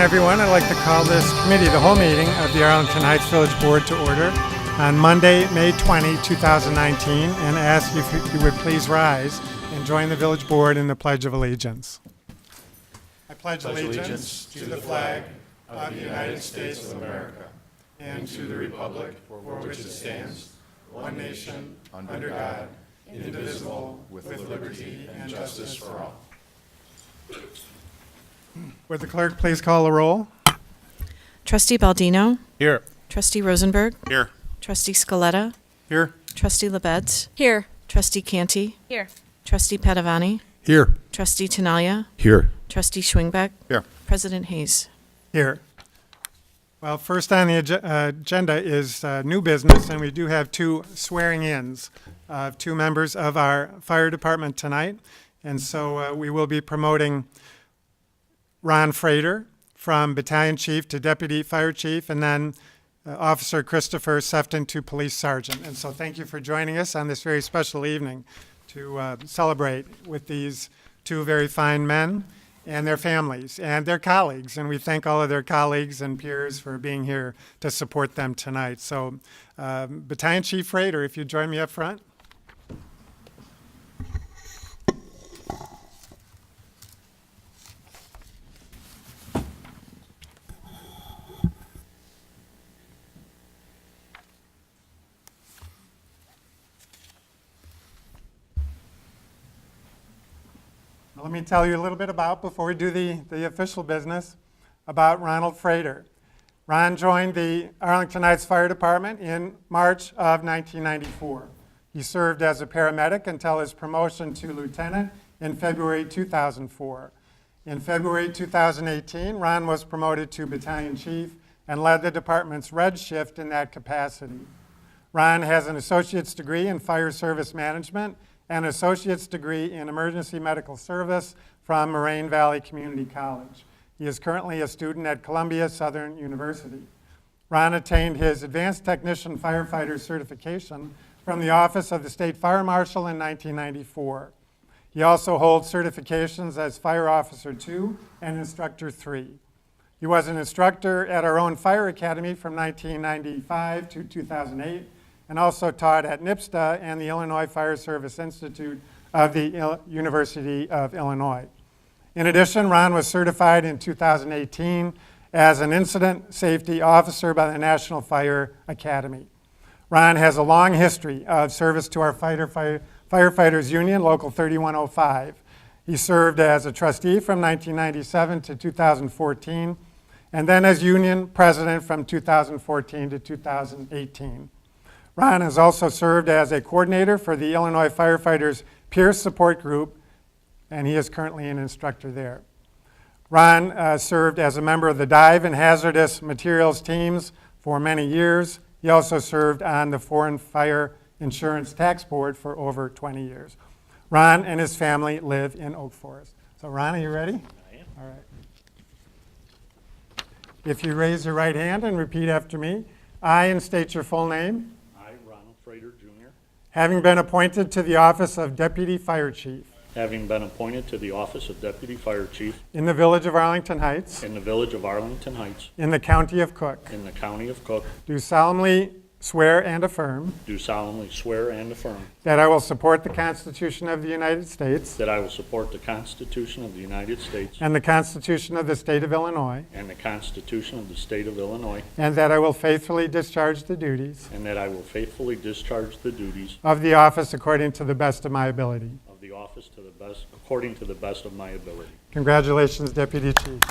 everyone. I'd like to call this committee, the whole meeting of the Arlington Heights Village Board, to order on Monday, May 20, 2019, and ask if you would please rise and join the Village Board in the Pledge of Allegiance. I pledge allegiance to the flag of the United States of America and to the republic for which it stands, one nation, under God, indivisible, with liberty and justice for all. Would the clerk please call the roll? Trustee Baldino. Here. Trustee Rosenberg. Here. Trustee Scaletta. Here. Trustee LaBedz. Here. Trustee Canty. Here. Trustee Padovani. Here. Trustee Tinaglia. Here. Trustee Schwingbeck. Here. President Hayes. Here. Well, first on the agenda is new business, and we do have two swearing-ins of two members of our fire department tonight. And so we will be promoting Ron Frater from Battalion Chief to Deputy Fire Chief, and then Officer Christopher Sefton to Police Sergeant. And so thank you for joining us on this very special evening to celebrate with these two very fine men and their families and their colleagues. And we thank all of their colleagues and peers for being here to support them tonight. So Battalion Chief Frater, if you join me up front. Let me tell you a little bit about, before we do the official business, about Ronald Frater. Ron joined the Arlington Heights Fire Department in March of 1994. He served as a paramedic until his promotion to lieutenant in February 2004. In February 2018, Ron was promoted to battalion chief and led the department's red shift in that capacity. Ron has an associate's degree in fire service management and associate's degree in emergency medical service from Moraine Valley Community College. He is currently a student at Columbia Southern University. Ron attained his advanced technician firefighter certification from the Office of the State Fire Marshal in 1994. He also holds certifications as Fire Officer 2 and Instructor 3. He was an instructor at our own fire academy from 1995 to 2008, and also taught at NIPSTA and the Illinois Fire Service Institute of the University of Illinois. In addition, Ron was certified in 2018 as an incident safety officer by the National Fire Academy. Ron has a long history of service to our Firefighters Union, Local 3105. He served as a trustee from 1997 to 2014, and then as union president from 2014 to 2018. Ron has also served as a coordinator for the Illinois Firefighters Peer Support Group, and he is currently an instructor there. Ron served as a member of the dive and hazardous materials teams for many years. He also served on the Foreign Fire Insurance Tax Board for over 20 years. Ron and his family live in Oak Forest. So Ron, are you ready? I am. All right. If you raise your right hand and repeat after me, I, and state your full name, Frater Jr. having been appointed to the office of Deputy Fire Chief Having been appointed to the office of Deputy Fire Chief in the village of Arlington Heights, in the village of Arlington Heights, in the county of Cook, in the county of Cook, do solemnly swear and affirm do solemnly swear and affirm that I will support the Constitution of the United States that I will support the Constitution of the United States and the Constitution of the State of Illinois, and the Constitution of the State of Illinois, and that I will faithfully discharge the duties and that I will faithfully discharge the duties of the office according to the best of my ability. of the office according to the best of my ability. Congratulations, Deputy Chief.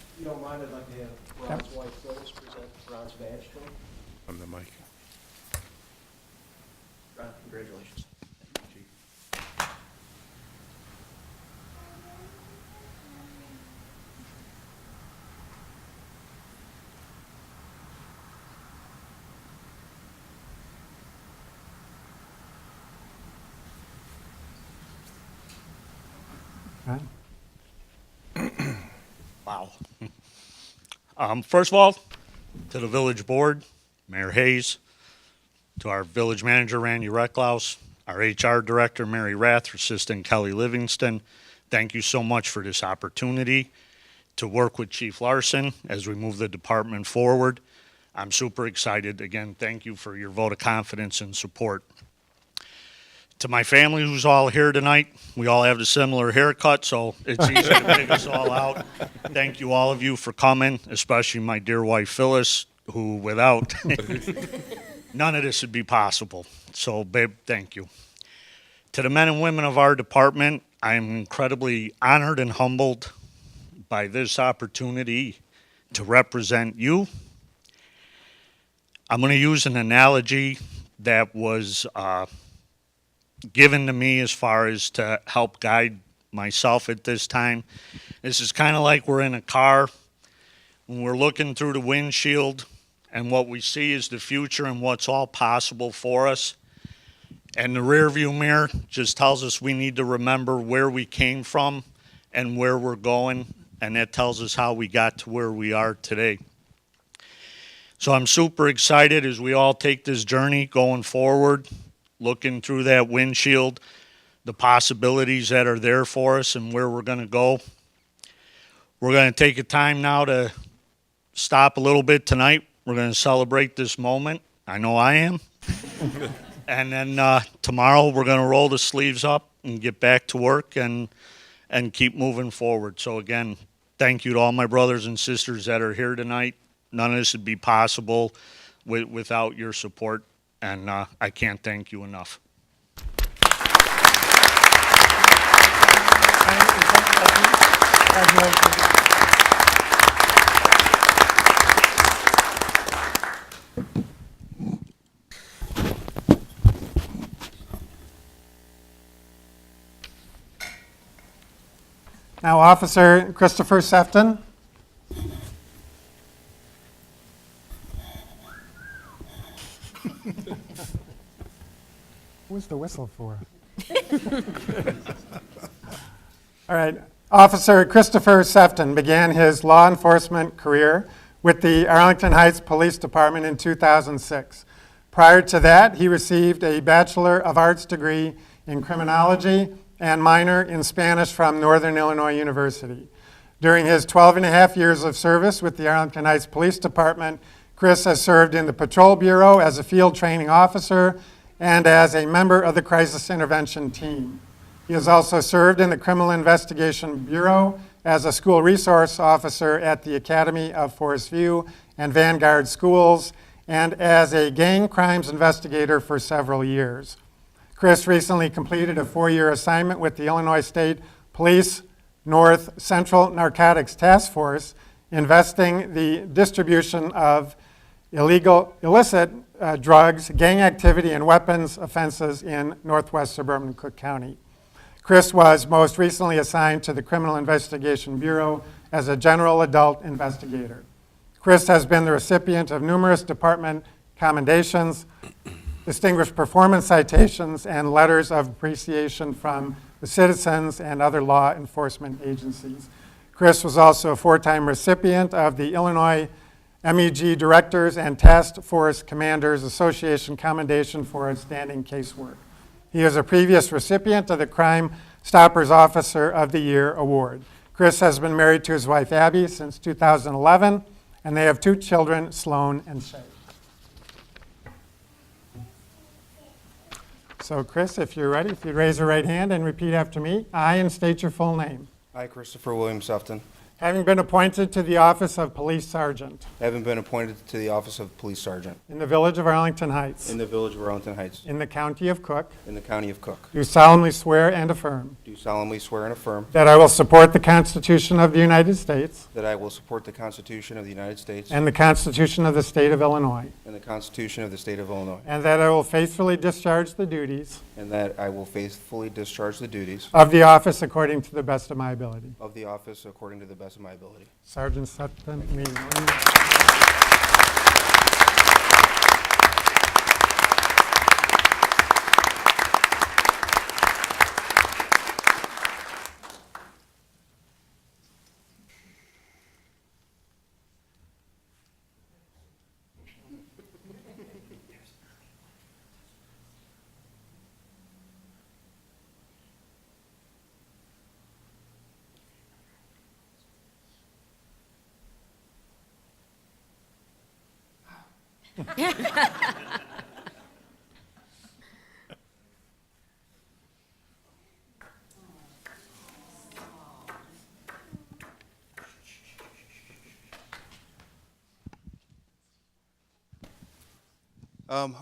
If you don't mind, I'd like to have Ron's wife, Phyllis, present Ron's badge to him. On the mic. Ron, congratulations. Wow. First of all, to the village board, Mayor Hayes, to our village manager, Randy Recklaus, our HR director, Mary Rath, Assistant Kelly Livingston. Thank you so much for this opportunity to work with Chief Larson as we move the department forward. I'm super excited. Again, thank you for your vote of confidence and support. To my family who's all here tonight, we all have a similar haircut, so it's easy to pick us all out. Thank you, all of you, for coming, especially my dear wife, Phyllis, who without none of this would be possible. So, babe, thank you. To the men and women of our department, I am incredibly honored and humbled by this opportunity to represent you. I'm going to use an analogy that was given to me as far as to help guide myself at this time. This is kind of like we're in a car when we're looking through the windshield and what we see is the future and what's all possible for us. And the rear view mirror just tells us we need to remember where we came from and where we're going, and that tells us how we got to where we are today. So I'm super excited as we all take this journey going forward, looking through that windshield, the possibilities that are there for us and where we're going to go. We're going to take a time now to stop a little bit tonight. We're going to celebrate this moment. I know I am. And then tomorrow we're going to roll the sleeves up and get back to work and keep moving forward. So again, thank you to all my brothers and sisters that are here tonight. None of this would be possible without your support, and I can't thank you enough. Now, Officer Christopher Sefton. Who's the whistle for? All right. Officer Christopher Sefton began his law enforcement career with the Arlington Heights Police Department in 2006. Prior to that, he received a Bachelor of Arts degree in criminology and minor in Spanish from Northern Illinois University. During his 12 and a half years of service with the Arlington Heights Police Department, Chris has served in the Patrol Bureau as a field training officer and as a member of the Crisis Intervention Team. He has also served in the Criminal Investigation Bureau as a school resource officer at the Academy of Forest View and Vanguard Schools and as a gang crimes investigator for several years. Chris recently completed a 4-year assignment with the Illinois State Police North Central Narcotics Task Force, investing the distribution of illicit drugs, gang activity, and weapons offenses in northwest suburban Cook County. Chris was most recently assigned to the Criminal Investigation Bureau as a general adult investigator. Chris has been the recipient of numerous department commendations, distinguished performance citations, and letters of appreciation from the citizens and other law enforcement agencies. Chris was also a 4-time recipient of the Illinois MEG Directors and Task Force Commanders Association Commendation for Outstanding Casework. He is a previous recipient of the Crime Stoppers Officer of the Year Award. Chris has been married to his wife Abby since 2011, and they have 2 children, Sloan and Shay. So Chris, if you're ready, if you'd raise your right hand and repeat after me. I, and state your full name. I, Christopher William Sefton, Having been appointed to the office of Police Sergeant having been appointed to the office of Police Sergeant in the village of Arlington Heights, in the village of Arlington Heights, in the county of Cook, in the county of Cook, do solemnly swear and affirm do solemnly swear and affirm that I will support the Constitution of the United States that I will support the Constitution of the United States and the Constitution of the State of Illinois, and the Constitution of the State of Illinois, and that I will faithfully discharge the duties and that I will faithfully discharge the duties of the office according to the best of my ability. of the office according to the best of my ability. Sergeant Sutton, me.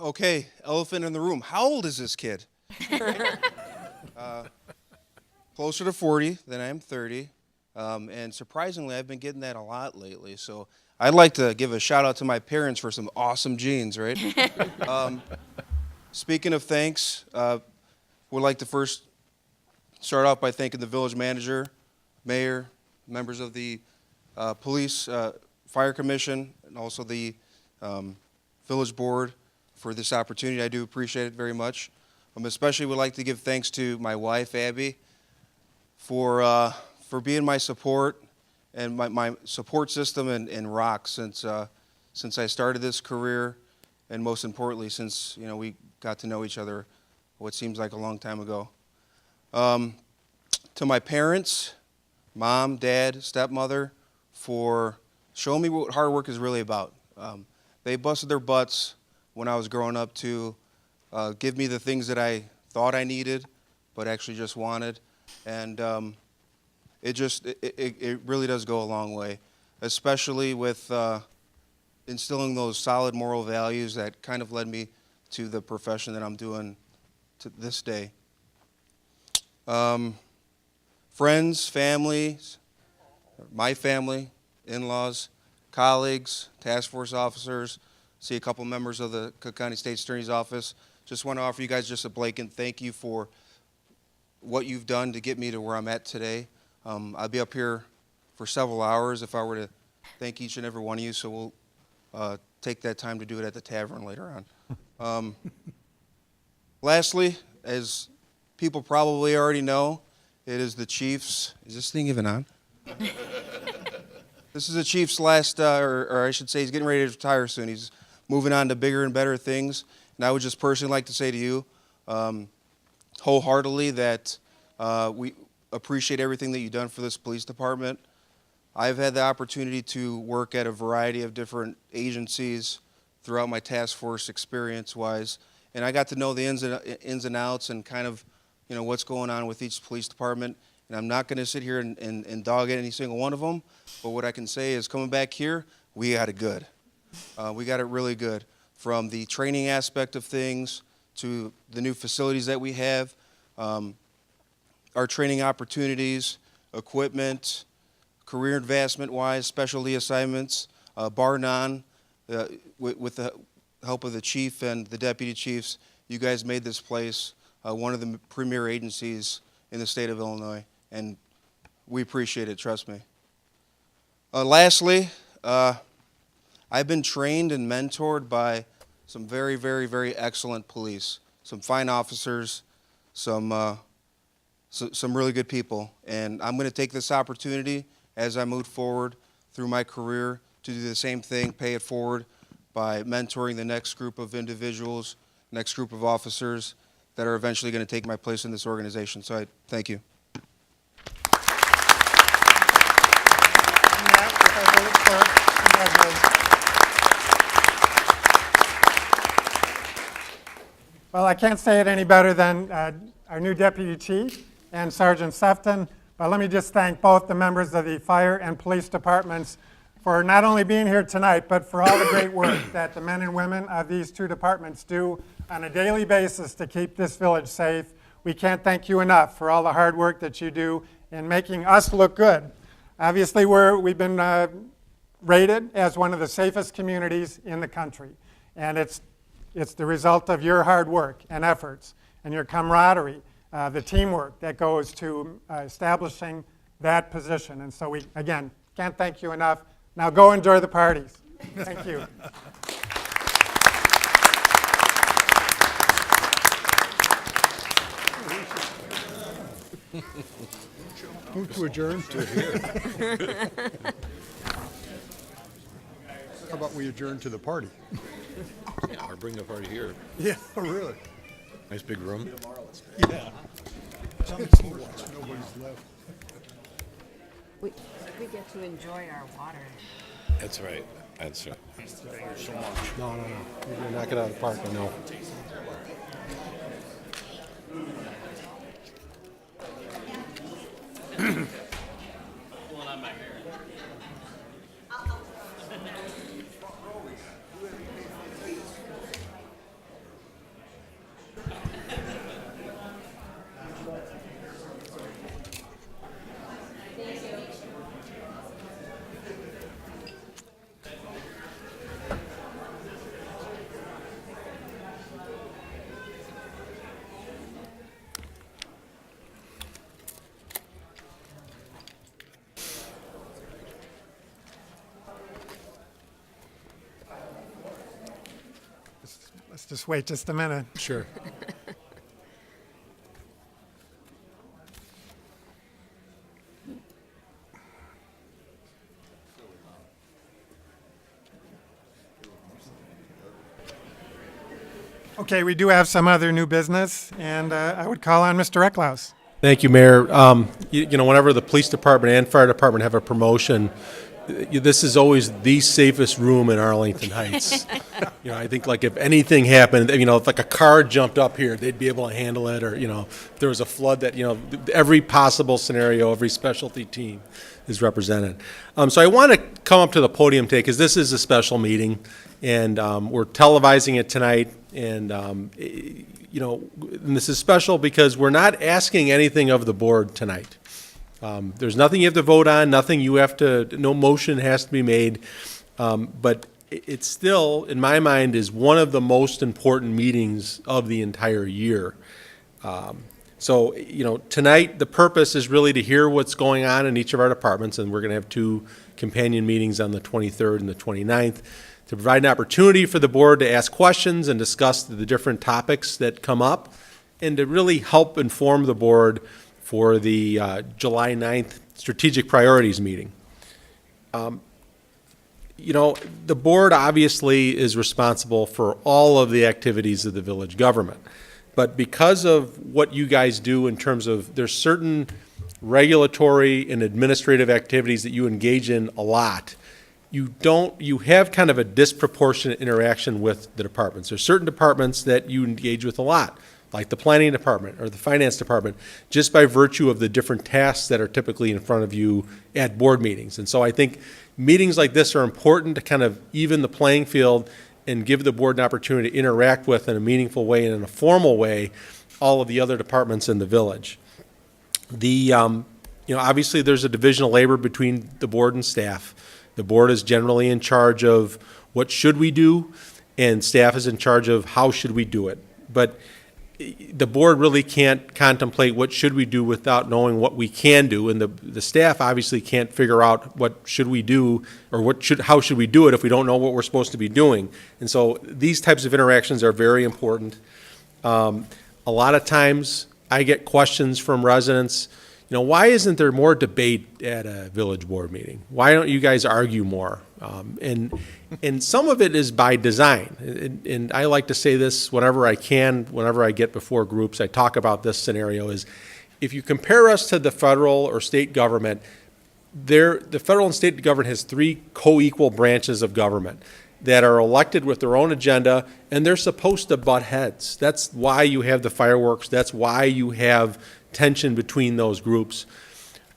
Okay, elephant in the room. How old is this kid? Closer to 40 than I am 30. And surprisingly, I've been getting that a lot lately. So I'd like to give a shout out to my parents for some awesome genes, right? Speaking of thanks, would like to first start off by thanking the village manager, mayor, members of the police, fire commission, and also the village board for this opportunity. I do appreciate it very much. Especially would like to give thanks to my wife, Abby, for being my support and my support system and rock since I started this career, and most importantly, since we got to know each other what seems like a long time ago. To my parents, mom, dad, stepmother, for showing me what hard work is really about. They busted their butts when I was growing up to give me the things that I thought I needed, but actually just wanted. And it really does go a long way, especially with instilling those solid moral values that kind of led me to the profession that I'm doing to this day. Friends, families, my family, in-laws, colleagues, task force officers, see a couple members of the Cook County State Attorney's Office. Just want to offer you guys just a blatant thank you for what you've done to get me to where I'm at today. I'll be up here for several hours if I were to thank each and every one of you, so we'll take that time to do it at the tavern later on. Lastly, as people probably already know, it is the Chiefs. Is this thing even on? This is the Chief's last, or I should say he's getting ready to retire soon. He's moving on to bigger and better things. And I would just personally like to say to you wholeheartedly that we appreciate everything that you've done for this police department. I've had the opportunity to work at a variety of different agencies throughout my task force experience-wise, and I got to know the ins and outs and kind of what's going on with each police department. And I'm not going to sit here and dog at any single one of them, but what I can say is coming back here, we got it good. We got it really good, from the training aspect of things to the new facilities that we have, our training opportunities, equipment, career advancement-wise, specialty assignments, bar none, with the help of the chief and the deputy chiefs. You guys made this place one of the premier agencies in the state of Illinois, and we appreciate it, trust me. Lastly, I've been trained and mentored by some very, very, very excellent police, some fine officers, some really good people. And I'm going to take this opportunity as I move forward through my career to do the same thing, pay it forward by mentoring the next group of individuals, next group of officers that are eventually going to take my place in this organization. So I thank you. Well, I can't say it any better than our new Deputy Chief and Sergeant Sefton, but let me just thank both the members of the fire and police departments for not only being here tonight, but for all the great work that the men and women of these two departments do on a daily basis to keep this village safe. We can't thank you enough for all the hard work that you do in making us look good. Obviously, we've been rated as one of the safest communities in the country, and it's the result of your hard work and efforts and your camaraderie, the teamwork that goes to establishing that position. And so we, again, can't thank you enough. Now go enjoy the parties. Thank you. Move to adjourn. How about we adjourn to the party? Yeah, or bring the party here. Yeah, really. Nice big room. Yeah. Nobody's left. We get to enjoy our water. That's right. That's right. No. You're gonna knock it out of the park, I know. Let's just wait just a minute. Sure. Okay, we do have some other new business, and I would call on Mr. Ecklaus. Thank you, Mayor. You know, whenever the police department and fire department have a promotion, this is always the safest room in Arlington Heights. You know, I think like if anything happened, you know, if like a car jumped up here, they'd be able to handle it, or, you know, if there was a flood that, you know, every possible scenario, every specialty team is represented. So I want to come up to the podium today because this is a special meeting, and we're televising it tonight, and you know, and this is special because we're not asking anything of the board tonight. There's nothing you have to vote on, nothing you have to, no motion has to be made, but it still, in my mind, is one of the most important meetings of the entire year. So, you know, tonight, the purpose is really to hear what's going on in each of our departments, and we're going to have 2 companion meetings on the 23rd and the 29th, to provide an opportunity for the board to ask questions and discuss the different topics that come up, and to really help inform the board for the July 9th Strategic Priorities meeting. You know, the board obviously is responsible for all of the activities of the village government. But because of what you guys do in terms of, there's certain regulatory and administrative activities that you engage in a lot, you have kind of a disproportionate interaction with the departments. There's certain departments that you engage with a lot, like the planning department or the finance department, just by virtue of the different tasks that are typically in front of you at board meetings. And so I think meetings like this are important to kind of even the playing field and give the board an opportunity to interact with in a meaningful way and in a formal way all of the other departments in the village. You know, obviously there's a division of labor between the board and staff. The board is generally in charge of what should we do, and staff is in charge of how should we do it. But the board really can't contemplate what should we do without knowing what we can do, and the staff obviously can't figure out what should we do or how should we do it if we don't know what we're supposed to be doing. And so these types of interactions are very important. A lot of times I get questions from residents, you know, why isn't there more debate at a village board meeting? Why don't you guys argue more? And some of it is by design. And I like to say this whenever I can, whenever I get before groups, I talk about this scenario is, if you compare us to the federal or state government, the federal and state government has 3 co-equal branches of government that are elected with their own agenda, and they're supposed to butt heads. That's why you have the fireworks. That's why you have tension between those groups.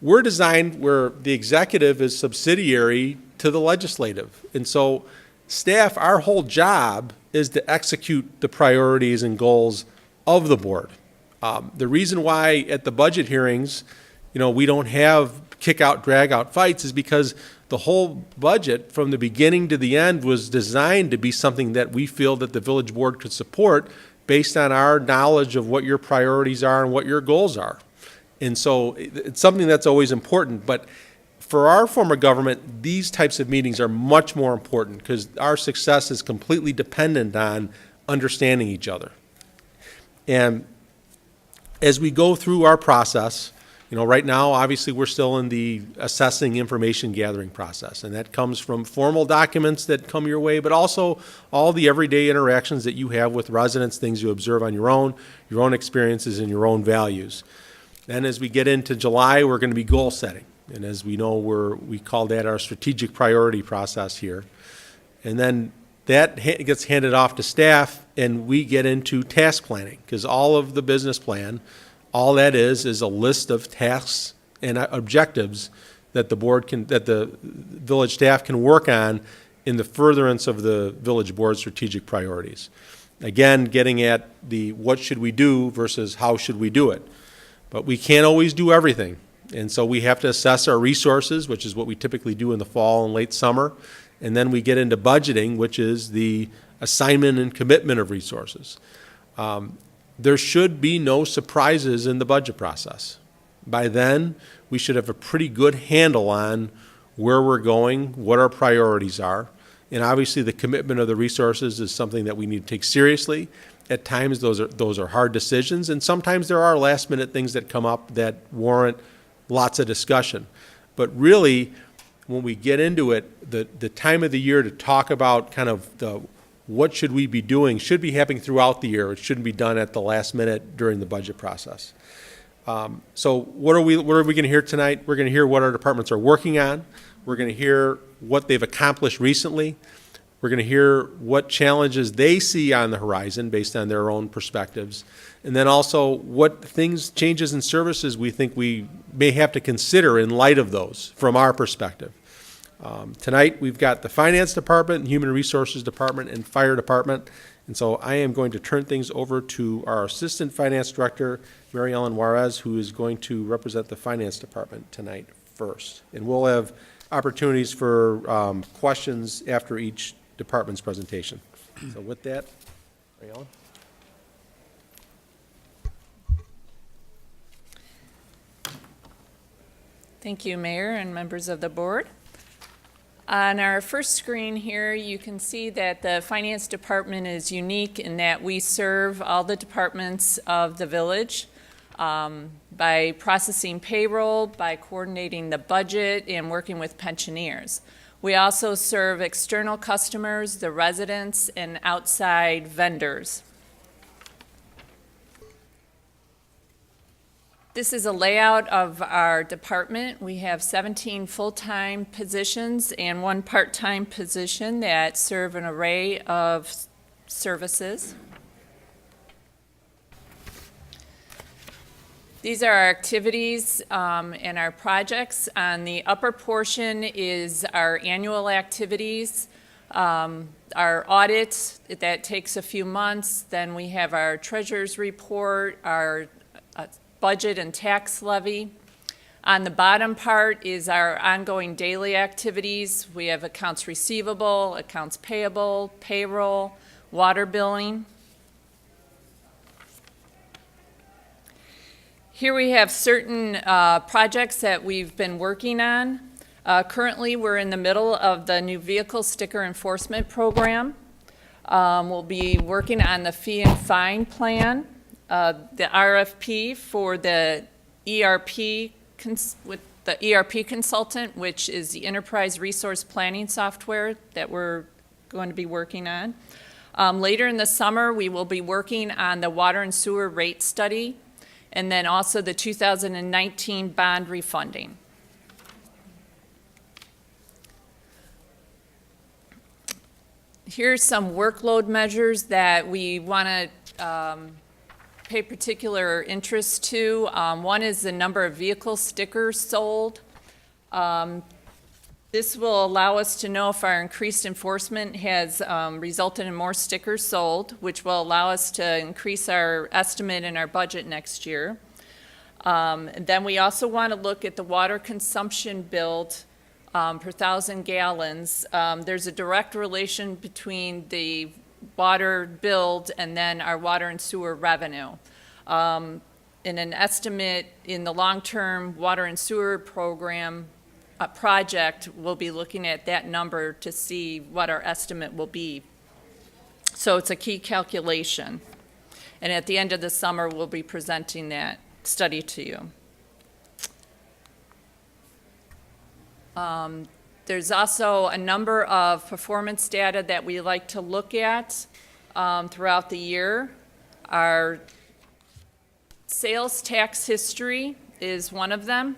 We're designed where the executive is subsidiary to the legislative. And so staff, our whole job is to execute the priorities and goals of the board. The reason why at the budget hearings, you know, we don't have kick out, drag out fights is because the whole budget from the beginning to the end was designed to be something that we feel that the village board could support based on our knowledge of what your priorities are and what your goals are. And so it's something that's always important. But for our form of government, these types of meetings are much more important because our success is completely dependent on understanding each other. And as we go through our process, you know, right now, obviously, we're still in the assessing information gathering process, and that comes from formal documents that come your way, but also all the everyday interactions that you have with residents, things you observe on your own experiences and your own values. Then as we get into July, we're going to be goal setting, and as we know, we call that our strategic priority process here. And then that gets handed off to staff, and we get into task planning, because all of the business plan, all that is a list of tasks and objectives that the board can, that the village staff can work on in the furtherance of the village board's strategic priorities. Again, getting at the what should we do versus how should we do it. But we can't always do everything. And so we have to assess our resources, which is what we typically do in the fall and late summer. And then we get into budgeting, which is the assignment and commitment of resources. There should be no surprises in the budget process. By then, we should have a pretty good handle on where we're going, what our priorities are. And obviously, the commitment of the resources is something that we need to take seriously. At times, those are hard decisions, and sometimes there are last-minute things that come up that warrant lots of discussion. But really, when we get into it, the time of the year to talk about kind of the what should we be doing should be happening throughout the year. It shouldn't be done at the last minute during the budget process. So what are we going to hear tonight? We're going to hear what our departments are working on. We're going to hear what they've accomplished recently. We're going to hear what challenges they see on the horizon based on their own perspectives. And then also what things, changes in services we think we may have to consider in light of those from our perspective. Tonight we've got the Finance Department, Human Resources Department, and Fire Department. And so I am going to turn things over to our Assistant Finance Director, Mary Ellen Juarez, who is going to represent the Finance Department tonight first. And we'll have opportunities for questions after each department's presentation. So with that, Mary Ellen. Thank you, Mayor and members of the board. On our first screen here, you can see that the Finance Department is unique in that we serve all the departments of the village by processing payroll, by coordinating the budget, and working with pensioners. We also serve external customers, the residents, and outside vendors. This is a layout of our department. We have 17 full-time positions and 1 part-time position that serve an array of services. These are our activities and our projects. On the upper portion is our annual activities, our audit that takes a few months. Then we have our treasurer's report, our budget and tax levy. On the bottom part is our ongoing daily activities. We have accounts receivable, accounts payable, payroll, water billing. Here we have certain projects that we've been working on. Currently, we're in the middle of the new vehicle sticker enforcement program. We'll be working on the fee and fine plan. The RFP for the ERP with the ERP consultant, which is the enterprise resource planning software that we're going to be working on. Later in the summer, we will be working on the water and sewer rate study, and then also the 2019 bond refunding. Here's some workload measures that we want to pay particular interest to. One is the number of vehicle stickers sold. This will allow us to know if our increased enforcement has resulted in more stickers sold, which will allow us to increase our estimate in our budget next year. Then we also want to look at the water consumption billed per 1,000 gallons. There's a direct relation between the water billed and then our water and sewer revenue. In an estimate in the long-term water and sewer program project, we'll be looking at that number to see what our estimate will be. So it's a key calculation. And at the end of the summer, we'll be presenting that study to you. There's also a number of performance data that we like to look at throughout the year. Our sales tax history is one of them.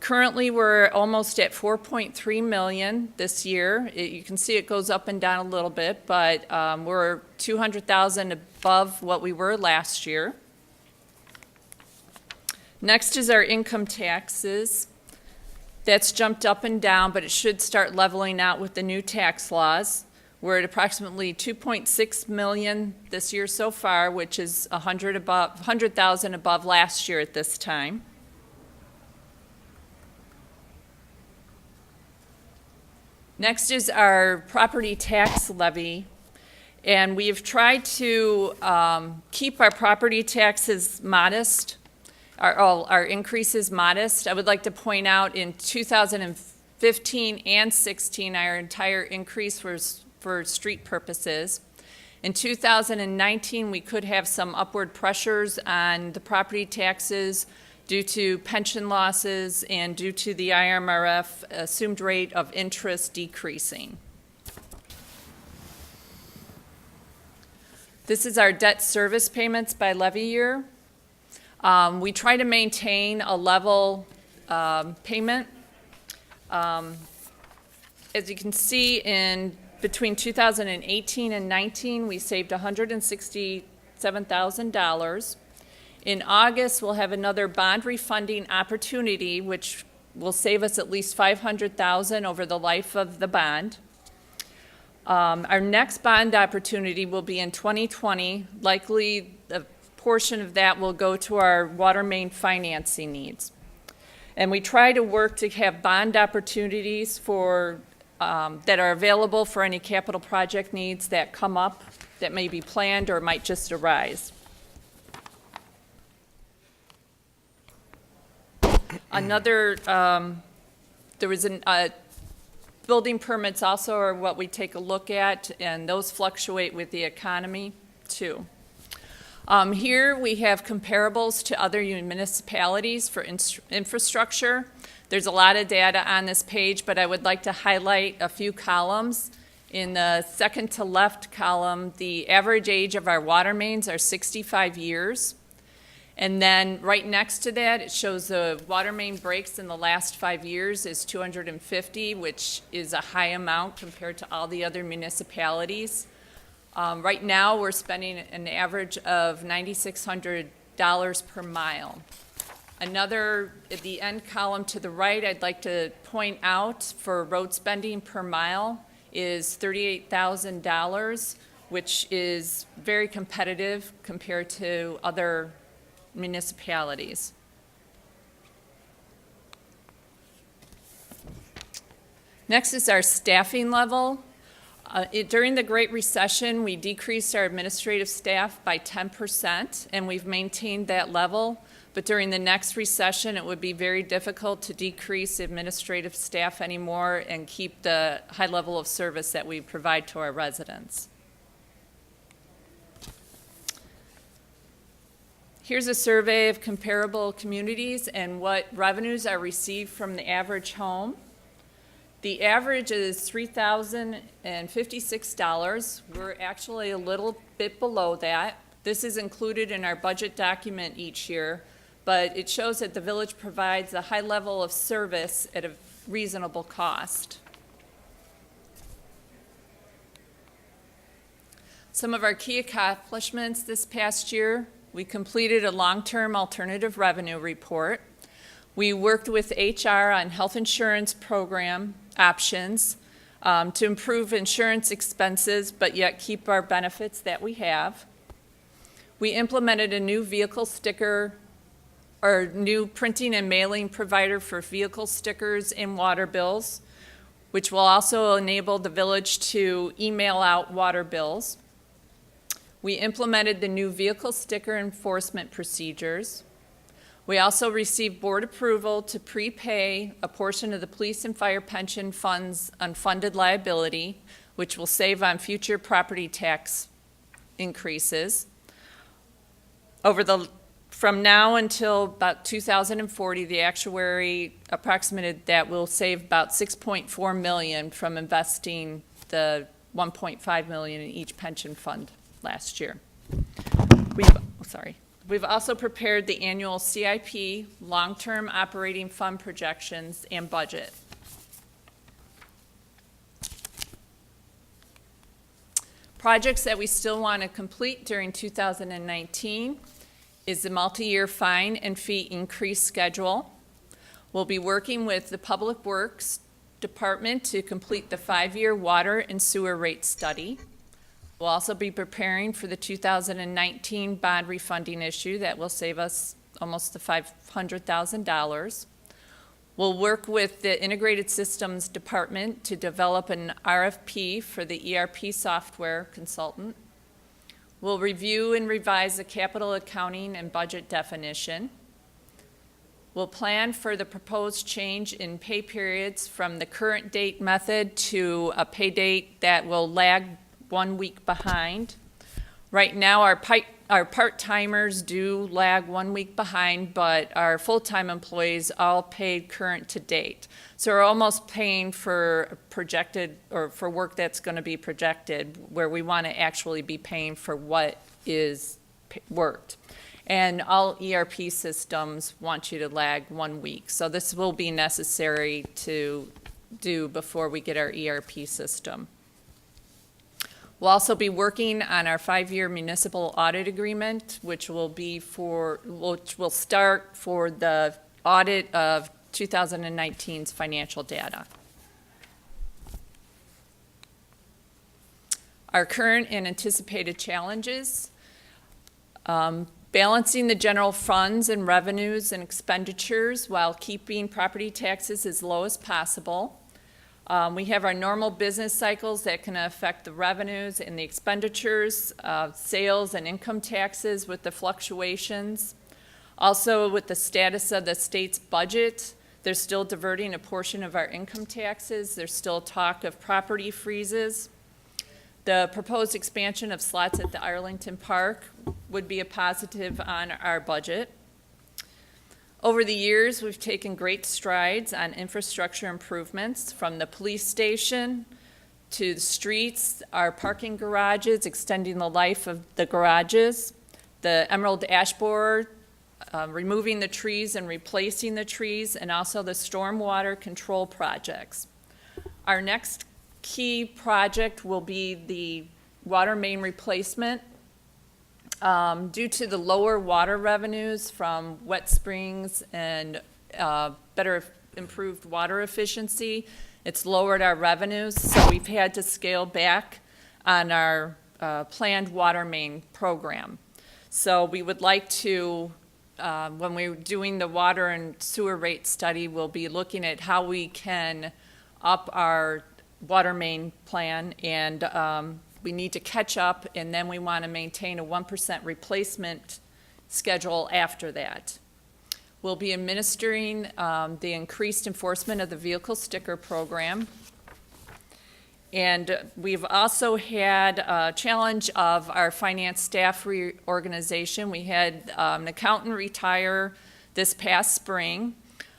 Currently, we're almost at 4.3 million this year. You can see it goes up and down a little bit, but we're 200,000 above what we were last year. Next is our income taxes. That's jumped up and down, but it should start leveling out with the new tax laws. We're at approximately 2.6 million this year so far, which is 100,000 above last year at this time. Next is our property tax levy, and we've tried to keep our property taxes modest, our increases modest. I would like to point out in 2015 and 16, our entire increase was for street purposes. In 2019, we could have some upward pressures on the property taxes due to pension losses and due to the IMRF assumed rate of interest decreasing. This is our debt service payments by levy year. We try to maintain a level payment. As you can see, in between 2018 and 19, we saved $167,000. In August, we'll have another bond refunding opportunity, which will save us at least $500,000 over the life of the bond. Our next bond opportunity will be in 2020. Likely, a portion of that will go to our water main financing needs. And we try to work to have bond opportunities for that are available for any capital project needs that come up that may be planned or might just arise. Another, there was building permits also are what we take a look at, and those fluctuate with the economy too. Here we have comparables to other municipalities for infrastructure. There's a lot of data on this page, but I would like to highlight a few columns. In the second to left column, the average age of our water mains are 65 years. And then right next to that, it shows the water main breaks in the last 5 years is 250, which is a high amount compared to all the other municipalities. Right now, we're spending an average of $9,600 per mile. Another, at the end column to the right, I'd like to point out for road spending per mile is $38,000, which is very competitive compared to other municipalities. Next is our staffing level. During the Great Recession, we decreased our administrative staff by 10%, and we've maintained that level. But during the next recession, it would be very difficult to decrease administrative staff anymore and keep the high level of service that we provide to our residents. Here's a survey of comparable communities and what revenues are received from the average home. The average is $3,056. We're actually a little bit below that. This is included in our budget document each year, but it shows that the village provides a high level of service at a reasonable cost. Some of our key accomplishments this past year: we completed a long-term alternative revenue report. We worked with HR on health insurance program options to improve insurance expenses, but yet keep our benefits that we have. We implemented a new vehicle sticker or new printing and mailing provider for vehicle stickers and water bills, which will also enable the village to email out water bills. We implemented the new vehicle sticker enforcement procedures. We also received board approval to prepay a portion of the police and fire pension funds unfunded liability, which will save on future property tax increases. From now until about 2040, the actuary approximated that we'll save about $6.4 million from investing the $1.5 million in each pension fund last year. We've also prepared the annual CIP, long-term operating fund projections, and budget. Projects that we still want to complete during 2019 is the multi-year fine and fee increase schedule. We'll be working with the Public Works Department to complete the 5-year water and sewer rate study. We'll also be preparing for the 2019 bond refunding issue that will save us almost the $500,000. We'll work with the Integrated Systems Department to develop an RFP for the ERP software consultant. We'll review and revise the capital accounting and budget definition. We'll plan for the proposed change in pay periods from the current date method to a pay date that will lag 1 week behind. Right now, our part-timers do lag 1 week behind, but our full-time employees all paid current to date. So we're almost paying for projected, or for work that's going to be projected, where we want to actually be paying for what is worked. And all ERP systems want you to lag 1 week. So this will be necessary to do before we get our ERP system. We'll also be working on our 5-year municipal audit agreement, which will start for the audit of 2019's financial data. Our current and anticipated challenges, balancing the general funds and revenues and expenditures while keeping property taxes as low as possible. We have our normal business cycles that can affect the revenues and the expenditures, sales and income taxes with the fluctuations. Also, with the status of the state's budget, they're still diverting a portion of our income taxes. There's still talk of property freezes. The proposed expansion of slots at the Arlington Park would be a positive on our budget. Over the years, we've taken great strides on infrastructure improvements, from the police station to the streets, our parking garages, extending the life of the garages, the emerald ash borer, removing the trees and replacing the trees, and also the stormwater control projects. Our next key project will be the water main replacement. Due to the lower water revenues from wet springs and better improved water efficiency, it's lowered our revenues, so we've had to scale back on our planned water main program. So we would like to, when we're doing the water and sewer rate study, we'll be looking at how we can up our water main plan, and we need to catch up, and then we want to maintain a 1% replacement schedule after that. We'll be administering the increased enforcement of the vehicle sticker program. And we've also had a challenge of our finance staff reorganization. We had an accountant retire this past spring,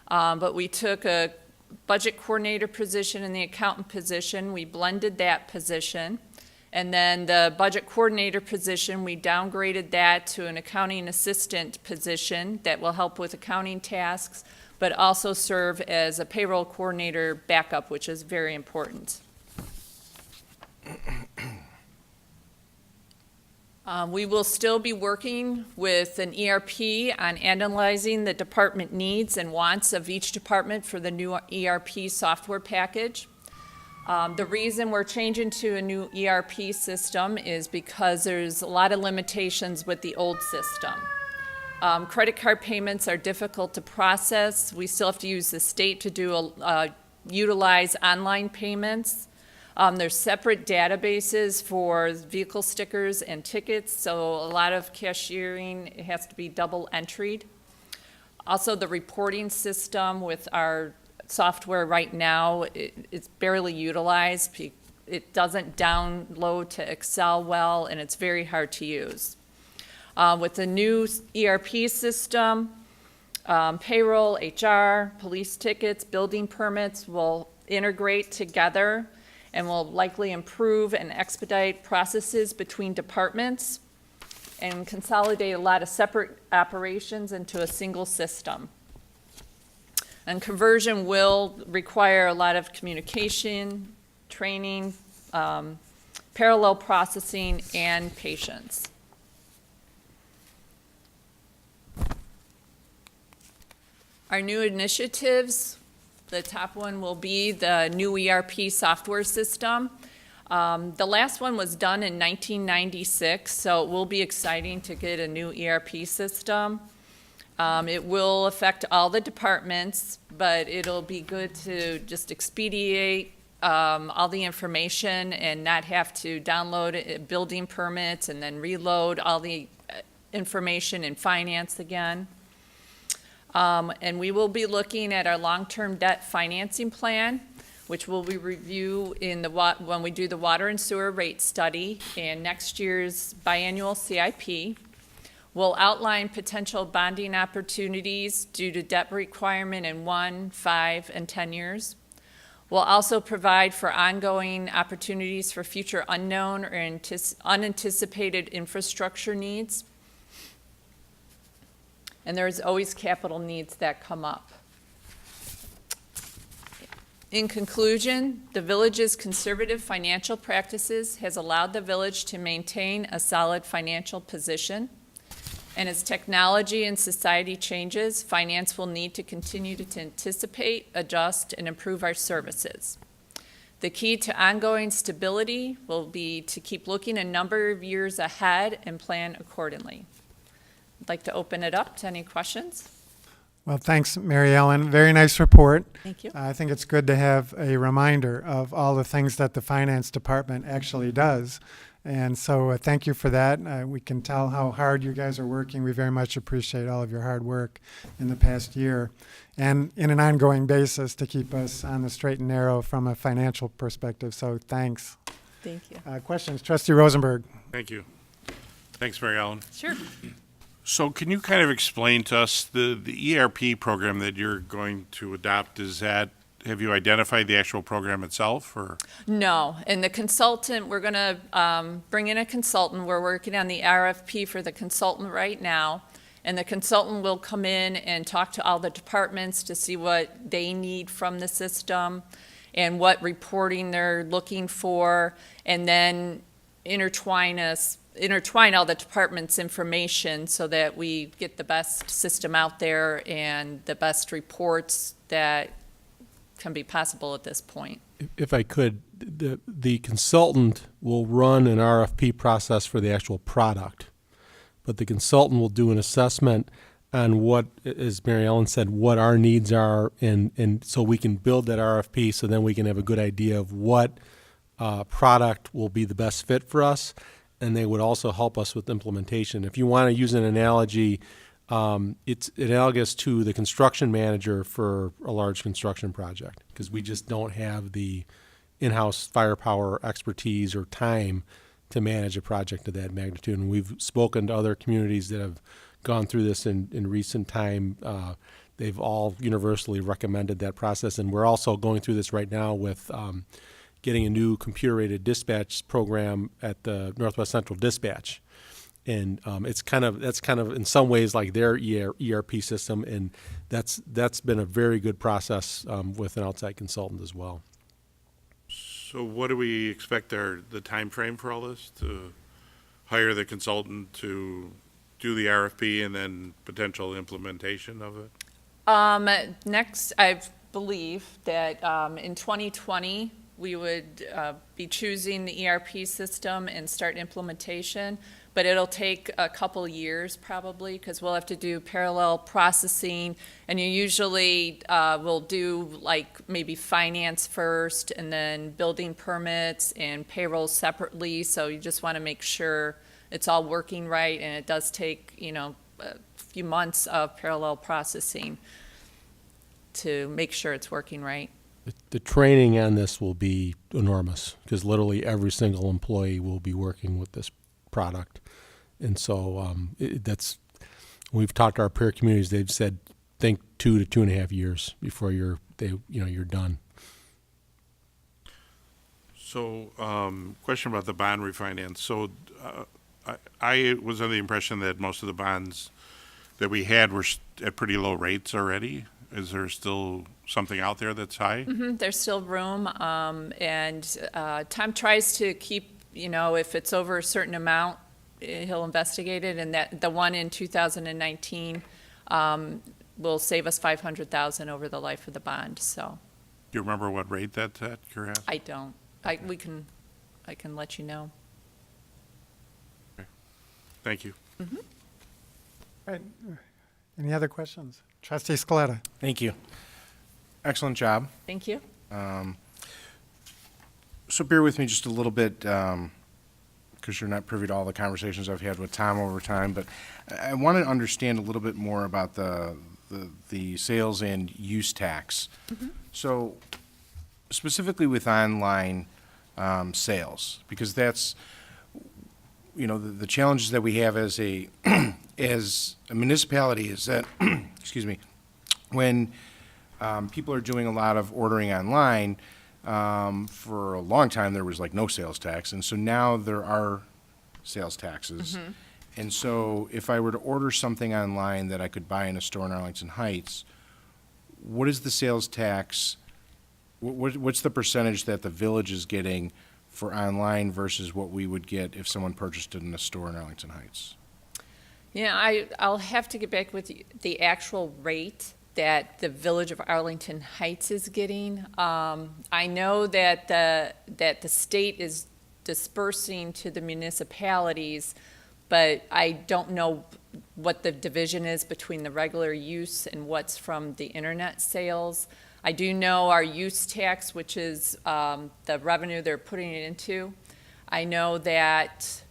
but we took a budget coordinator position and the accountant position. We blended that position. And then the budget coordinator position, we downgraded that to an accounting assistant position that will help with accounting tasks, but also serve as a payroll coordinator backup, which is very important. We will still be working with an ERP on analyzing the department needs and wants of each department for the new ERP software package. The reason we're changing to a new ERP system is because there's a lot of limitations with the old system. Credit card payments are difficult to process. We still have to use the state to utilize online payments. There's separate databases for vehicle stickers and tickets, so a lot of cashiering has to be double entered. Also, the reporting system with our software right now, it's barely utilized. It doesn't download to Excel well, and it's very hard to use. With the new ERP system, payroll, HR, police tickets, building permits will integrate together and will likely improve and expedite processes between departments. and consolidate a lot of separate operations into a single system. And conversion will require a lot of communication, training, parallel processing, and patience. Our new initiatives, the top one will be the new ERP software system. The last one was done in 1996, so it will be exciting to get a new ERP system. It will affect all the departments, but it'll be good to just expedite all the information and not have to download building permits and then reload all the information in finance again. And we will be looking at our long-term debt financing plan, which will be reviewed in when we do the water and sewer rate study and next year's biannual CIP. We'll outline potential bonding opportunities due to debt requirement in 1, 5, and 10 years. We'll also provide for ongoing opportunities for future unknown or unanticipated infrastructure needs. And there's always capital needs that come up. In conclusion, the village's conservative financial practices has allowed the village to maintain a solid financial position. And as technology and society changes, finance will need to continue to anticipate, adjust, and improve our services. The key to ongoing stability will be to keep looking a number of years ahead and plan accordingly. I'd like to open it up to any questions. Well, thanks, Mary Ellen. Very nice report. Thank you. I think it's good to have a reminder of all the things that the finance department actually does. And so thank you for that. We can tell how hard you guys are working. We very much appreciate all of your hard work in the past year and in an ongoing basis to keep us on the straight and narrow from a financial perspective. So thanks. Thank you. Questions? Trustee Rosenberg. Thank you. Thanks, Mary Ellen. Sure. So can you kind of explain to us the ERP program that you're going to adopt? Have you identified the actual program itself, or? No, and the consultant, we're going to bring in a consultant. We're working on the RFP for the consultant right now, and the consultant will come in and talk to all the departments to see what they need from the system and what reporting they're looking for, and then intertwine all the departments' information so that we get the best system out there and the best reports that can be possible at this point. If I could, the consultant will run an RFP process for the actual product, but the consultant will do an assessment on what, as Mary Ellen said, what our needs are, and so we can build that RFP so then we can have a good idea of what product will be the best fit for us, and they would also help us with implementation. If you want to use an analogy, it's analogous to the construction manager for a large construction project, because we just don't have the in-house firepower, expertise, or time to manage a project of that magnitude. And we've spoken to other communities that have gone through this in recent time. They've all universally recommended that process, and we're also going through this right now with getting a new computer-aided dispatch program at the Northwest Central Dispatch. And that's kind of in some ways like their ERP system, and that's been a very good process with an outside consultant as well. So what do we expect the time frame for all this? To hire the consultant to do the RFP and then potential implementation of it? Next, I believe that in 2020, we would be choosing the ERP system and start implementation, but it'll take a couple years probably, because we'll have to do parallel processing, and you usually will do like maybe finance first and then building permits and payroll separately, so you just want to make sure it's all working right, and it does take, a few months of parallel processing to make sure it's working right. The training on this will be enormous, because literally every single employee will be working with this product. And so we've talked to our peer communities, they've said, think 2 to 2.5 years before you're done. So question about the bond refinance. So I was under the impression that most of the bonds that we had were at pretty low rates already. Is there still something out there that's high? There's still room, and Tom tries to keep, if it's over a certain amount, he'll investigate it, and that the one in 2019 will save us $500,000 over the life of the bond. So Do you remember what rate that's at, Curiosity? I don't. I can let you know. Thank you. Right. Any other questions? Trustee Scaletta. Thank you. Excellent job. Thank you. So bear with me just a little bit, because you're not privy to all the conversations I've had with Tom over time, but I want to understand a little bit more about the sales and use tax. So specifically with online sales, because that's, the challenges that we have as a as a municipality is that, excuse me, when people are doing a lot of ordering online, for a long time there was like no sales tax, and so now there are sales taxes. And so if I were to order something online that I could buy in a store in Arlington Heights, what is the sales tax? What's the percentage that the village is getting for online versus what we would get if someone purchased it in a store in Arlington Heights? Yeah, I'll have to get back with the actual rate that the Village of Arlington Heights is getting. I know that the state is dispersing to the municipalities, but I don't know what the division is between the regular use and what's from the internet sales. I do know our use tax, which is the revenue they're putting it into. I know that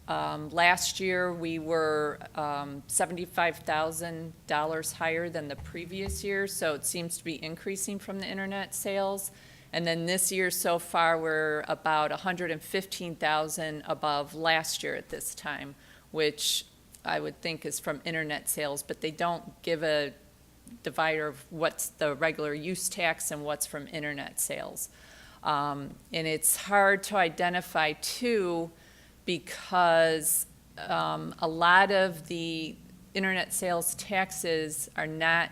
last year we were $75,000 higher than the previous year, so it seems to be increasing from the internet sales. And then this year so far we're about $115,000 above last year at this time, which I would think is from internet sales, but they don't give a divider of what's the regular use tax and what's from internet sales. And it's hard to identify too, because a lot of the internet sales taxes are not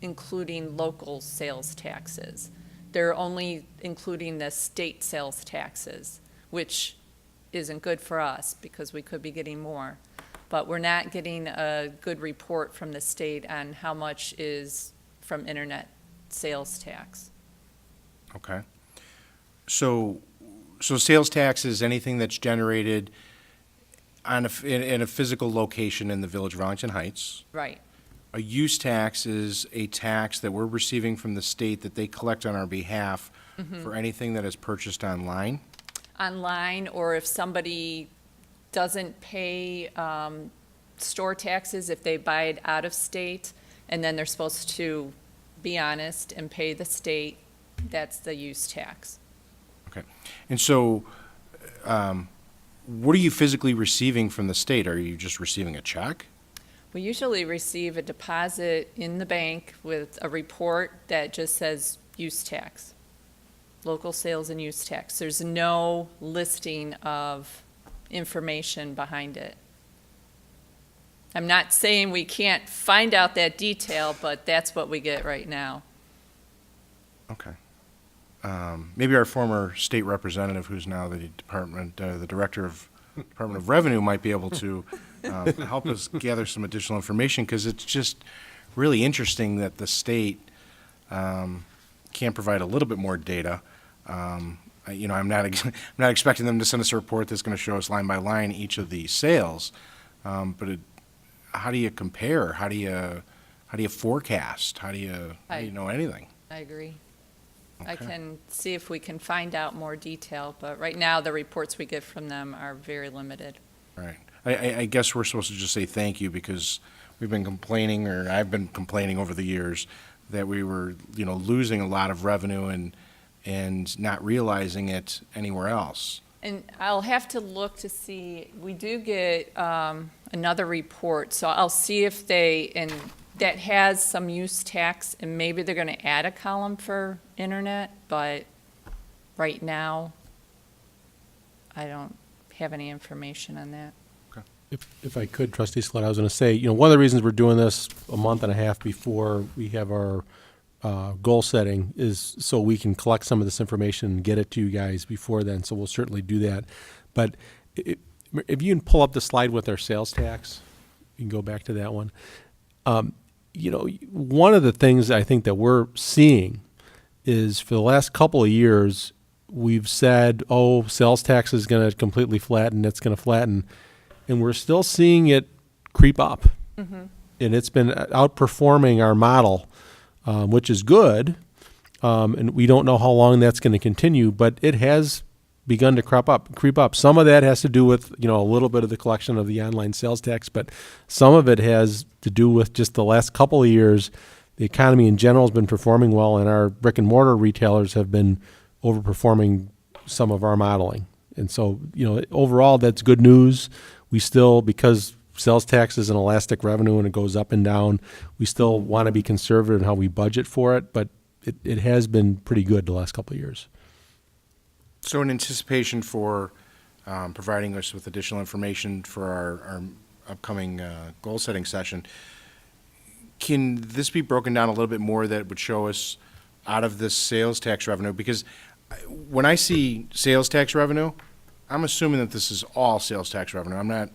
including local sales taxes. They're only including the state sales taxes, which isn't good for us because we could be getting more. But we're not getting a good report from the state on how much is from internet sales tax. Okay. So sales tax is anything that's generated on in a physical location in the Village of Arlington Heights. Right. A use tax is a tax that we're receiving from the state that they collect on our behalf for anything that is purchased online. Online, or if somebody doesn't pay store taxes if they buy it out of state, and then they're supposed to be honest and pay the state, that's the use tax. Okay. And so what are you physically receiving from the state? Are you just receiving a check? We usually receive a deposit in the bank with a report that just says use tax, local sales and use tax. There's no listing of information behind it. I'm not saying we can't find out that detail, but that's what we get right now. Okay. Maybe our former state representative, who's now the director of Department of Revenue, might be able to help us gather some additional information, because it's just really interesting that the state can provide a little bit more data. I'm not expecting them to send us a report that's going to show us line by line each of the sales, but how do you compare? How do you forecast? How do you know anything? I agree. Okay. I can see if we can find out more detail, but right now the reports we get from them are very limited. All right. I guess we're supposed to just say thank you, because we've been complaining, or I've been complaining over the years, that we were, losing a lot of revenue and not realizing it anywhere else. And I'll have to look to see, we do get another report, so I'll see if and that has some use tax, and maybe they're going to add a column for internet, but right now, I don't have any information on that. Okay. If I could, Trustee Scaletta, I was going to say, one of the reasons we're doing this a month and a half before we have our goal setting is so we can collect some of this information and get it to you guys before then. So we'll certainly do that. But if you can pull up the slide with our sales tax, you can go back to that one. One of the things I think that we're seeing is for the last couple of years, we've said, oh, sales tax is going to completely flatten, it's going to flatten. And we're still seeing it creep up. Mm-hmm. And it's been outperforming our model, which is good. And we don't know how long that's going to continue, but it has begun to creep up. Some of that has to do with, a little bit of the collection of the online sales tax, but some of it has to do with just the last couple of years. The economy in general has been performing well, and our brick and mortar retailers have been overperforming some of our modeling. And so, overall, that's good news. We still, because sales tax is an elastic revenue and it goes up and down, we still want to be conservative in how we budget for it, but it has been pretty good the last couple of years. So in anticipation for providing us with additional information for our upcoming goal-setting session, can this be broken down a little bit more that would show us out of this sales tax revenue? Because when I see sales tax revenue, I'm assuming that this is all sales tax revenue. I'm not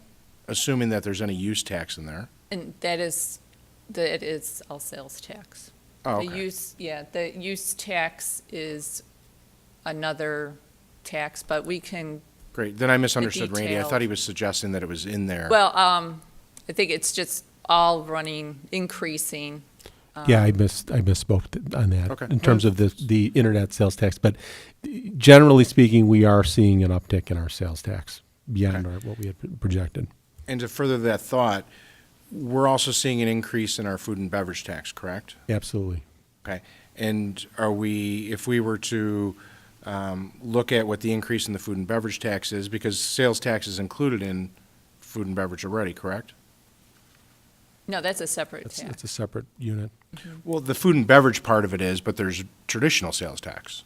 assuming that there's any use tax in there. And it is all sales tax. Oh, The okay. the use tax is another tax, but we can, Great. Then I misunderstood Randy. I detailed. thought he was suggesting that it was in there. well, I think it's just all increasing. Yeah, I misspoke on that Okay. in terms of the internet sales tax. But generally speaking, we are seeing an uptick in our sales tax beyond what we had projected. And to further that thought, we're also seeing an increase in our food and beverage tax, correct? Absolutely. Okay. And if we were to look at what the increase in the food and beverage tax is, because sales tax is included in food and beverage already, correct? No, that's a separate It's tax. a separate unit. Well, the food and beverage part of it is, but there's traditional sales tax.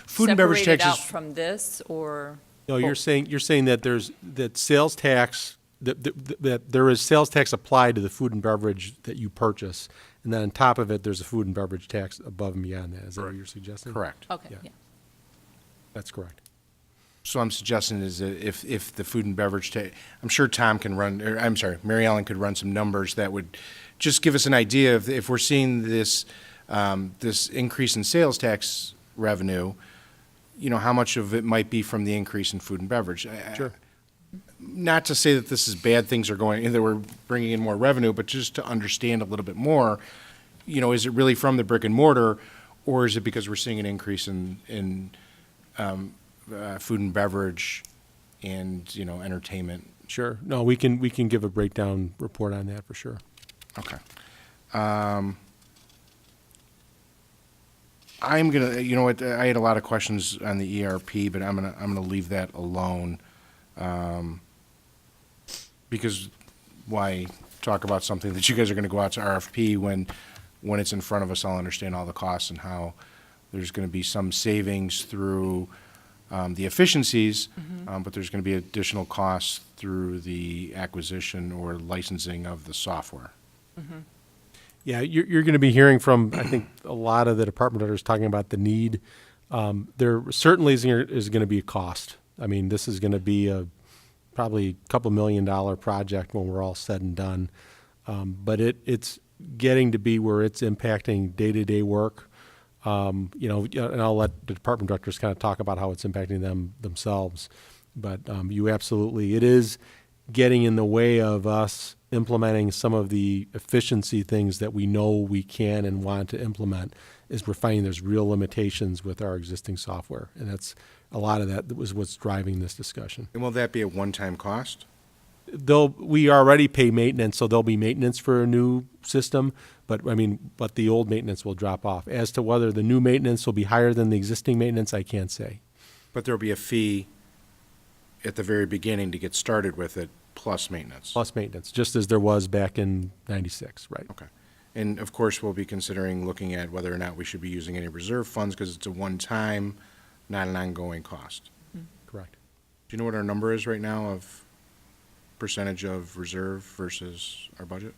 Food and beverage Separated tax out is, from this, or? No, you're saying that sales tax that there is sales tax applied to the food and beverage that you purchase, and then on top of it, there's a food and beverage tax above and beyond that. Is that what you're suggesting? correct. Okay, Yeah. yeah. That's correct. So I'm suggesting is that if the food and beverage tax, I'm sure Tom can run, or I'm sorry, Mary Ellen could run some numbers that would just give us an idea of if we're seeing this, this increase in sales tax revenue, how much of it might be from the increase in food and beverage. Sure. Not to say that this is bad things are going, that we're bringing in more revenue, but just to understand a little bit more, is it really from the brick and mortar, or is it because we're seeing an increase in food and beverage and, entertainment? Sure. No, we can give a breakdown report on that for sure. Okay. I'm gonna, I had a lot of questions on the ERP, but I'm gonna leave that alone. Because why talk about something that you guys are gonna go out to RFP when it's in front of us, I'll understand all the costs and how there's gonna be some savings through the efficiencies, but there's gonna be additional costs through the acquisition or licensing of the software. Yeah, you're going to be hearing from, I think, a lot of the department directors talking about the need. There certainly is going to be a cost. I mean, this is going to be probably a couple $1 million project when we're all said and done. But it's getting to be where it's impacting day-to-day work. And I'll let the department directors kind of talk about how it's impacting themselves. But you absolutely, it is getting in the way of us implementing some of the efficiency things that we know we can and want to implement, is we're finding there's real limitations with our existing software. And that's a lot of that was what's driving this discussion. And will that be a one-time cost? We already pay maintenance, so there'll be maintenance for a new system, but the old maintenance will drop off. As to whether the new maintenance will be higher than the existing maintenance, I can't say. But there'll be a fee at the very beginning to get started with it, plus maintenance. Plus maintenance, just as there was back in '96, right? Okay. And of course, we'll be considering looking at whether or not we should be using any reserve funds, because it's a one-time, not an ongoing cost. Correct. you know what our number is right now of percentage of reserve versus our budget?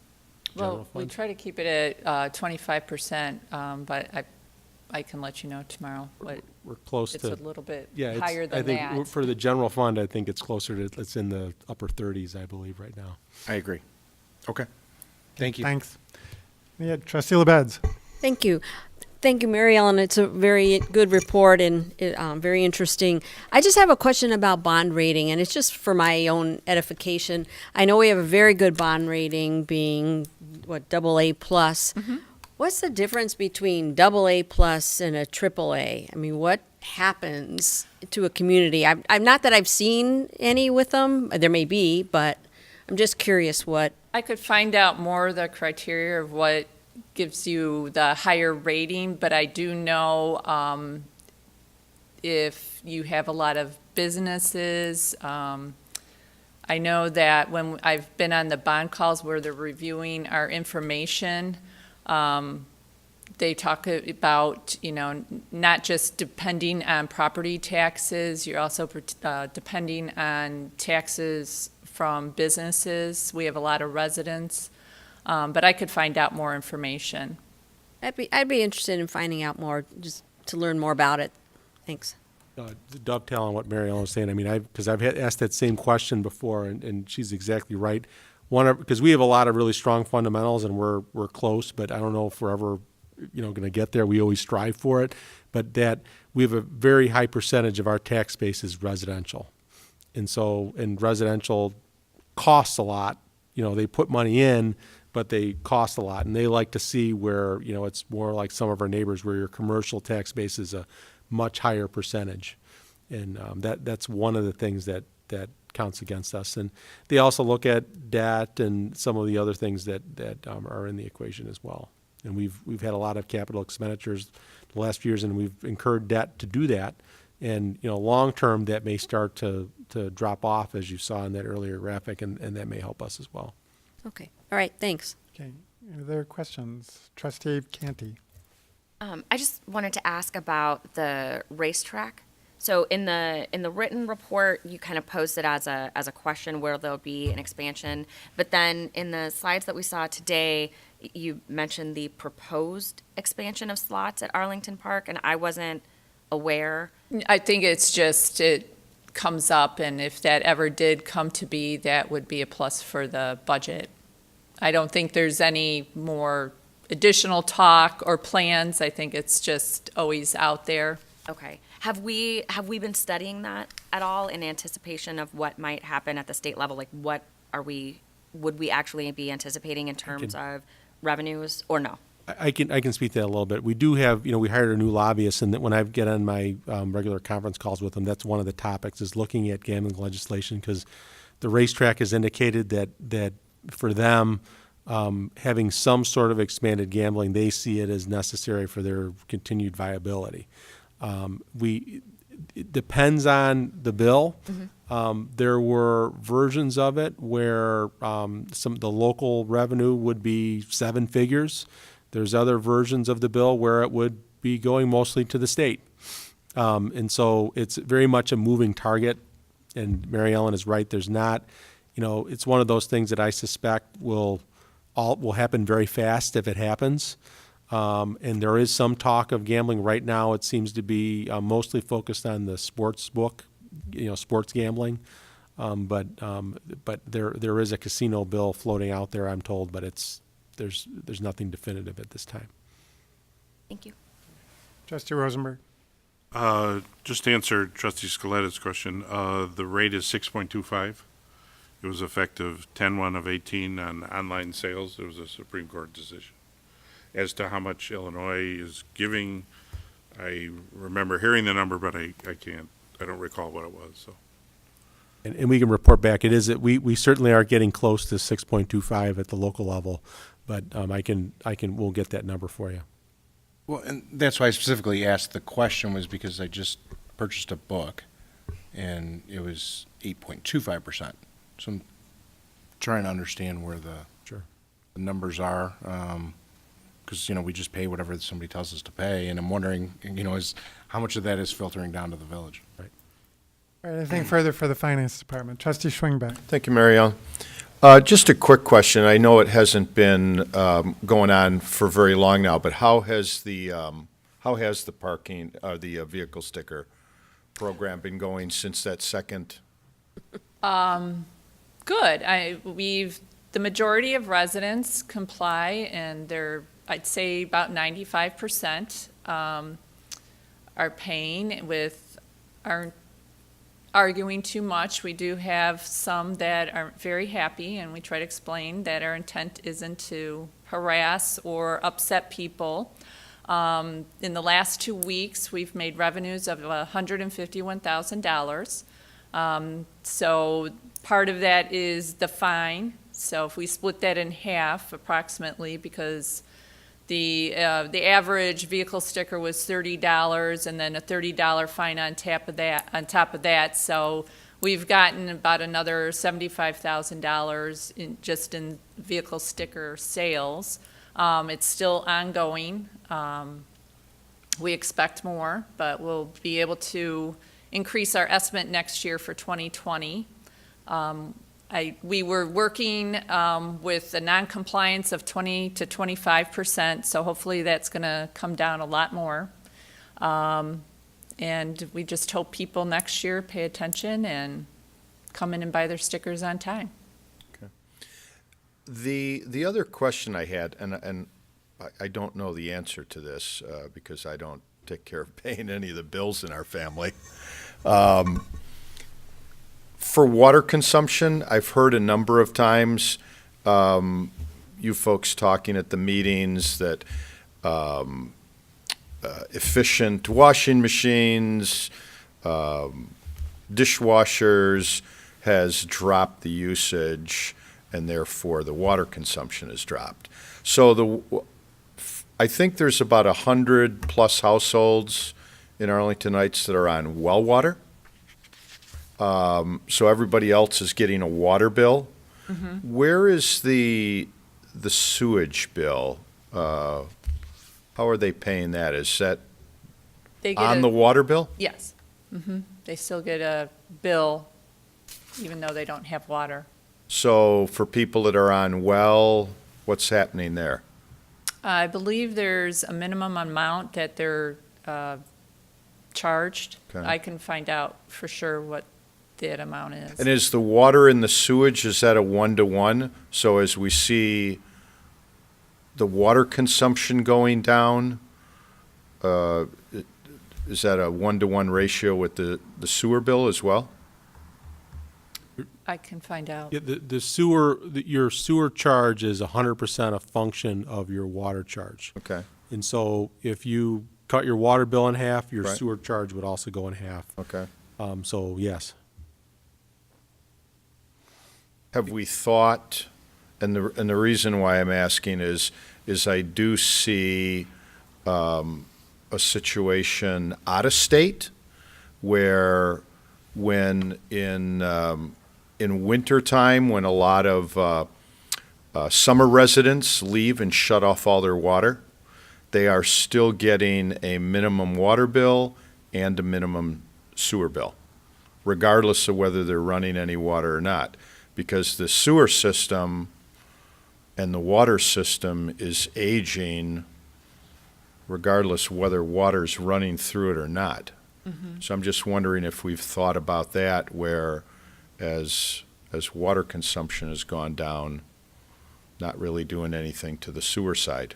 Well, we try to keep it at 25%, but I can let you know tomorrow. What We're close it's to. a little bit Yeah, it's- higher than I think that. for the general fund, I think it's closer to, it's in the upper 30s, I believe, right now. I agree. Okay. Thank you. Thanks. Yeah, Trustee LaBedz. Thank you. Thank you, Mary Ellen. It's a very good report and very interesting. I just have a question about bond rating, and it's just for my own edification. I know we have a very good bond rating, being, what, AA+. What's the difference between AA+ and a AAA? I mean, what happens to a community? I'm not that I've seen any with them. There may be, but I'm just curious what. I could find out more of the criteria of what gives you the higher rating, but I do know if you have a lot of businesses. I know that when I've been on the bond calls where they're reviewing our information, they talk about, not just depending on property taxes, you're also depending on taxes from businesses. We have a lot of residents. But I could find out more information. I'd be interested in finding out more, just to learn more about it. Thanks. Dovetail on what Mary Ellen was saying, I mean, because I've asked that same question before, and she's exactly right. Because we have a lot of really strong fundamentals, and we're close, but I don't know if we're ever, going to get there. We always strive for it, but that we have a very high percentage of our tax base is residential, and residential costs a lot. They put money in, but they cost a lot, and they like to see where, it's more like some of our neighbors where your commercial tax base is a much higher percentage. And that's one of the things that counts against us. And they also look at debt and some of the other things that are in the equation as well. And we've had a lot of capital expenditures the last few years, and we've incurred debt to do that. And, long term, that may start to drop off, as you saw in that earlier graphic, and that may help us as well. Okay. All right. Thanks. Okay. Any other questions? Trustee Canty. I just wanted to ask about the racetrack. So in the written report, you kind of posed it as a question where there'll be an expansion. But then in the slides that we saw today, you mentioned the proposed expansion of slots at Arlington Park, and I wasn't aware. I think it's just, it comes up, and if that ever did come to be, that would be a plus for the budget. I don't think there's any more additional talk or plans. I think it's just always out there. Okay. Have we been studying that at all in anticipation of what might happen at the state level? Like, would we actually be anticipating in terms of revenues, or no? I can speak to that a little bit. We do have, we hired a new lobbyist, and that when I get on my regular conference calls with them, that's one of the topics is looking at gambling legislation, because the racetrack has indicated that for them, having some sort of expanded gambling, they see it as necessary for their continued viability. It depends on the bill. There were versions of it where the local revenue would be 7 figures. There's other versions of the bill where it would be going mostly to the state. And so it's very much a moving target. And Mary Ellen is right. There's not, it's one of those things that I suspect will happen very fast if it happens. And there is some talk of gambling right now. It seems to be mostly focused on the sports book, sports gambling. But there is a casino bill floating out there, I'm told, but there's nothing definitive at this time. Thank you. Trustee Rosenberg. Just to answer Trustee Scaletta's question, the rate is 6.25. It was effective 10/1/18 on online sales. There was a Supreme Court decision. As to how much Illinois is giving, I remember hearing the number, but I don't recall what it was. So, and we can report back. It is that we certainly are getting close to 6.25 at the local level, but we'll get that number for you. Well, and that's why I specifically asked the question, was because I just purchased a book, and it was 8.25%. So I'm trying to understand where the numbers are, because we just pay whatever somebody tells us to pay, and I'm wondering, how much of that is filtering down to the village. Right. All right, anything further for the Finance Department? Trustee Schwingbeck. Thank you, Mary Ellen. Just a quick question. I know it hasn't been going on for very long now, but how has the parking, the vehicle sticker program been going since that second? Good. The majority of residents comply, and I'd say about 95% are paying aren't arguing too much. We do have some that aren't very happy, and we try to explain that our intent isn't to harass or upset people. In the last 2 weeks, we've made revenues of $151,000. So part of that is the fine. So if we split that in half approximately, because the average vehicle sticker was $30 and then a $30 fine on top of that. So we've gotten about another $75,000 just in vehicle sticker sales. It's still ongoing. We expect more, but we'll be able to increase our estimate next year for 2020. We were working with a non-compliance of 20 to 25%, so hopefully that's going to come down a lot more. And we just hope people next year pay attention and come in and buy their stickers on time. Okay. The other question I had, and I don't know the answer to this because I don't take care of paying any of the bills in our family. For water consumption, I've heard a number of times you folks talking at the meetings that efficient washing machines, dishwashers has dropped the usage, and therefore the water consumption has dropped. So I think there's about 100+ households in Arlington Heights that are on well water. So everybody else is getting a water bill. Mm-hmm. Where is the sewage bill? How are they paying that? Is that on the water bill? Yes. Mm-hmm. They still get a bill even though they don't have water. So for people that are on well, what's happening there? I believe there's a minimum amount that they're charged. Okay. I can find out for sure what that amount is. And is the water in the sewage, is that a 1-to-1? So as we see the water consumption going down, is that a 1-to-1 ratio with the sewer bill as well? I can find out. Yeah, your sewer charge is 100% a function of your water charge. Okay. And so if you cut your water bill in half, your Right. sewer charge would also go in half. Okay. So yes. Have we thought, and the reason why I'm asking is I do see a situation out of state where when in wintertime, when a lot of summer residents leave and shut off all their water, they are still getting a minimum water bill and a minimum sewer bill, regardless of whether they're running any water or not. Because the sewer system and the water system is aging regardless whether water's running through it or not. Mm-hmm. So I'm just wondering if we've thought about that, where as water consumption has gone down, not really doing anything to the sewer side.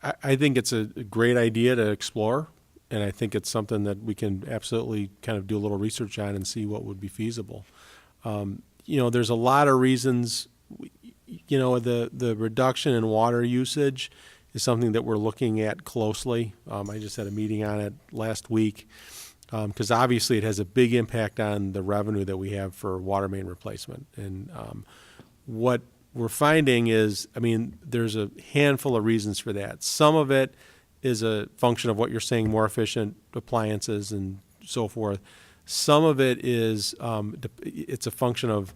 I think it's a great idea to explore, and I think it's something that we can absolutely kind of do a little research on and see what would be feasible. There's a lot of reasons. The reduction in water usage is something that we're looking at closely. I just had a meeting on it last week because obviously it has a big impact on the revenue that we have for water main replacement. And what we're finding is, there's a handful of reasons for that. Some of it is a function of what you're saying, more efficient appliances and so forth. Some of it is it's a function of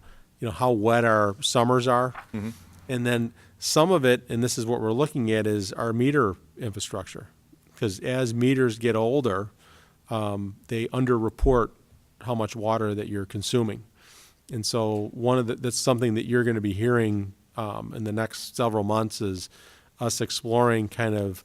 how wet our summers are, mm-hmm. And then some of it, and this is what we're looking at, is our meter infrastructure, because as meters get older, they underreport how much water that you're consuming. And so that's something that you're going to be hearing in the next several months is us exploring kind of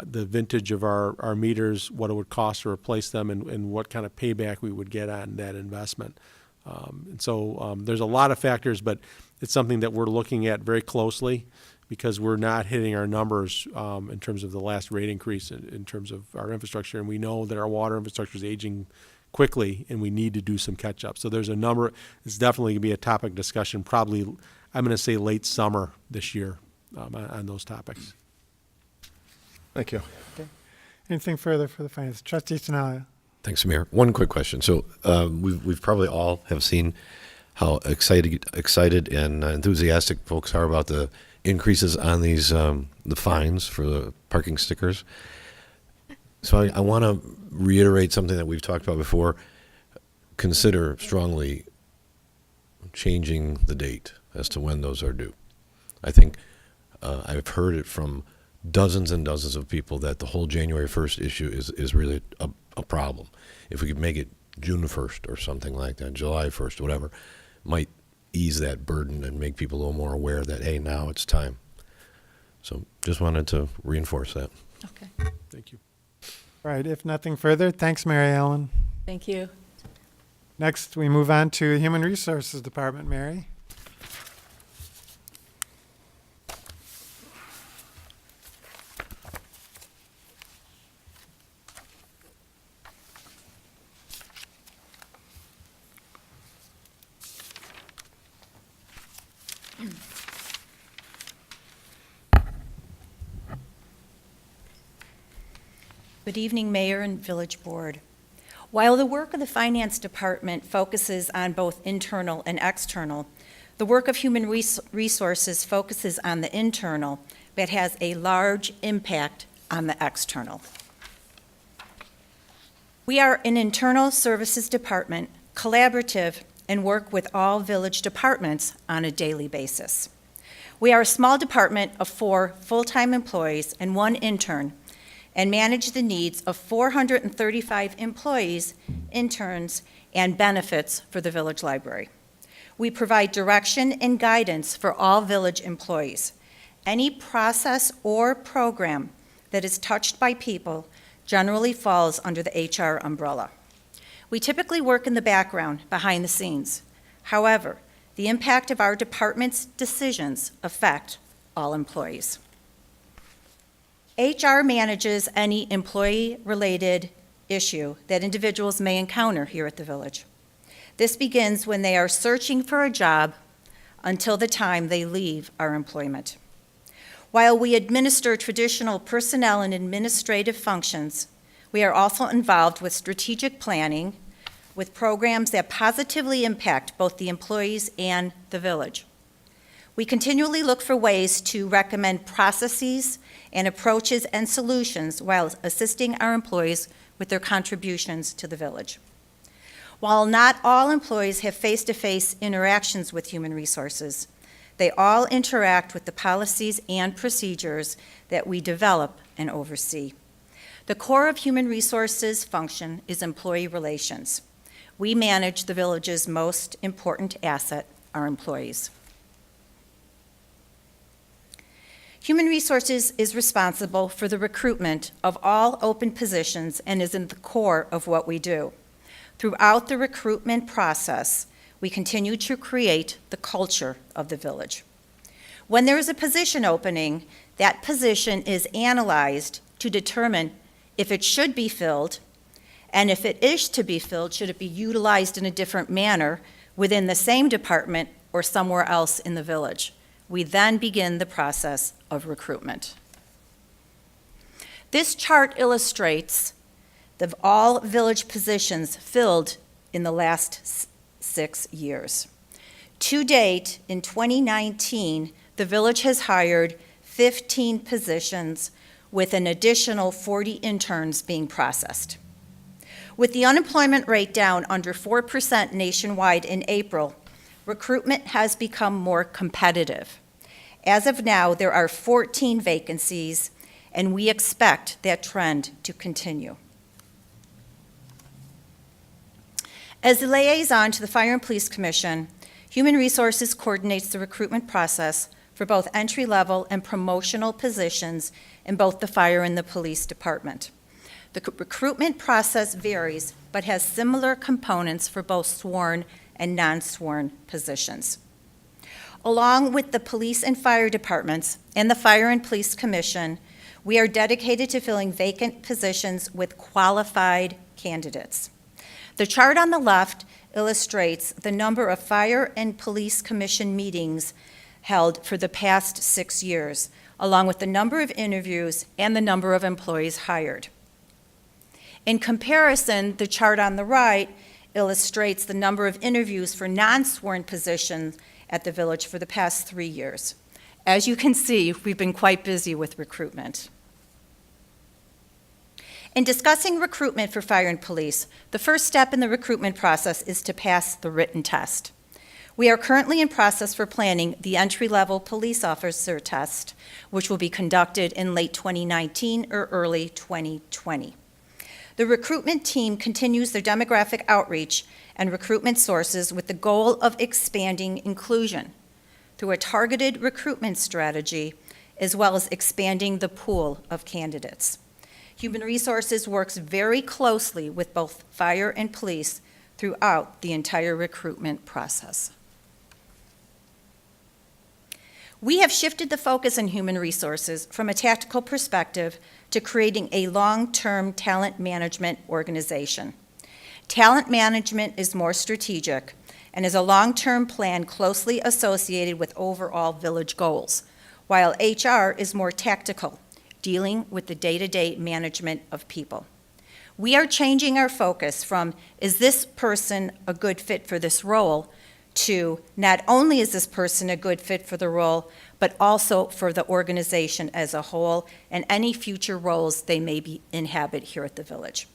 the vintage of our meters, what it would cost to replace them, and what kind of payback we would get on that investment. And so there's a lot of factors, but it's something that we're looking at very closely because we're not hitting our numbers in terms of the last rate increase in terms of our infrastructure. And we know that our water infrastructure is aging quickly, and we need to do some catch-up. So there's a number. It's definitely going to be a topic discussion, probably, I'm going to say late summer this year on those topics. Thank you. Okay. Anything further for the finance? Trustee Tinaglia. Thanks, Mayor. One quick question. So we've probably all have seen how excited and enthusiastic folks are about the increases on these the fines for the parking stickers. So I want to reiterate something that we've talked about before. Consider strongly changing the date as to when those are due. I think I've heard it from dozens and dozens of people that the whole January 1st issue is really a problem. If we could make it June 1st or something like that, July 1st, whatever, might ease that burden and make people a little more aware that, hey, now it's time. So just wanted to reinforce that. Okay. Thank you. All right, if nothing further, thanks, Mary Ellen. Thank you. Next, we move on to Human Resources Department. Mary? Good evening, Mayor and Village Board. While the work of the Finance Department focuses on both internal and external, the work of Human Resources focuses on the internal, but has a large impact on the external. We are an internal services department, collaborative, and work with all village departments on a daily basis. We are a small department of 4 full-time employees and 1 intern, and manage the needs of 435 employees, interns, and benefits for the village library. We provide direction and guidance for all village employees. Any process or program that is touched by people generally falls under the HR umbrella. We typically work in the background, behind the scenes. However, the impact of our department's decisions affect all employees. HR manages any employee-related issue that individuals may encounter here at the village. This begins when they are searching for a job until the time they leave our employment. While we administer traditional personnel and administrative functions, we are also involved with strategic planning, with programs that positively impact both the employees and the village. We continually look for ways to recommend processes and approaches and solutions while assisting our employees with their contributions to the village. While not all employees have face-to-face interactions with Human Resources, they all interact with the policies and procedures that we develop and oversee. The core of Human Resources function is employee relations. We manage the village's most important asset, our employees. Human Resources is responsible for the recruitment of all open positions and is in the core of what we do. Throughout the recruitment process, we continue to create the culture of the village. When there is a position opening, that position is analyzed to determine if it should be filled, and if it is to be filled, should it be utilized in a different manner within the same department or somewhere else in the village. We then begin the process of recruitment. This chart illustrates all village positions filled in the last 6 years. To date, in 2019, the village has hired 15 positions with an additional 40 interns being processed. With the unemployment rate down under 4% nationwide in April, recruitment has become more competitive. As of now, there are 14 vacancies, and we expect that trend to continue. As the liaison to the Fire and Police Commission, Human Resources coordinates the recruitment process for both entry-level and promotional positions in both the fire and the police department. The recruitment process varies, but has similar components for both sworn and non-sworn positions. Along with the police and fire departments and the Fire and Police Commission, we are dedicated to filling vacant positions with qualified candidates. The chart on the left illustrates the number of Fire and Police Commission meetings held for the past 6 years, along with the number of interviews and the number of employees hired. In comparison, the chart on the right illustrates the number of interviews for non-sworn positions at the village for the past 3 years. As you can see, we've been quite busy with recruitment. In discussing recruitment for fire and police, the first step in the recruitment process is to pass the written test. We are currently in process for planning the entry-level police officer test, which will be conducted in late 2019 or early 2020. The recruitment team continues their demographic outreach and recruitment sources with the goal of expanding inclusion through a targeted recruitment strategy, as well as expanding the pool of candidates. Human Resources works very closely with both fire and police throughout the entire recruitment process. We have shifted the focus in Human Resources from a tactical perspective to creating a long-term talent management organization. Talent management is more strategic and is a long-term plan closely associated with overall village goals, while HR is more tactical, dealing with the day-to-day management of people. We are changing our focus from, is this person a good fit for this role, to not only is this person a good fit for the role, but also for the organization as a whole and any future roles they may inhabit here at the village.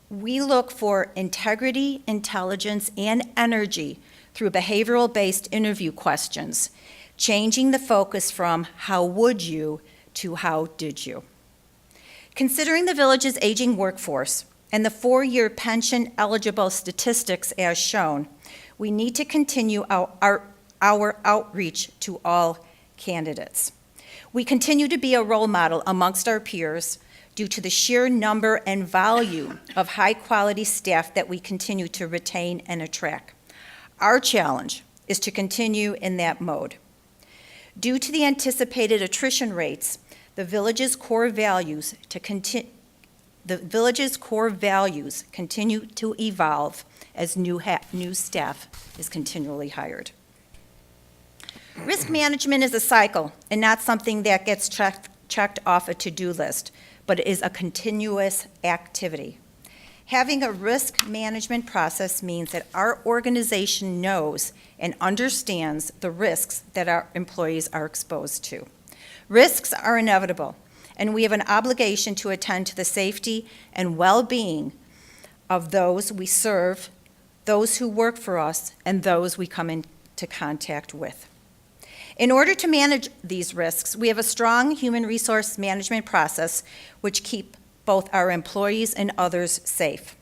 We look for integrity, intelligence, and energy through behavioral-based interview questions, changing the focus from how would you to how did you. Considering the village's aging workforce and the 4-year pension eligible statistics as shown, we need to continue our outreach to all candidates. We continue to be a role model amongst our peers due to the sheer number and volume of high-quality staff that we continue to retain and attract. Our challenge is to continue in that mode. Due to the anticipated attrition rates, the village's core values continue to evolve as new staff is continually hired. Risk management is a cycle and not something that gets checked off a to-do list, but it is a continuous activity. Having a risk management process means that our organization knows and understands the risks that our employees are exposed to. Risks are inevitable, and we have an obligation to attend to the safety and well-being of those we serve, those who work for us, and those we come into contact with. In order to manage these risks, we have a strong human resource management process which keep both our employees and others safe.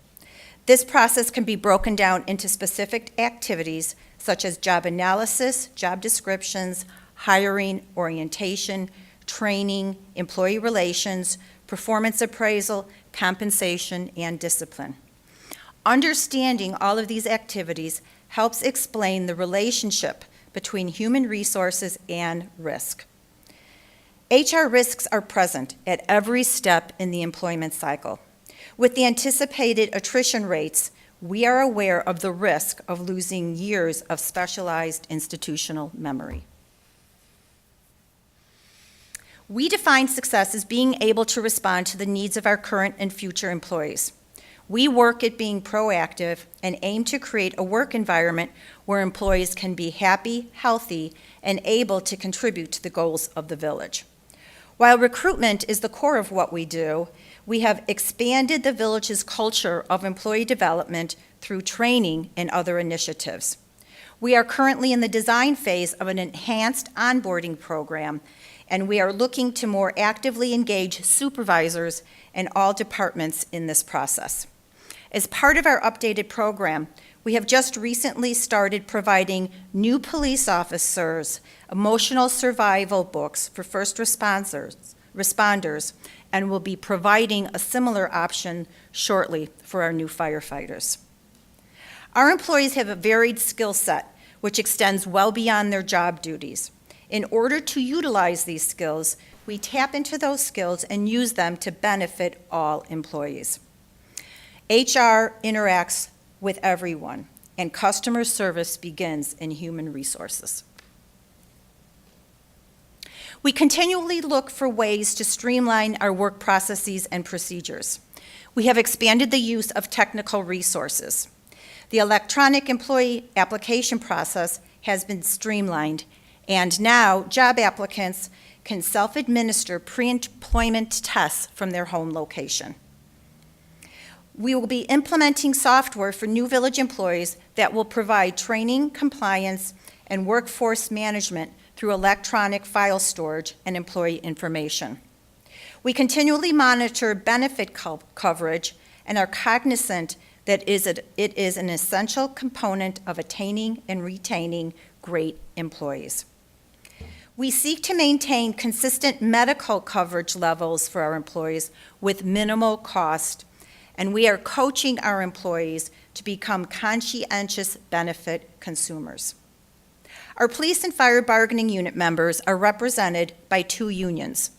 This process can be broken down into specific activities such as job analysis, job descriptions, hiring, orientation, training, employee relations, performance appraisal, compensation, and discipline. Understanding all of these activities helps explain the relationship between human resources and risk. HR risks are present at every step in the employment cycle. With the anticipated attrition rates, we are aware of the risk of losing years of specialized institutional memory. We define success as being able to respond to the needs of our current and future employees. We work at being proactive and aim to create a work environment where employees can be happy, healthy, and able to contribute to the goals of the village. While recruitment is the core of what we do, we have expanded the village's culture of employee development through training and other initiatives. We are currently in the design phase of an enhanced onboarding program, and we are looking to more actively engage supervisors and all departments in this process. As part of our updated program, we have just recently started providing new police officers emotional survival books for first responders, and will be providing a similar option shortly for our new firefighters. Our employees have a varied skill set, which extends well beyond their job duties. In order to utilize these skills, we tap into those skills and use them to benefit all employees. HR interacts with everyone, and customer service begins in human resources. We continually look for ways to streamline our work processes and procedures. We have expanded the use of technical resources. The electronic employee application process has been streamlined, and now job applicants can self-administer pre-employment tests from their home location. We will be implementing software for new village employees that will provide training, compliance, and workforce management through electronic file storage and employee information. We continually monitor benefit coverage and are cognizant that it is an essential component of attaining and retaining great employees. We seek to maintain consistent medical coverage levels for our employees with minimal cost, and we are coaching our employees to become conscientious benefit consumers. Our police and fire bargaining unit members are represented by 2 unions.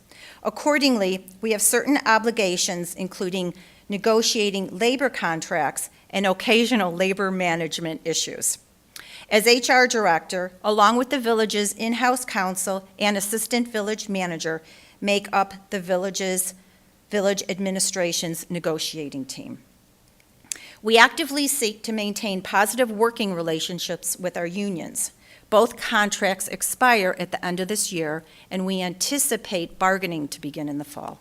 Accordingly, we have certain obligations, including negotiating labor contracts and occasional labor management issues. As HR director, along with the village's in-house counsel and assistant village manager, make up the village administration's negotiating team. We actively seek to maintain positive working relationships with our unions. Both contracts expire at the end of this year, and we anticipate bargaining to begin in the fall.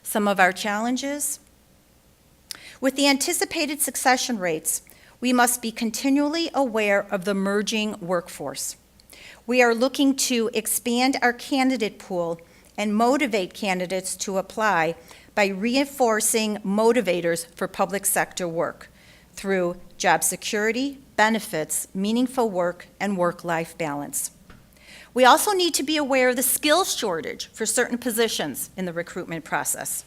Some of our challenges. With the anticipated succession rates, we must be continually aware of the merging workforce. We are looking to expand our candidate pool and motivate candidates to apply by reinforcing motivators for public sector work through job security, benefits, meaningful work, and work-life balance. We also need to be aware of the skills shortage for certain positions in the recruitment process.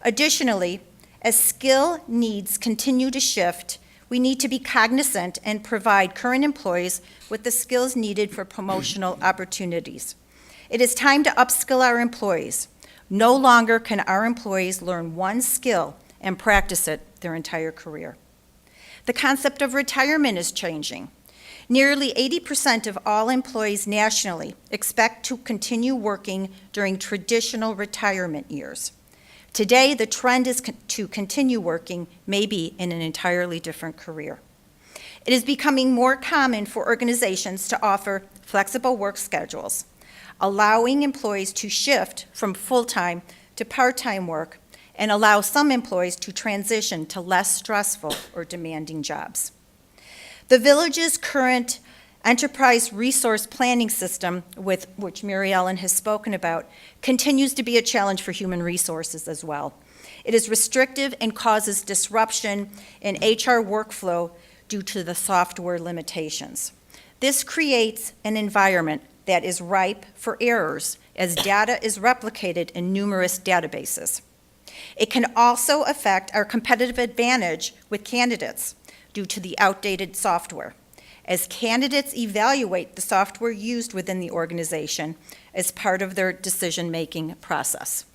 Additionally, as skill needs continue to shift, we need to be cognizant and provide current employees with the skills needed for promotional opportunities. It is time to upskill our employees. No longer can our employees learn one skill and practice it their entire career. The concept of retirement is changing. Nearly 80% of all employees nationally expect to continue working during traditional retirement years. Today, the trend is to continue working, maybe in an entirely different career. It is becoming more common for organizations to offer flexible work schedules, allowing employees to shift from full-time to part-time work, and allow some employees to transition to less stressful or demanding jobs. The village's current enterprise resource planning system, with which Mary Ellen has spoken about, continues to be a challenge for human resources as well. It is restrictive and causes disruption in HR workflow due to the software limitations. This creates an environment that is ripe for errors as data is replicated in numerous databases. It can also affect our competitive advantage with candidates due to the outdated software, as candidates evaluate the software used within the organization as part of their decision-making process.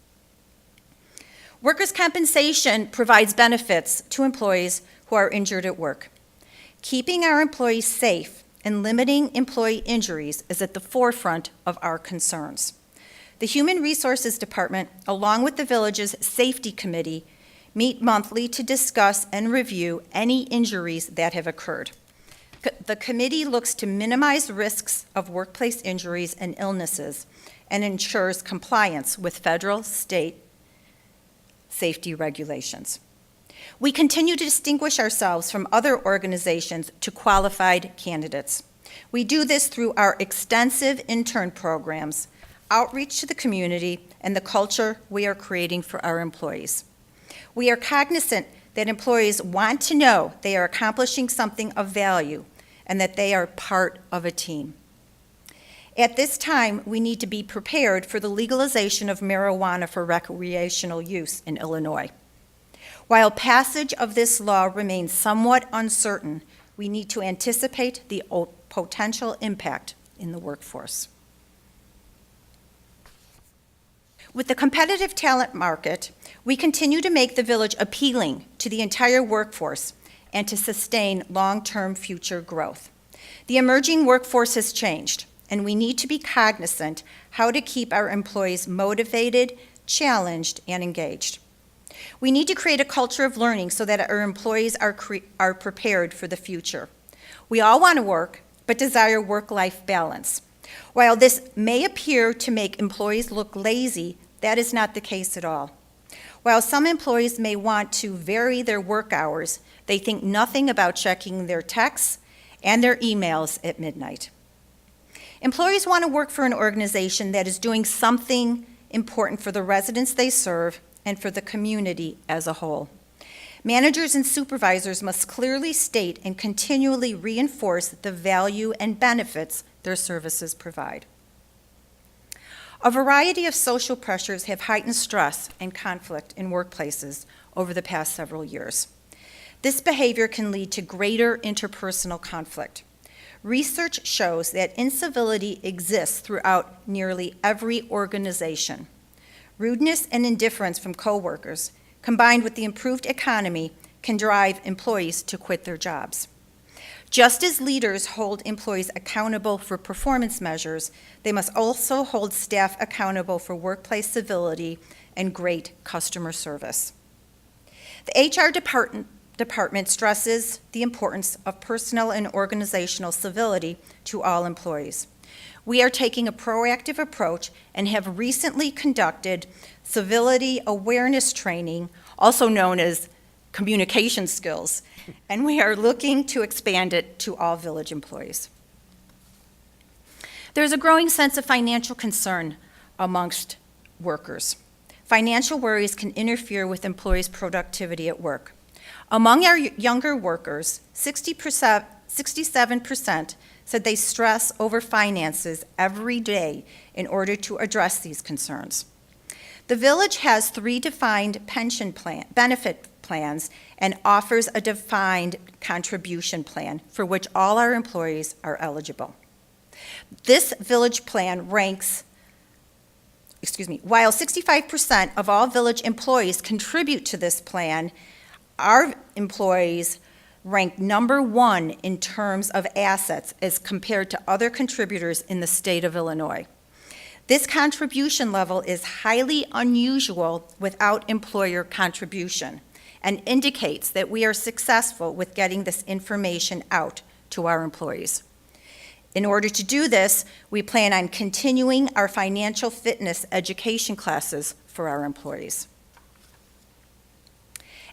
Workers' compensation provides benefits to employees who are injured at work. Keeping our employees safe and limiting employee injuries is at the forefront of our concerns. The Human Resources Department, along with the village's safety committee, meet monthly to discuss and review any injuries that have occurred. The committee looks to minimize risks of workplace injuries and illnesses and ensures compliance with federal, state safety regulations. We continue to distinguish ourselves from other organizations to qualified candidates. We do this through our extensive intern programs, outreach to the community, and the culture we are creating for our employees. We are cognizant that employees want to know they are accomplishing something of value and that they are part of a team. At this time, we need to be prepared for the legalization of marijuana for recreational use in Illinois. While passage of this law remains somewhat uncertain, we need to anticipate the potential impact in the workforce. With the competitive talent market, we continue to make the village appealing to the entire workforce and to sustain long-term future growth. The emerging workforce has changed, and we need to be cognizant how to keep our employees motivated, challenged, and engaged. We need to create a culture of learning so that our employees are prepared for the future. We all want to work, but desire work-life balance. While this may appear to make employees look lazy, that is not the case at all. While some employees may want to vary their work hours, they think nothing about checking their texts and their emails at midnight. Employees want to work for an organization that is doing something important for the residents they serve and for the community as a whole. Managers and supervisors must clearly state and continually reinforce the value and benefits their services provide. A variety of social pressures have heightened stress and conflict in workplaces over the past several years. This behavior can lead to greater interpersonal conflict. Research shows that incivility exists throughout nearly every organization. Rudeness and indifference from coworkers, combined with the improved economy, can drive employees to quit their jobs. Just as leaders hold employees accountable for performance measures, they must also hold staff accountable for workplace civility and great customer service. The HR department stresses the importance of personal and organizational civility to all employees. We are taking a proactive approach and have recently conducted civility awareness training, also known as communication skills, and we are looking to expand it to all village employees. There's a growing sense of financial concern amongst workers. Financial worries can interfere with employees' productivity at work. Among our younger workers, 67% said they stress over finances every day in order to address these concerns. The village has 3 defined pension benefit plans and offers a defined contribution plan for which all our employees are eligible. This village plan ranks, while 65% of all village employees contribute to this plan, our employees rank number 1 in terms of assets as compared to other contributors in the state of Illinois. This contribution level is highly unusual without employer contribution and indicates that we are successful with getting this information out to our employees. In order to do this, we plan on continuing our financial fitness education classes for our employees.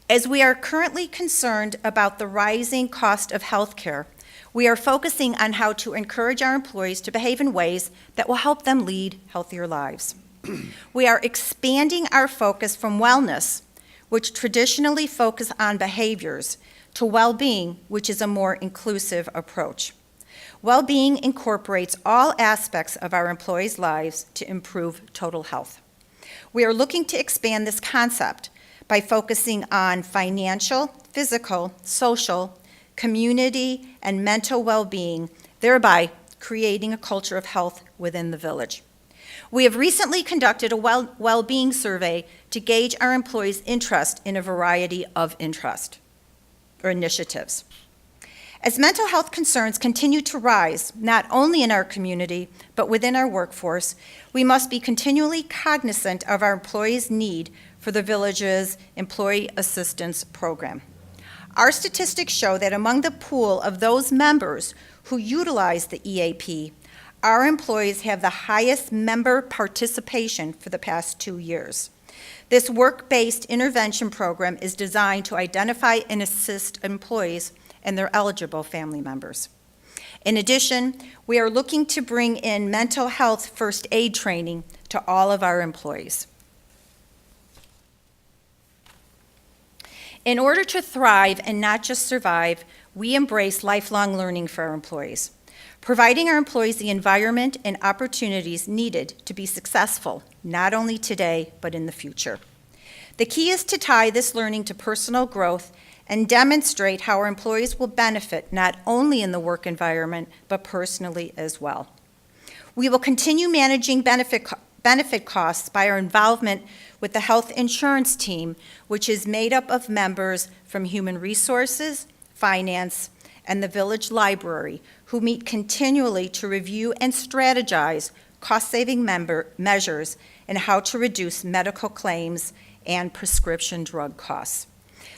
As we are currently concerned about the rising cost of health care, we are focusing on how to encourage our employees to behave in ways that will help them lead healthier lives. We are expanding our focus from wellness, which traditionally focus on behaviors, to well-being, which is a more inclusive approach. Well-being incorporates all aspects of our employees' lives to improve total health. We are looking to expand this concept by focusing on financial, physical, social, community, and mental well-being, thereby creating a culture of health within the village. We have recently conducted a well-being survey to gauge our employees' interest in a variety of initiatives. As mental health concerns continue to rise, not only in our community, but within our workforce, we must be continually cognizant of our employees' need for the village's Employee Assistance Program. Our statistics show that among the pool of those members who utilize the EAP, our employees have the highest member participation for the past 2 years. This work-based intervention program is designed to identify and assist employees and their eligible family members. In addition, we are looking to bring in mental health first aid training to all of our employees. In order to thrive and not just survive, we embrace lifelong learning for our employees, providing our employees the environment and opportunities needed to be successful, not only today, but in the future. The key is to tie this learning to personal growth and demonstrate how our employees will benefit not only in the work environment, but personally as well. We will continue managing benefit costs by our involvement with the health insurance team, which is made up of members from Human Resources, Finance, and the Village Library, who meet continually to review and strategize cost-saving measures and how to reduce medical claims and prescription drug costs.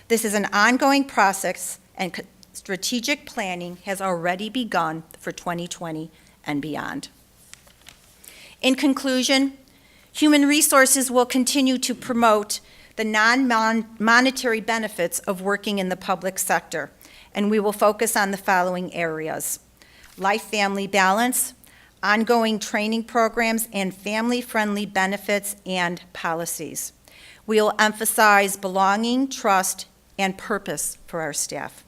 This is an ongoing process, and strategic planning has already begun for 2020 and beyond. In conclusion, Human Resources will continue to promote the non-monetary benefits of working in the public sector, and we will focus on the following areas: life-family balance, ongoing training programs, and family-friendly benefits and policies. We will emphasize belonging, trust, and purpose for our staff.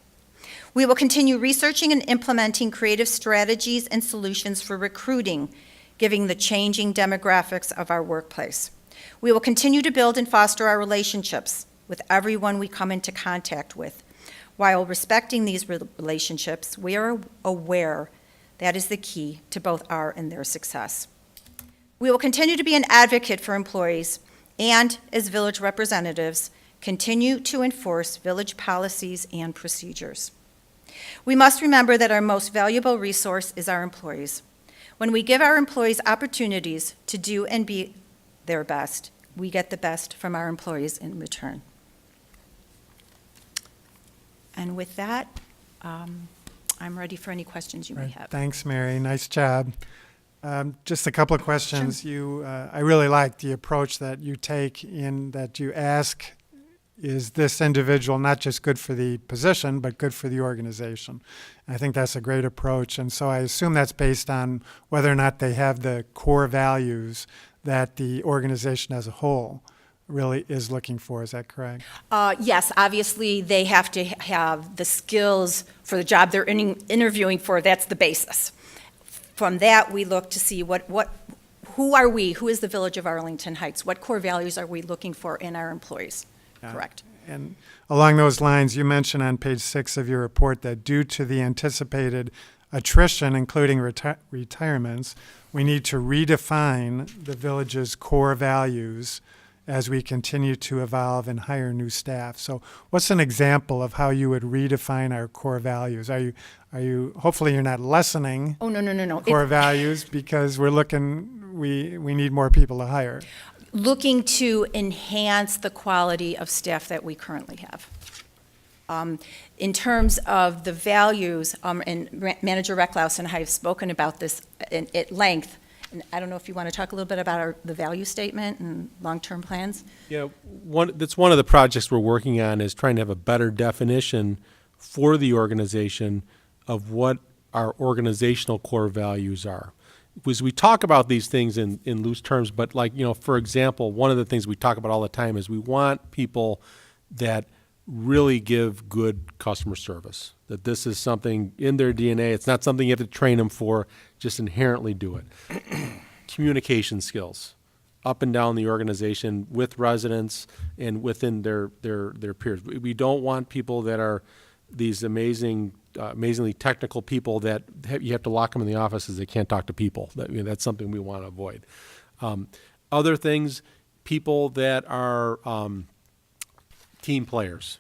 We will continue researching and implementing creative strategies and solutions for recruiting, given the changing demographics of our workplace. We will continue to build and foster our relationships with everyone we come into contact with. While respecting these relationships, we are aware that is the key to both our and their success. We will continue to be an advocate for employees and, as village representatives, continue to enforce village policies and procedures. We must remember that our most valuable resource is our employees. When we give our employees opportunities to do and be their best, we get the best from our employees in return. And with that, I'm ready for any questions you may have. Thanks, Mary. Nice job. Just a couple of questions. I really like the approach that you take in that you ask, is this individual not just good for the position, but good for the organization? And I think that's a great approach. And so I assume that's based on whether or not they have the core values that the organization as a whole really is looking for. Is that correct? Yes, obviously they have to have the skills for the job they're interviewing for. That's the basis. From that, we look to see who are we? Who is the Village of Arlington Heights? What core values are we looking for in our employees? Correct. And along those lines, you mentioned on page 6 of your report that due to the anticipated attrition, including retirements, we need to redefine the village's core values as we continue to evolve and hire new staff. So what's an example of how you would redefine our core values? Are you hopefully you're not lessening No. core values because we need more people to hire? Looking to enhance the quality of staff that we currently have. In terms of the values, and Manager Recklaus and I have spoken about this at length, and I don't know if you want to talk a little bit about the value statement and long-term plans. Yeah, that's one of the projects we're working on, is trying to have a better definition for the organization of what our organizational core values are. Because we talk about these things in loose terms, but for example, one of the things we talk about all the time is we want people that really give good customer service, that this is something in their DNA. It's not something you have to train them for, just inherently do it. Communication skills up and down the organization with residents and within their peers. We don't want people that are these amazingly technical people that you have to lock them in the office as they can't talk to people. That's something we want to avoid. Other things, people that are team players.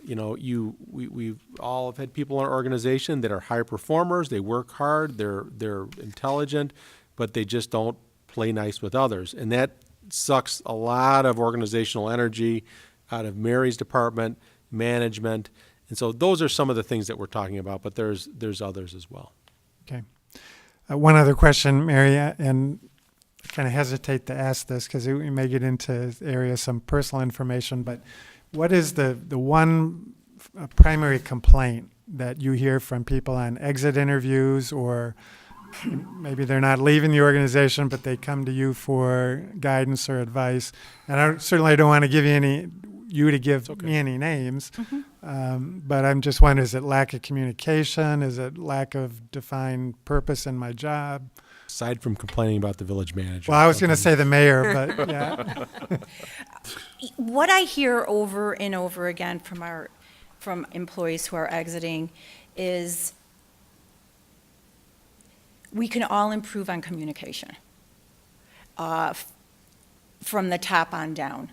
We all have had people in our organization that are high performers. They work hard. They're intelligent, but they just don't play nice with others, and that sucks a lot of organizational energy out of Mary's department, management. And so those are some of the things that we're talking about, but there's others as well. Okay. One other question, Mary, and I kind of hesitate to ask this because we may get into areas some personal information, but what is the one primary complaint that you hear from people on exit interviews, or maybe they're not leaving the organization, but they come to you for guidance or advice? And I certainly don't want to give you you to give me any names. But I'm just wondering, is it lack of communication? Is it lack of defined purpose in my job? Aside from complaining about the village manager. Well, I was going to say the mayor, but yeah. What I hear over and over again from employees who are exiting is we can all improve on communication from the top on down.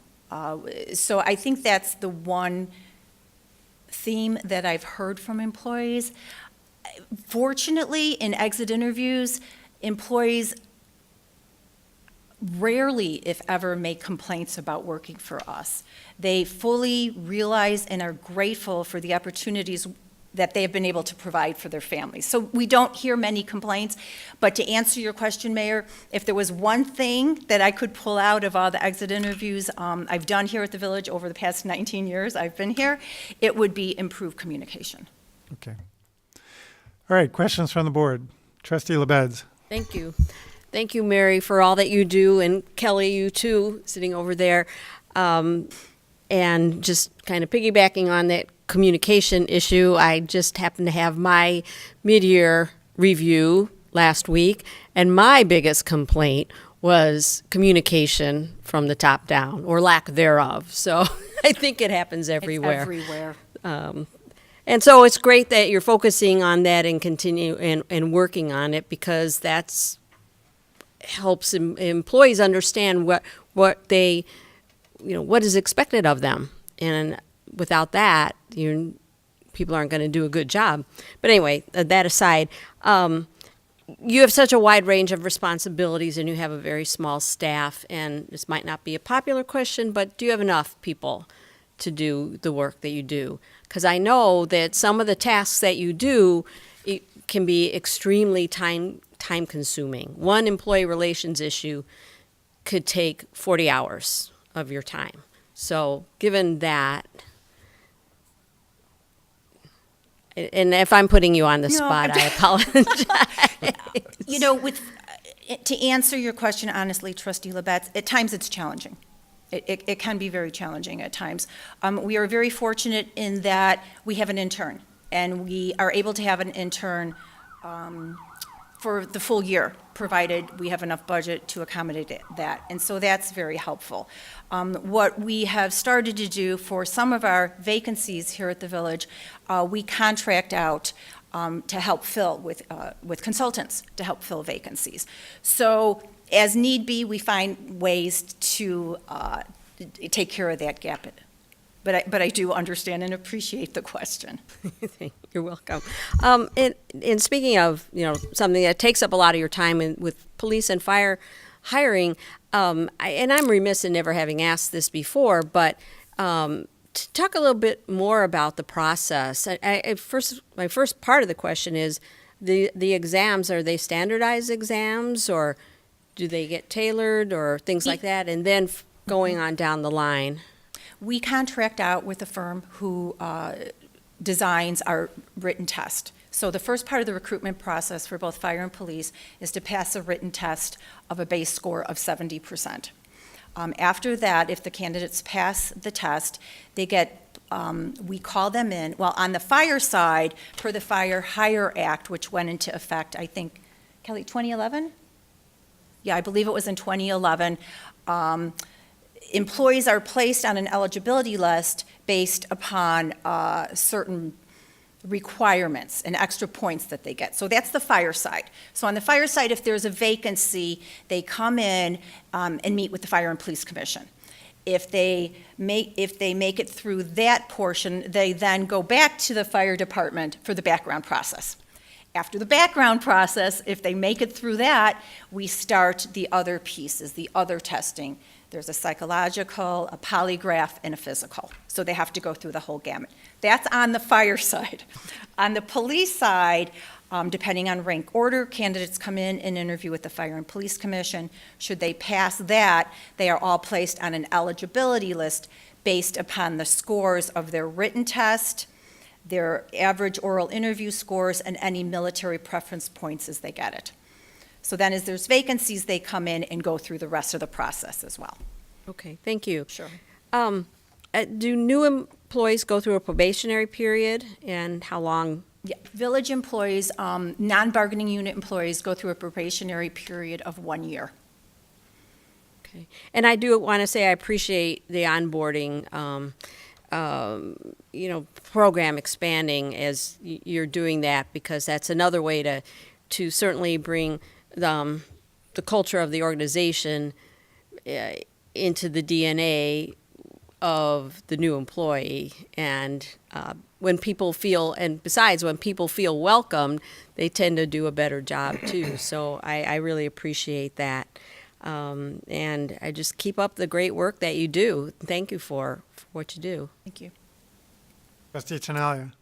So I think that's the one theme that I've heard from employees. Fortunately, in exit interviews, employees rarely, if ever, make complaints about working for us. They fully realize and are grateful for the opportunities that they have been able to provide for their families. So we don't hear many complaints, but to answer your question, Mayor, if there was one thing that I could pull out of all the exit interviews I've done here at the village over the past 19 years I've been here, it would be improved communication. Okay. All right, questions from the board. Trustee LaBedz. Thank you. Thank you, Mary, for all that you do, and Kelly, you too, sitting over there. And just kind of piggybacking on that communication issue, I just happened to have my mid-year review last week, and my biggest complaint was communication from the top down, or lack thereof. So I think it happens everywhere. It's everywhere. And so it's great that you're focusing on that and continue and working on it, because that's helps employees understand what they, what is expected of them. And without that, people aren't going to do a good job. But anyway, that aside, you have such a wide range of responsibilities, and you have a very small staff, and this might not be a popular question, but do you have enough people to do the work that you do? Because I know that some of the tasks that you do, it can be extremely time-consuming. One employee relations issue could take 40 hours of your time. So given that, and if I'm putting you on the spot, I apologize. To answer your question honestly, Trustee LaBedz, at times it's challenging. It can be very challenging at times. We are very fortunate in that we have an intern, and we are able to have an intern for the full year, provided we have enough budget to accommodate that. And so that's very helpful. What we have started to do for some of our vacancies here at the village, we contract out to help fill with consultants to help fill vacancies. So as need be, we find ways to take care of that gap. But I do understand and appreciate the question. You're welcome. And speaking of, something that takes up a lot of your time with police and fire hiring, and I'm remiss in never having asked this before, but to talk a little bit more about the process. My first part of the question is, the exams, are they standardized exams, or do they get tailored, or things like that? And then going on down the line. We contract out with a firm who designs our written test. So the first part of the recruitment process for both fire and police is to pass a written test of a base score of 70%. After that, if the candidates pass the test, they get, we call them in. Well, on the fire side, per the Fire Hire Act, which went into effect, I think, Kelly, 2011? Yeah, I believe it was in 2011. Employees are placed on an eligibility list based upon certain requirements and extra points that they get. So that's the fire side. So on the fire side, if there's a vacancy, they come in and meet with the Fire and Police Commission. If they make it through that portion, they then go back to the fire department for the background process. After the background process, if they make it through that, we start the other pieces, the other testing. There's a psychological, a polygraph, and a physical. So they have to go through the whole gamut. That's on the fire side. On the police side, depending on rank order, candidates come in and interview with the Fire and Police Commission. Should they pass that, they are all placed on an eligibility list based upon the scores of their written test, their average oral interview scores, and any military preference points as they get it. So then as there's vacancies, they come in and go through the rest of the process as well. Okay, thank you. Sure. Do new employees go through a probationary period, and how long? Yeah, village employees, non-bargaining unit employees go through a probationary period of 1 year. Okay. And I do want to say I appreciate the onboarding, program expanding as you're doing that, because that's another way to certainly bring the culture of the organization into the DNA of the new employee. And when people feel, and besides, when people feel welcomed, they tend to do a better job too. So I really appreciate that. And I just keep up the great work that you do. Thank you for what you do. Thank you. Trustee Tinaglia.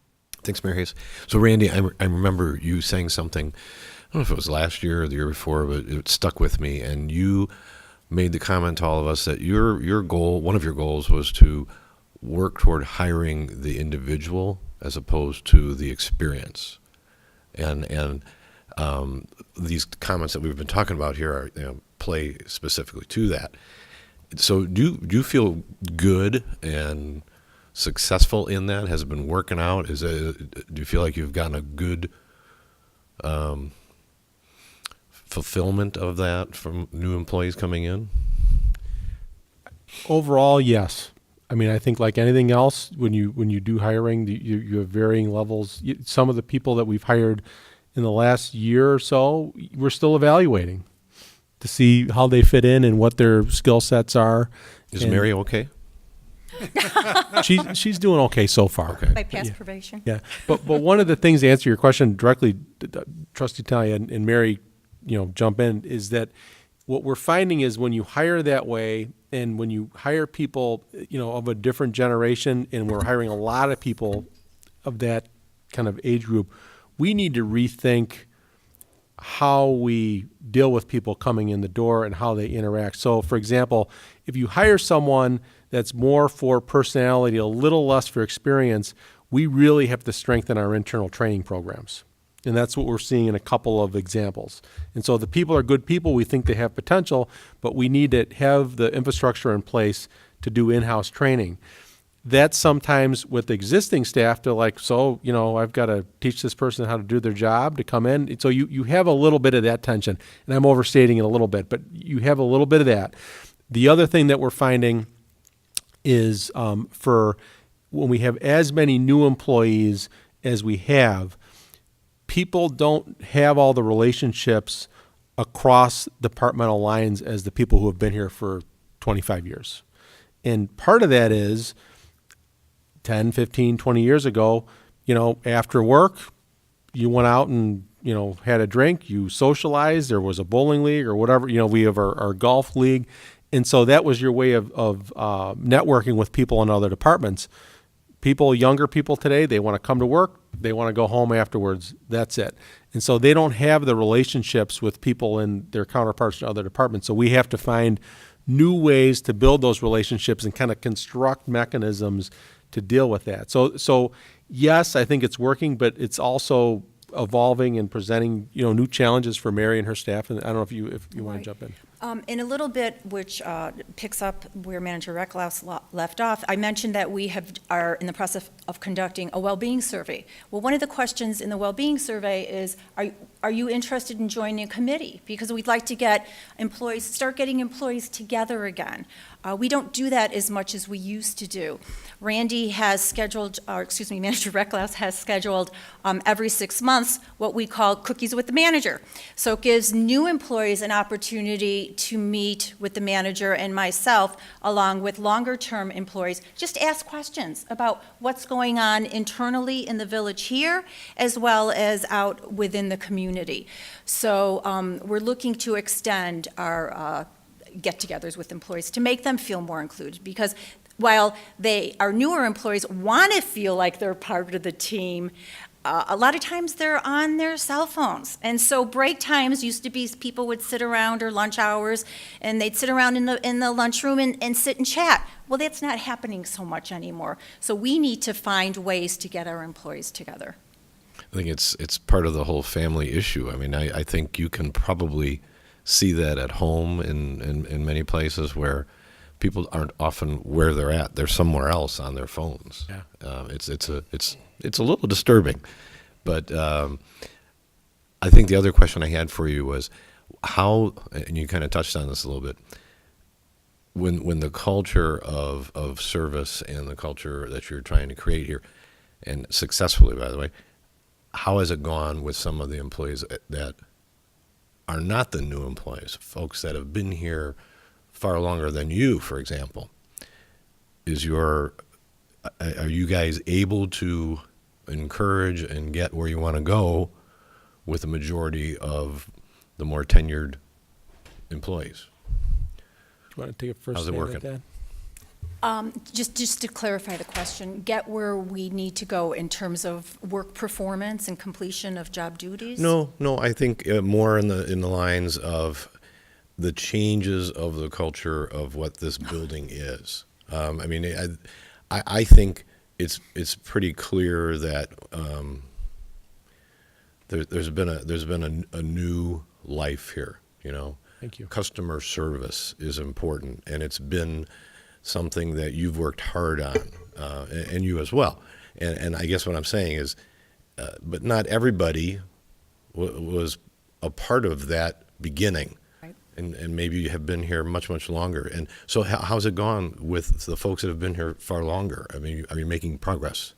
Thanks, Mary Hayes. So, Randy, I remember you saying something, I don't know if it was last year or the year before, but it stuck with me. And you made the comment to all of us that your goal, one of your goals, was to work toward hiring the individual as opposed to the experience. And these comments that we've been talking about here are, play specifically to that. So do you feel good and successful in that? Has it been working out? Do you feel like you've gotten a good fulfillment of that from new employees coming in? Overall, yes. I mean, I think like anything else, when you do hiring, you have varying levels. Some of the people that we've hired in the last year or so, we're still evaluating to see how they fit in and what their skill sets are. Is Mary okay? She's doing okay so far. Okay. By past probation. Yeah, but one of the things, to answer your question directly, Trustee Talia and Mary, jump in, is that what we're finding is when you hire that way, and when you hire people, of a different generation, and we're hiring a lot of people of that kind of age group, we need to rethink how we deal with people coming in the door and how they interact. So, for example, if you hire someone that's more for personality, a little less for experience, we really have to strengthen our internal training programs. And that's what we're seeing in a couple of examples. And so the people are good people. We think they have potential, but we need to have the infrastructure in place to do in-house training. That's sometimes with existing staff to I've got to teach this person how to do their job to come in. So you have a little bit of that tension. And I'm overstating it a little bit, but you have a little bit of that. The other thing that we're finding is for when we have as many new employees as we have, people don't have all the relationships across departmental lines as the people who have been here for 25 years. And part of that is 10, 15, 20 years ago, after work, you went out and, had a drink, you socialized, there was a bowling league or whatever, we have our golf league. And so that was your way of networking with people in other departments. Younger people today, they want to come to work, they want to go home afterwards. That's it. And so they don't have the relationships with people in their counterparts in other departments. So we have to find new ways to build those relationships and kind of construct mechanisms to deal with that. So yes, I think it's working, but it's also evolving and presenting, new challenges for Mary and her staff. And I don't know if you want to jump in. In a little bit, which picks up where Manager Recklouse left off, I mentioned that we are in the process of conducting a well-being survey. Well, one of the questions in the well-being survey is, are you interested in joining a committee? Because we'd like to start getting employees together again. We don't do that as much as we used to do. Manager Recklouse has scheduled every 6 months what we call Cookies with the Manager. So it gives new employees an opportunity to meet with the manager and myself, along with longer-term employees, just ask questions about what's going on internally in the village here, as well as out within the community. So we're looking to extend our get-togethers with employees to make them feel more included, because while our newer employees want to feel like they're part of the team, a lot of times they're on their cell phones. And so break times used to be people would sit around, or lunch hours, and they'd sit around in the lunchroom and sit and chat. Well, that's not happening so much anymore. So we need to find ways to get our employees together. I think it's part of the whole family issue. I mean, I think you can probably see that at home in many places where people aren't often where they're at. They're somewhere else on their phones. Yeah. It's a little disturbing, but I think the other question I had for you was how, and you kind of touched on this a little bit, when the culture of service and the culture that you're trying to create here, and successfully, by the way, how has it gone with some of the employees that are not the new employees, folks that have been here far longer than you, for example? Are you guys able to encourage and get where you want to go with the majority of the more tenured employees? Do you want to take a first How's it stab working? at that? Just to clarify the question, get where we need to go in terms of work performance and completion of job duties? No, I think more in the lines of the changes of the culture of what this building is. I mean, I think it's pretty clear that there's been a new life here. You know, Thank you. Customer service is important, and it's been something that you've worked hard on, and you as well. And I guess what I'm saying is, but not everybody was a part of that beginning. Right. And maybe you have been here much, much longer. And so how's it gone with the folks that have been here far longer? I mean, are you making progress?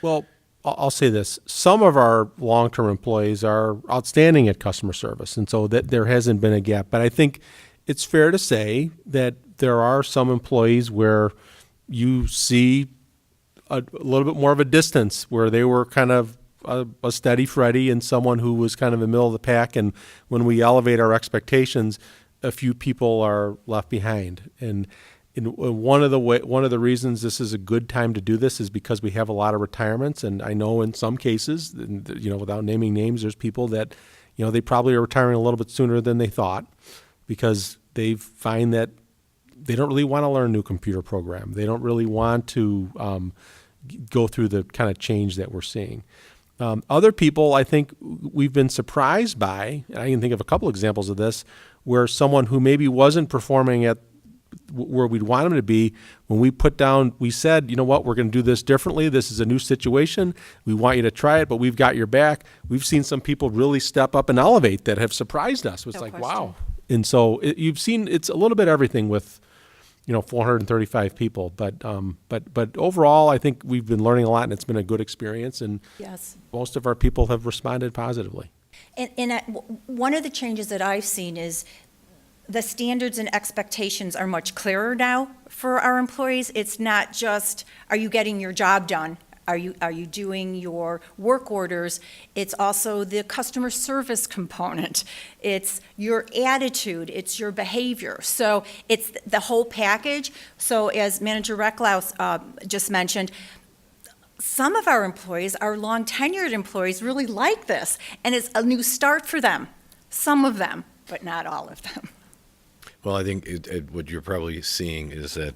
Well, I'll say this. Some of our long-term employees are outstanding at customer service, and so that there hasn't been a gap. But I think it's fair to say that there are some employees where you see a little bit more of a distance, where they were kind of a steady Freddy and someone who was kind of in the middle of the pack. And when we elevate our expectations, a few people are left behind. And one of the reasons this is a good time to do this is because we have a lot of retirements. And I know in some cases, without naming names, there's people that, they probably are retiring a little bit sooner than they thought because they find that they don't really want to learn a new computer program. They don't really want to go through the kind of change that we're seeing. Other people, I think we've been surprised by, and I can think of a couple examples of this, where someone who maybe wasn't performing at where we'd want them to be, when we said, you know what, we're going to do this differently. This is a new situation. We want you to try it, but we've got your back. We've seen some people really step up and elevate that have surprised us. It's No like, question. wow. And so you've seen it's a little bit everything with 435 people, but overall, I think we've been learning a lot, and it's been a good experience, and Yes. most of our people have responded positively. One of the changes that I've seen is the standards and expectations are much clearer now for our employees. It's not just, are you getting your job done? Are you doing your work orders? It's also the customer service component. It's your attitude. It's your behavior. So it's the whole package. So as Manager Recklaus just mentioned, some of our employees, our long-tenured employees, really like this, and it's a new start for them. Some of them, but not all of them. Well, I think what you're probably seeing is that,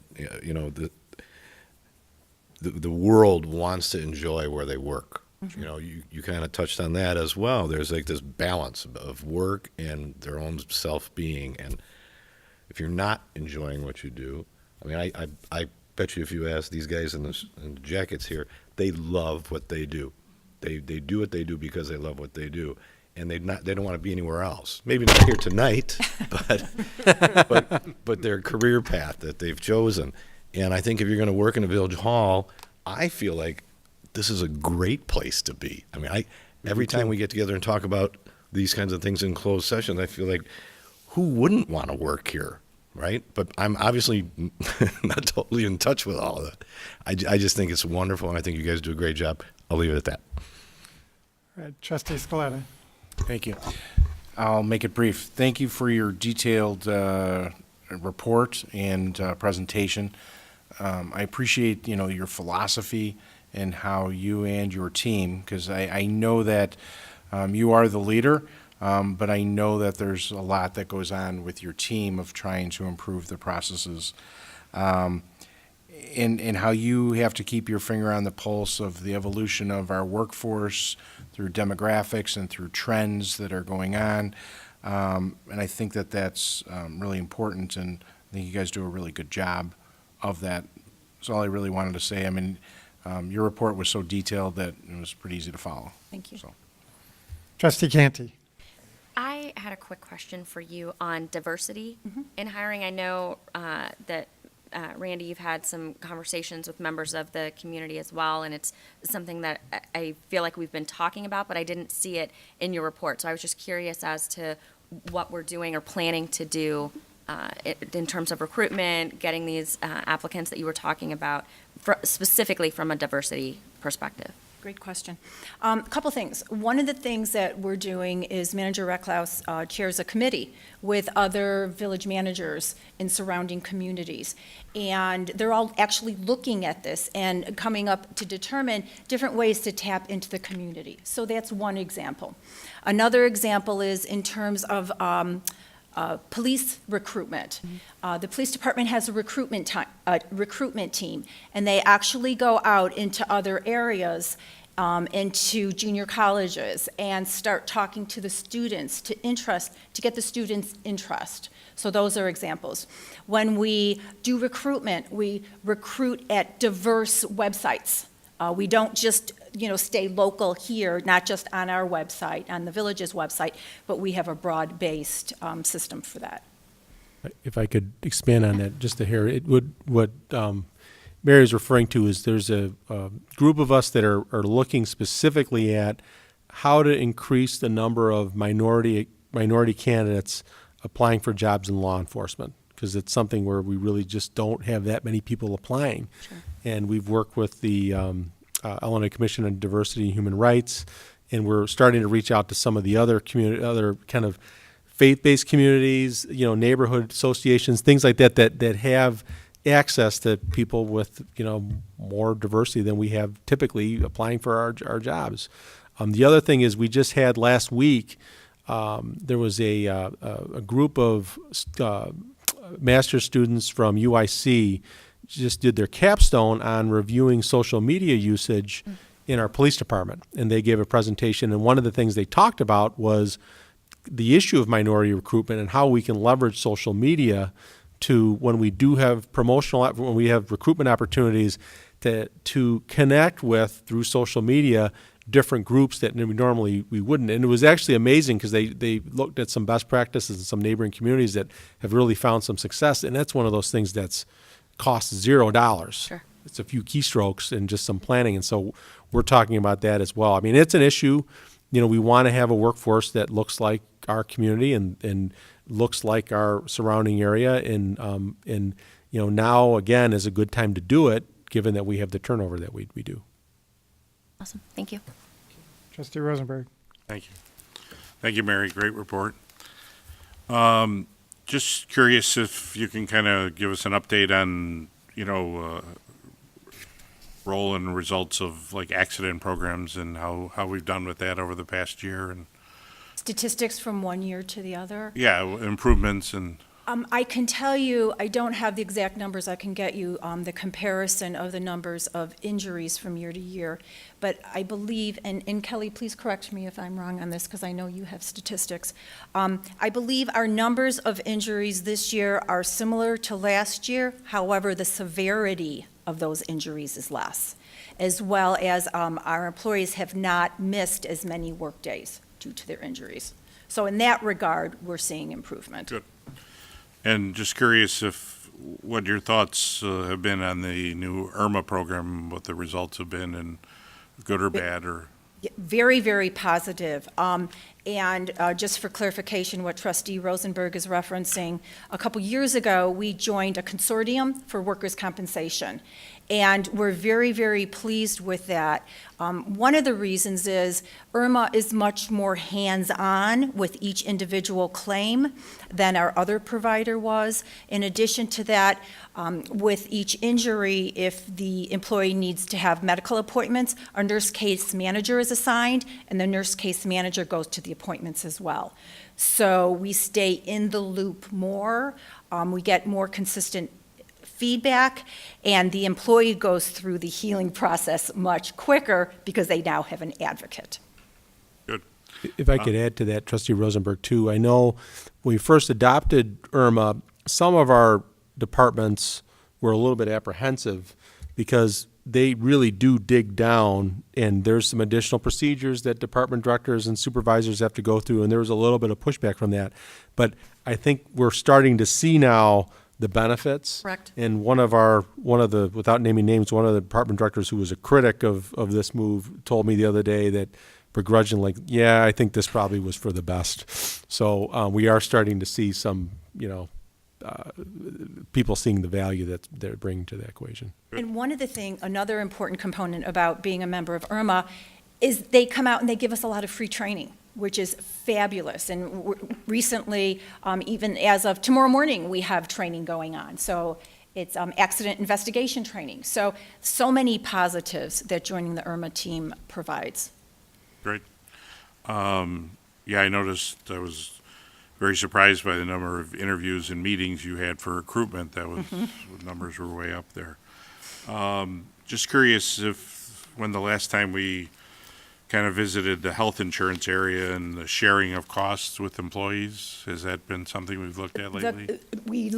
the world wants to enjoy where they work. Mm-hmm. You kind of touched on that as well. There's like this balance of work and their own self-being. And if you're not enjoying what you do, I mean, I bet you if you ask these guys in the jackets here, they love what they do. They do what they do because they love what they do. And they don't want to be anywhere else. Maybe not here tonight, but their career path that they've chosen. And I think if you're going to work in a village hall, I feel like this is a great place to be. I mean, every time we get together and talk about these kinds of things in closed sessions, I feel like who wouldn't want to work here, right? But I'm obviously not totally in touch with all of that. I just think it's wonderful, and I think you guys do a great job. I'll leave it at that. All right, Trustee Scaletta. Thank you. I'll make it brief. Thank you for your detailed report and presentation. I appreciate, your philosophy and how you and your team, because I know that you are the leader, but I know that there's a lot that goes on with your team of trying to improve the processes. And how you have to keep your finger on the pulse of the evolution of our workforce through demographics and through trends that are going on. And I think that that's really important. And I think you guys do a really good job of that. That's all I really wanted to say. I mean, your report was so detailed that it was pretty easy to follow. Thank you. So. Trustee Canty. I had a quick question for you on diversity in hiring. I know that, Randy, you've had some conversations with members of the community as well, and it's something that I feel like we've been talking about, but I didn't see it in your report. So I was just curious as to what we're doing or planning to do in terms of recruitment, getting these applicants that you were talking about, specifically from a diversity perspective. Great question. A couple things. One of the things that we're doing is Manager Recklouse chairs a committee with other village managers in surrounding communities. And they're all actually looking at this and coming up to determine different ways to tap into the community. So that's one example. Another example is in terms of police recruitment. The police department has a recruitment team, and they actually go out into other areas, into junior colleges, and start talking to the students to get the students' interest. So those are examples. When we do recruitment, we recruit at diverse websites. We don't just, stay local here, not just on our website, on the village's website, but we have a broad-based system for that. If I could expand on that just a hair, what Mary is referring to is there's a group of us that are looking specifically at how to increase the number of minority candidates applying for jobs in law enforcement, because it's something where we really just don't have that many people applying. Sure. And we've worked with the Illinois Commission on Diversity and Human Rights, and we're starting to reach out to some of the other kind of faith-based communities, neighborhood associations, things like that have access to people with, more diversity than we have typically applying for our jobs. The other thing is we just had last week, there was a group of master's students from UIC just did their capstone on reviewing social media usage in our police department. And they gave a presentation, and one of the things they talked about was the issue of minority recruitment and how we can leverage social media to, when we do have when we have recruitment opportunities, to connect with, through social media, different groups that normally we wouldn't. And it was actually amazing because they looked at some best practices in some neighboring communities that have really found some success. And that's one of those things that's costs $0. Sure. It's a few keystrokes and just some planning. And so we're talking about that as well. I mean, it's an issue. We want to have a workforce that looks like our community and looks like our surrounding area. And now, again, is a good time to do it, given that we have the turnover that we do. Awesome. Thank you. Trustee Rosenberg. Thank you. Thank you, Mary. Great report. Just curious if you can kind of give us an update on, role and results of like accident programs and how we've done with that over the past year, and Statistics from one year to the other. yeah, improvements and I can tell you, I don't have the exact numbers. I can get you the comparison of the numbers of injuries from year to year. But I believe, and Kelly, please correct me if I'm wrong on this, because I know you have statistics. I believe our numbers of injuries this year are similar to last year. However, the severity of those injuries is less, as well as our employees have not missed as many work days due to their injuries. So in that regard, we're seeing improvement. Good. And just curious what your thoughts have been on the new IRMA program, what the results have been, and good or bad, or? Very, very positive. And just for clarification, what Trustee Rosenberg is referencing, a couple years ago, we joined a consortium for workers' compensation. And we're very, very pleased with that. One of the reasons is IRMA is much more hands-on with each individual claim than our other provider was. In addition to that, with each injury, if the employee needs to have medical appointments, our nurse case manager is assigned, and the nurse case manager goes to the appointments as well. So we stay in the loop more. We get more consistent feedback, and the employee goes through the healing process much quicker because they now have an advocate. Good. If I could add to that, Trustee Rosenberg, too, I know when we first adopted IRMA, some of our departments were a little bit apprehensive because they really do dig down, and there's some additional procedures that department directors and supervisors have to go through, and there was a little bit of pushback from that. But I think we're starting to see now the benefits. Correct. And one of the, without naming names, one of the department directors who was a critic of this move told me the other day that begrudgingly, yeah, I think this probably was for the best. So we are starting to see some, people seeing the value that they're bringing to the equation. And another important component about being a member of IRMA is they come out and they give us a lot of free training, which is fabulous. And recently, even as of tomorrow morning, we have training going on. So it's accident investigation training. So many positives that joining the IRMA team provides. Great. Yeah, I noticed, I was very surprised by the number of interviews and meetings you had for recruitment. That was, the numbers were way up there. Just curious when the last time we kind of visited the health insurance area and the sharing of costs with employees, has that been something we've looked at lately? We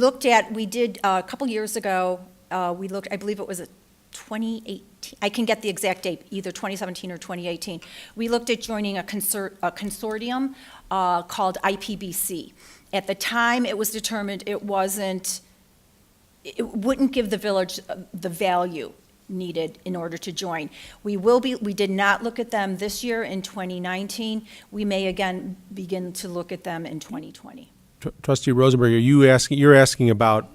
did a couple years ago, I believe it was a 2018, I can get the exact date, either 2017 or 2018. We looked at joining a consortium called IPBC. At the time, it was determined it wouldn't give the village the value needed in order to join. We did not look at them this year in 2019. We may again begin to look at them in 2020. Trustee Rosenberg, you're asking about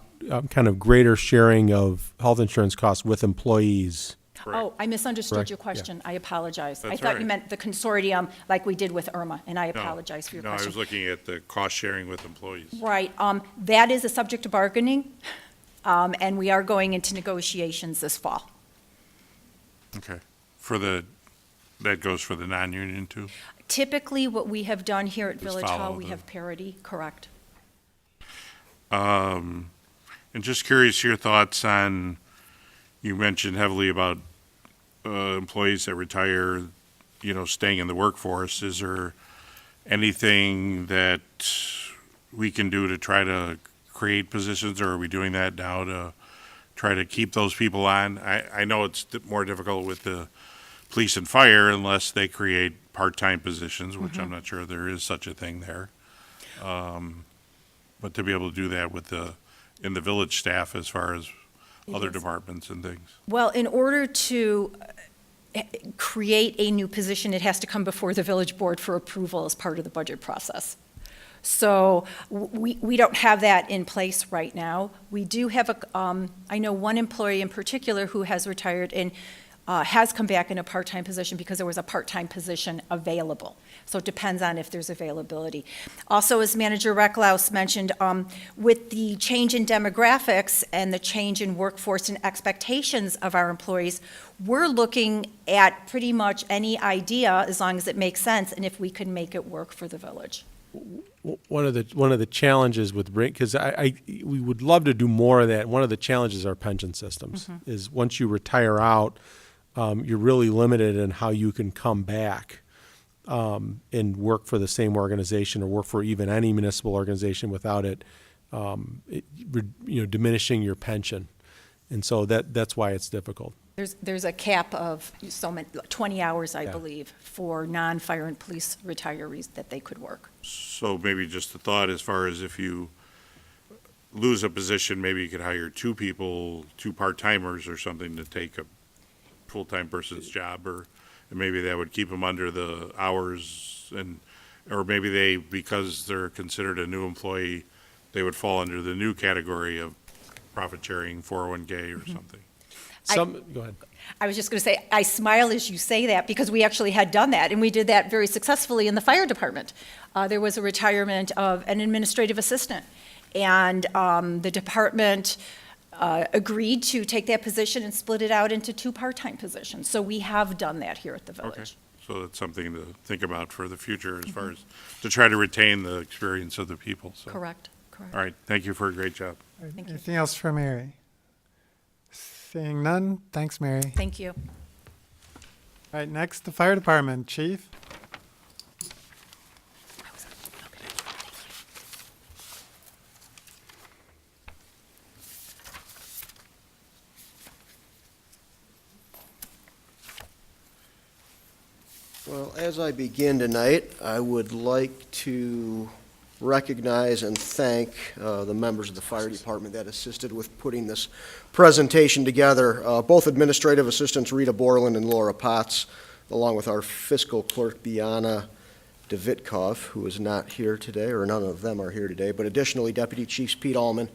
kind of greater sharing of health insurance costs with employees? Oh, I misunderstood Correct. your question. I apologize. That's I thought all you right. meant the consortium like we did with IRMA, and I apologize for your No, question. I was looking at the cost sharing with employees. Right. That is a subject of bargaining, and we are going into negotiations this fall. Okay. That goes for the non-union too? Typically, what we have done here at Just Village Hall, follow we the- have parity, correct? And just curious your thoughts on, you mentioned heavily about employees that retire, staying in the workforce. Is there anything that we can do to try to create positions, or are we doing that now to try to keep those people on? I know it's more difficult with the police and fire unless they create part-time positions, which I'm not sure there is such a thing there. But to be able to do that in the village staff as far as other departments and things. Well, in order to create a new position, it has to come before the village board for approval as part of the budget process. So we don't have that in place right now. We do have I know one employee in particular who has retired and has come back in a part-time position because there was a part-time position available. So it depends on if there's availability. Also, as Manager Recklaus mentioned, with the change in demographics and the change in workforce and expectations of our employees, we're looking at pretty much any idea as long as it makes sense and if we can make it work for the village. One of the challenges with because we would love to do more of that. One of the challenges are pension systems. Is once you retire out, you're really limited in how you can come back and work for the same organization or work for even any municipal organization without diminishing your pension. And so that's why it's difficult. There's a cap of 20 hours, I believe, for non-fire and police retirees that they could work. So maybe just a thought as far as if you lose a position, maybe you could hire two part-timers or something to take a full-time person's job, and maybe that would keep them under the hours, or maybe because they're considered a new employee, they would fall under the new category of profit sharing, 401k or something. Go ahead. I was just going to say, I smile as you say that because we actually had done that, and we did that very successfully in the fire department. There was a retirement of an administrative assistant, and the department agreed to take that position and split it out into two part-time positions. So we have done that here at the village. Okay, so that's something to think about for the future as far as to try to retain the experience of the people. So. Correct. All right, thank you for a great job. Thank you. Anything else for Mary? Seeing none, thanks, Mary. Thank you. All right, next, the fire department, chief. Well, as I begin tonight, I would like to recognize and thank the members of the fire department that assisted with putting this presentation together. Both administrative assistants Rita Borland and Laura Potts, along with our fiscal clerk Biana Davitkov, who is not here today, or none of them are here today, but additionally Deputy Chiefs Pete Allman,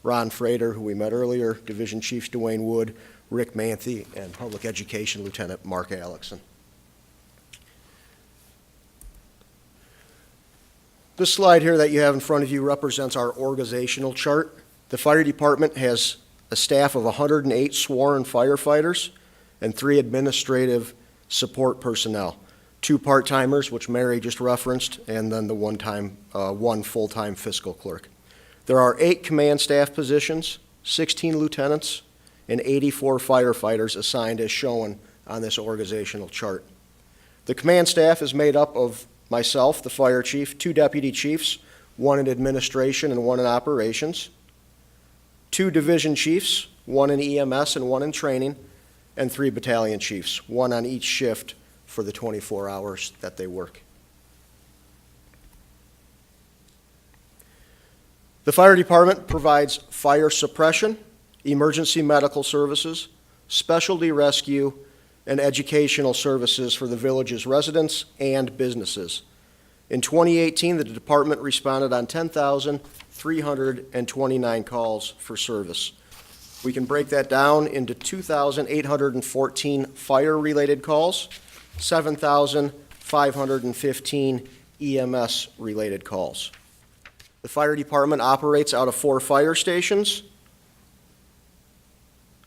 Ron Frater, who we met earlier, Division Chiefs Dwayne Wood, Rick Manthe, and Public Education Lieutenant Mark Alexson. This slide here that you have in front of you represents our organizational chart. The fire department has a staff of 108 sworn firefighters and 3 administrative support personnel, 2 part-timers, which Mary just referenced, and then the one full-time fiscal clerk. There are 8 command staff positions, 16 lieutenants, and 84 firefighters assigned as shown on this organizational chart. The command staff is made up of myself, the fire chief, 2 deputy chiefs, 1 in administration and 1 in operations, 2 division chiefs, 1 in EMS and 1 in training, and 3 battalion chiefs, 1 on each shift for the 24 hours that they work. The fire department provides fire suppression, emergency medical services, specialty rescue, and educational services for the village's residents and businesses. In 2018, the department responded on 10,329 calls for service. We can break that down into 2,814 fire-related calls, 7,515 EMS-related calls. The fire department operates out of 4 fire stations.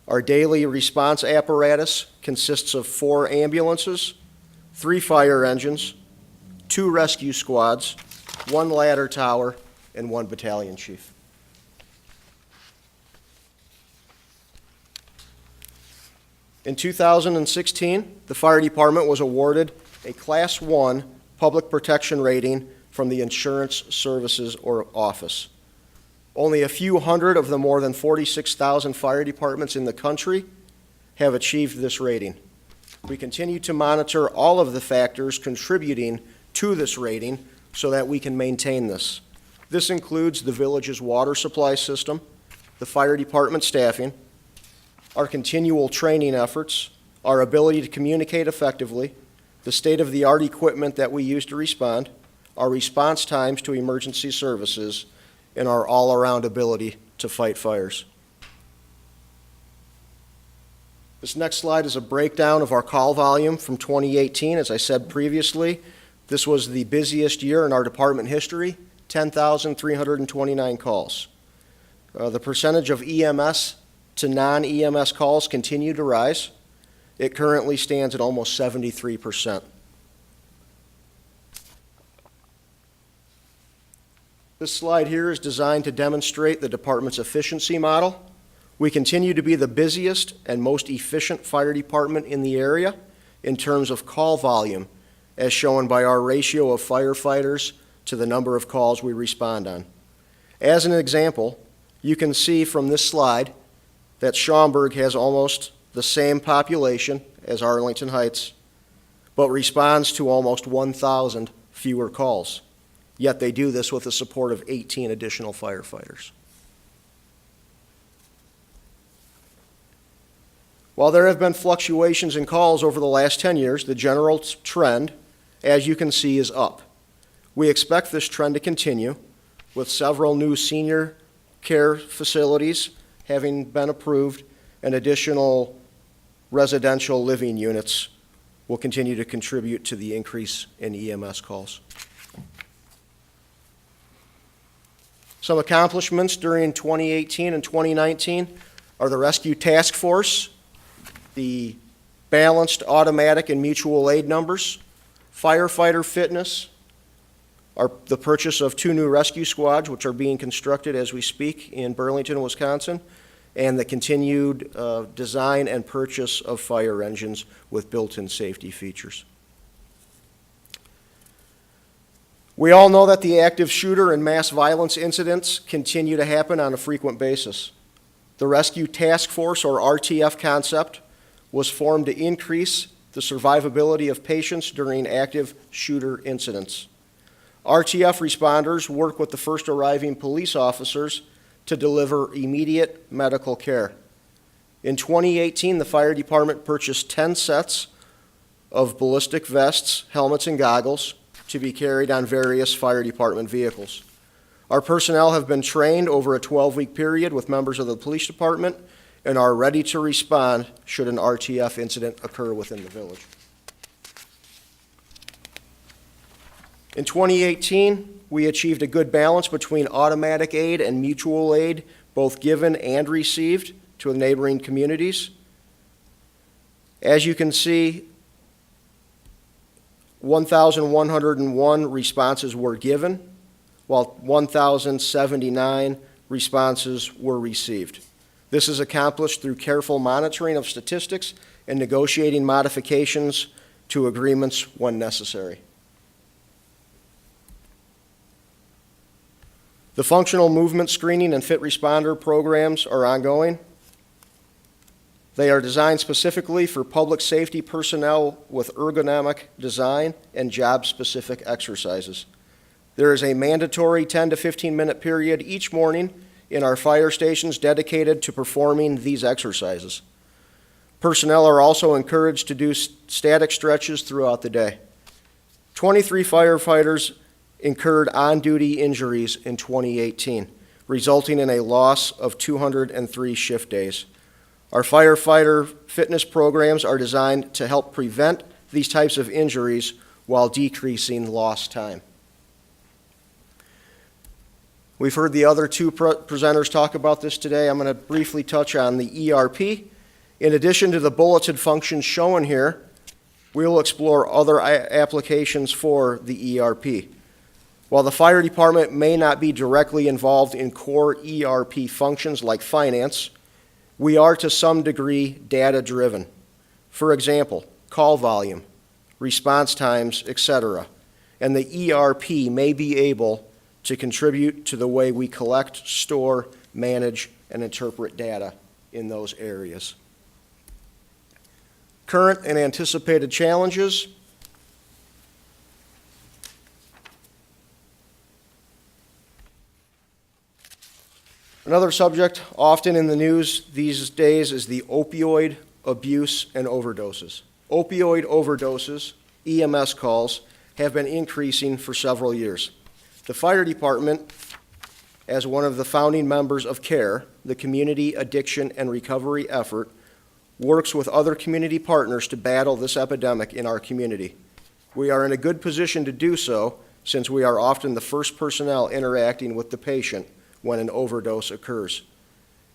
Our daily response apparatus consists of 4 ambulances, 3 fire engines, 2 rescue squads, 1 ladder tower, and 1 battalion chief. In 2016, the fire department was awarded a Class 1 public protection rating from the Insurance Services Office. Only a few hundred of the more than 46,000 fire departments in the country have achieved this rating. We continue to monitor all of the factors contributing to this rating so that we can maintain this. This includes the village's water supply system, the fire department staffing, our continual training efforts, our ability to communicate effectively, the state-of-the-art equipment that we use to respond, our response times to emergency services, and our all-around ability to fight fires. This next slide is a breakdown of our call volume from 2018. As I said previously, this was the busiest year in our department history, 10,329 calls. The percentage of EMS to non-EMS calls continue to rise. It currently stands at almost 73%. This slide here is designed to demonstrate the department's efficiency model. We continue to be the busiest and most efficient fire department in the area in terms of call volume, as shown by our ratio of firefighters to the number of calls we respond on. As an example, you can see from this slide that Schaumburg has almost the same population as Arlington Heights, but responds to almost 1,000 fewer calls. Yet they do this with the support of 18 additional firefighters. While there have been fluctuations in calls over the last 10 years, the general trend, as you can see, is up. We expect this trend to continue, with several new senior care facilities having been approved, and additional residential living units will continue to contribute to the increase in EMS calls. Some accomplishments during 2018 and 2019 are the Rescue Task Force, the balanced automatic and mutual aid numbers, firefighter fitness, the purchase of 2 new rescue squads, which are being constructed as we speak in Burlington, Wisconsin, and the continued design and purchase of fire engines with built-in safety features. We all know that the active shooter and mass violence incidents continue to happen on a frequent basis. The Rescue Task Force, or RTF concept, was formed to increase the survivability of patients during active shooter incidents. RTF responders work with the first arriving police officers to deliver immediate medical care. In 2018, the fire department purchased 10 sets of ballistic vests, helmets, and goggles to be carried on various fire department vehicles. Our personnel have been trained over a 12-week period with members of the police department and are ready to respond should an RTF incident occur within the village. In 2018, we achieved a good balance between automatic aid and mutual aid, both given and received to the neighboring communities. As you can see, 1,101 responses were given, while 1,079 responses were received. This is accomplished through careful monitoring of statistics and negotiating modifications to agreements when necessary. The functional movement screening and fit responder programs are ongoing. They are designed specifically for public safety personnel with ergonomic design and job-specific exercises. There is a mandatory 10 to 15-minute period each morning in our fire stations dedicated to performing these exercises. Personnel are also encouraged to do static stretches throughout the day. 23 firefighters incurred on-duty injuries in 2018, resulting in a loss of 203 shift days. Our firefighter fitness programs are designed to help prevent these types of injuries while decreasing lost time. We've heard the other two presenters talk about this today. I'm going to briefly touch on the ERP. In addition to the bulleted functions shown here, we will explore other applications for the ERP. While the fire department may not be directly involved in core ERP functions like finance, we are to some degree data-driven. For example, call volume, response times, etc. And the ERP may be able to contribute to the way we collect, store, manage, and interpret data in those areas. Current and anticipated challenges. Another subject often in the news these days is the opioid abuse and overdoses. Opioid overdoses, EMS calls, have been increasing for several years. The fire department, as one of the founding members of CARE, the Community Addiction and Recovery Effort, works with other community partners to battle this epidemic in our community. We are in a good position to do so since we are often the first personnel interacting with the patient when an overdose occurs.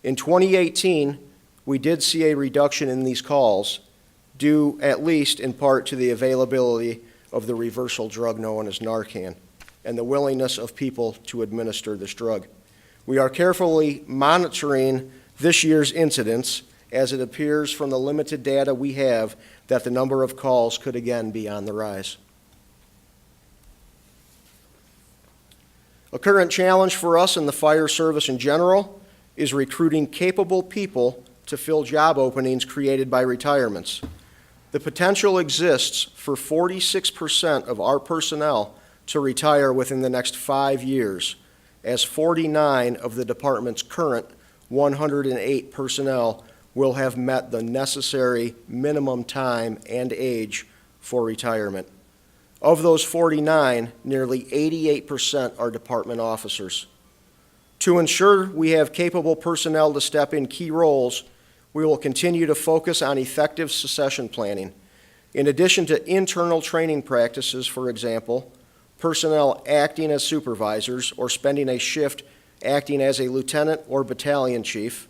In 2018, we did see a reduction in these calls, due at least in part to the availability of the reversal drug known as Narcan and the willingness of people to administer this drug. We are carefully monitoring this year's incidents as it appears from the limited data we have that the number of calls could again be on the rise. A current challenge for us in the fire service in general is recruiting capable people to fill job openings created by retirements. The potential exists for 46% of our personnel to retire within the next 5 years, as 49 of the department's current 108 personnel will have met the necessary minimum time and age for retirement. Of those 49, nearly 88% are department officers. To ensure we have capable personnel to step in key roles, we will continue to focus on effective succession planning. In addition to internal training practices, for example, personnel acting as supervisors or spending a shift acting as a lieutenant or battalion chief,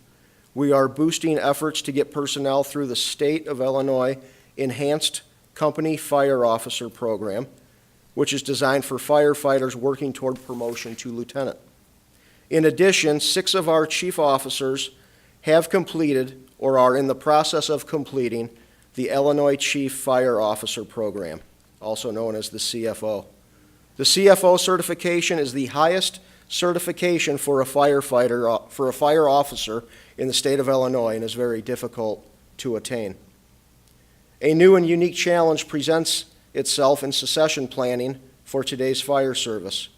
we are boosting efforts to get personnel through the State of Illinois Enhanced Company Fire Officer Program, which is designed for firefighters working toward promotion to lieutenant. In addition, 6 of our chief officers have completed or are in the process of completing the Illinois Chief Fire Officer Program, also known as the CFO. The CFO certification is the highest certification for a firefighter, for a fire officer in the state of Illinois, and is very difficult to attain. A new and unique challenge presents itself in succession planning for today's fire service.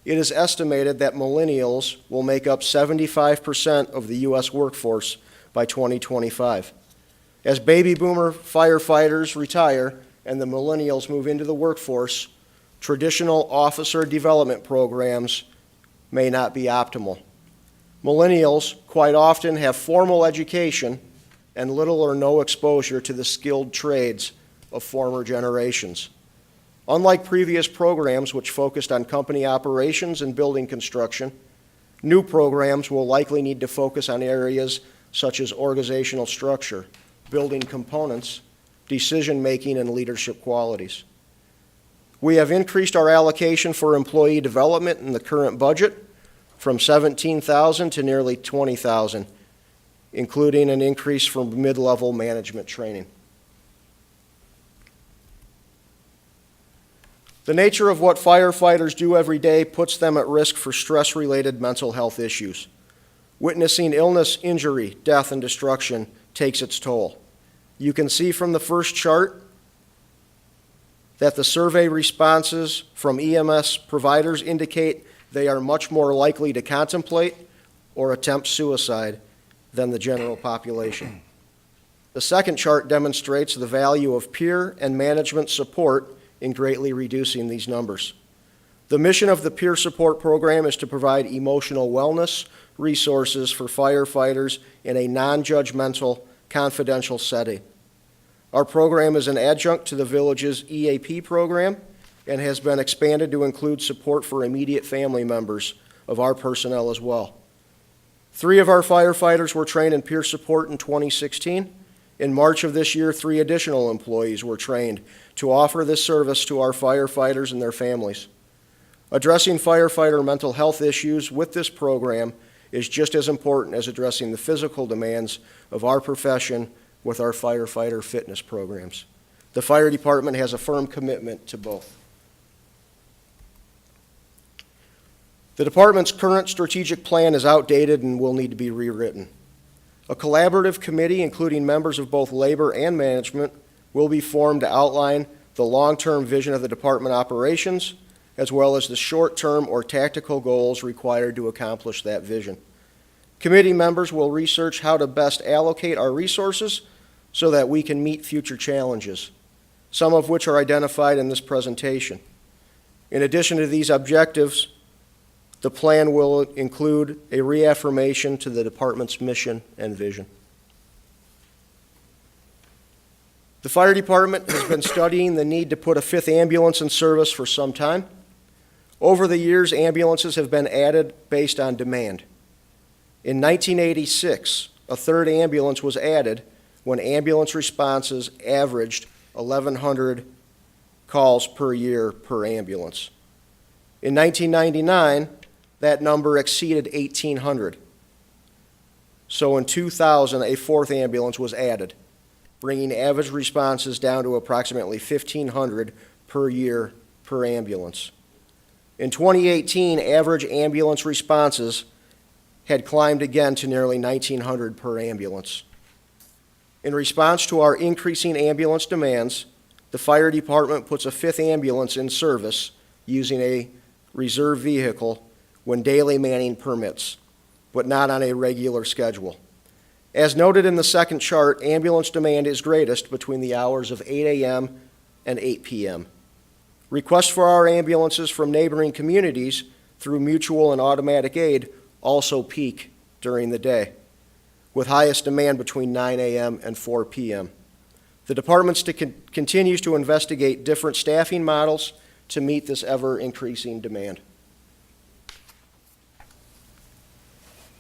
It is estimated that millennials will make up 75% of the U.S. workforce by 2025. As baby boomer firefighters retire and the millennials move into the workforce, traditional officer development programs may not be optimal. Millennials quite often have formal education and little or no exposure to the skilled trades of former generations. Unlike previous programs which focused on company operations and building construction, new programs will likely need to focus on areas such as organizational structure, building components, decision-making, and leadership qualities. We have increased our allocation for employee development in the current budget from $17,000 to nearly $20,000, including an increase for mid-level management training. The nature of what firefighters do every day puts them at risk for stress-related mental health issues. Witnessing illness, injury, death, and destruction takes its toll. You can see from the first chart that the survey responses from EMS providers indicate they are much more likely to contemplate or attempt suicide than the general population. The second chart demonstrates the value of peer and management support in greatly reducing these numbers. The mission of the peer support program is to provide emotional wellness resources for firefighters in a non-judgmental, confidential setting. Our program is an adjunct to the village's EAP program and has been expanded to include support for immediate family members of our personnel as well. 3 of our firefighters were trained in peer support in 2016. In March of this year, 3 additional employees were trained to offer this service to our firefighters and their families. Addressing firefighter mental health issues with this program is just as important as addressing the physical demands of our profession with our firefighter fitness programs. The fire department has a firm commitment to both. The department's current strategic plan is outdated and will need to be rewritten. A collaborative committee, including members of both labor and management, will be formed to outline the long-term vision of the department operations, as well as the short-term or tactical goals required to accomplish that vision. Committee members will research how to best allocate our resources so that we can meet future challenges, some of which are identified in this presentation. In addition to these objectives, the plan will include a reaffirmation to the department's mission and vision. The fire department has been studying the need to put a 5th ambulance in service for some time. Over the years, ambulances have been added based on demand. In 1986, a 3rd ambulance was added when ambulance responses averaged 1,100 calls per year per ambulance. In 1999, that number exceeded 1,800. So in 2000, a 4th ambulance was added, bringing average responses down to approximately 1,500 per year per ambulance. In 2018, average ambulance responses had climbed again to nearly 1,900 per ambulance. In response to our increasing ambulance demands, the fire department puts a 5th ambulance in service using a reserve vehicle when daily manning permits, but not on a regular schedule. As noted in the second chart, ambulance demand is greatest between the hours of 8 a.m. and 8 p.m. Requests for our ambulances from neighboring communities through mutual and automatic aid also peak during the day, with highest demand between 9 a.m. and 4 p.m. The department continues to investigate different staffing models to meet this ever-increasing demand.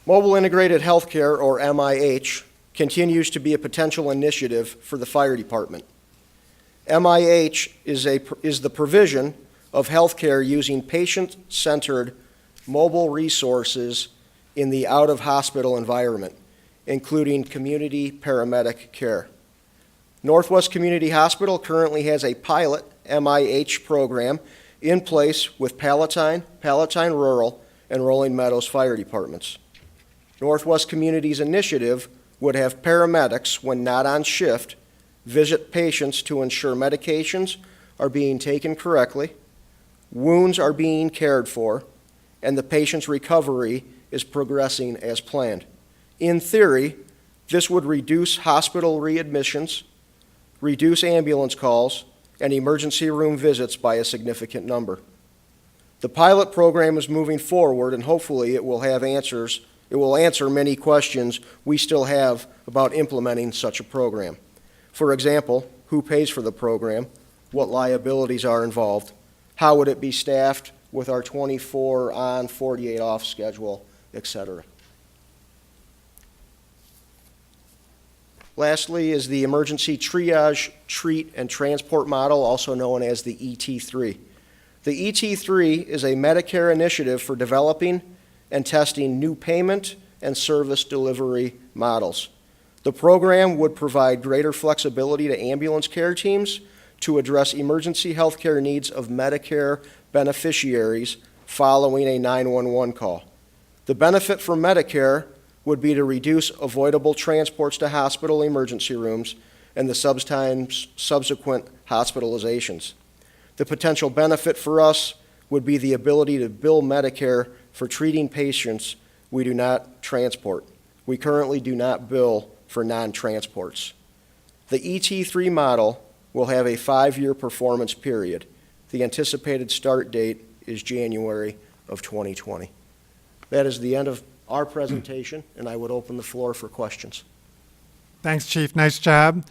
Mobile Integrated Healthcare, or MIH, continues to be a potential initiative for the fire department. MIH is the provision of healthcare using patient-centered mobile resources in the out-of-hospital environment, including community paramedic care. Northwest Community Hospital currently has a pilot MIH program in place with Palatine Rural, and Rolling Meadows fire departments. Northwest Community's initiative would have paramedics, when not on shift, visit patients to ensure medications are being taken correctly, wounds are being cared for, and the patient's recovery is progressing as planned. In theory, this would reduce hospital readmissions, reduce ambulance calls, and emergency room visits by a significant number. The pilot program is moving forward, and hopefully it will have answers. It will answer many questions we still have about implementing such a program. For example, who pays for the program? What liabilities are involved? How would it be staffed with our 24 on, 48 off schedule, et cetera? Lastly is the emergency triage, treat, and transport model, also known as the ET3. The ET3 is a Medicare initiative for developing and testing new payment and service delivery models. The program would provide greater flexibility to ambulance care teams to address emergency health care needs of Medicare beneficiaries following a 911 call. The benefit for Medicare would be to reduce avoidable transports to hospital emergency rooms and the sometimes subsequent hospitalizations. The potential benefit for us would be the ability to bill Medicare for treating patients we do not transport. We currently do not bill for non-transports. The ET3 model will have a 5-year performance period. The anticipated start date is January of 2020. That is the end of our presentation, and I would open the floor for questions. Thanks, Chief. Nice job.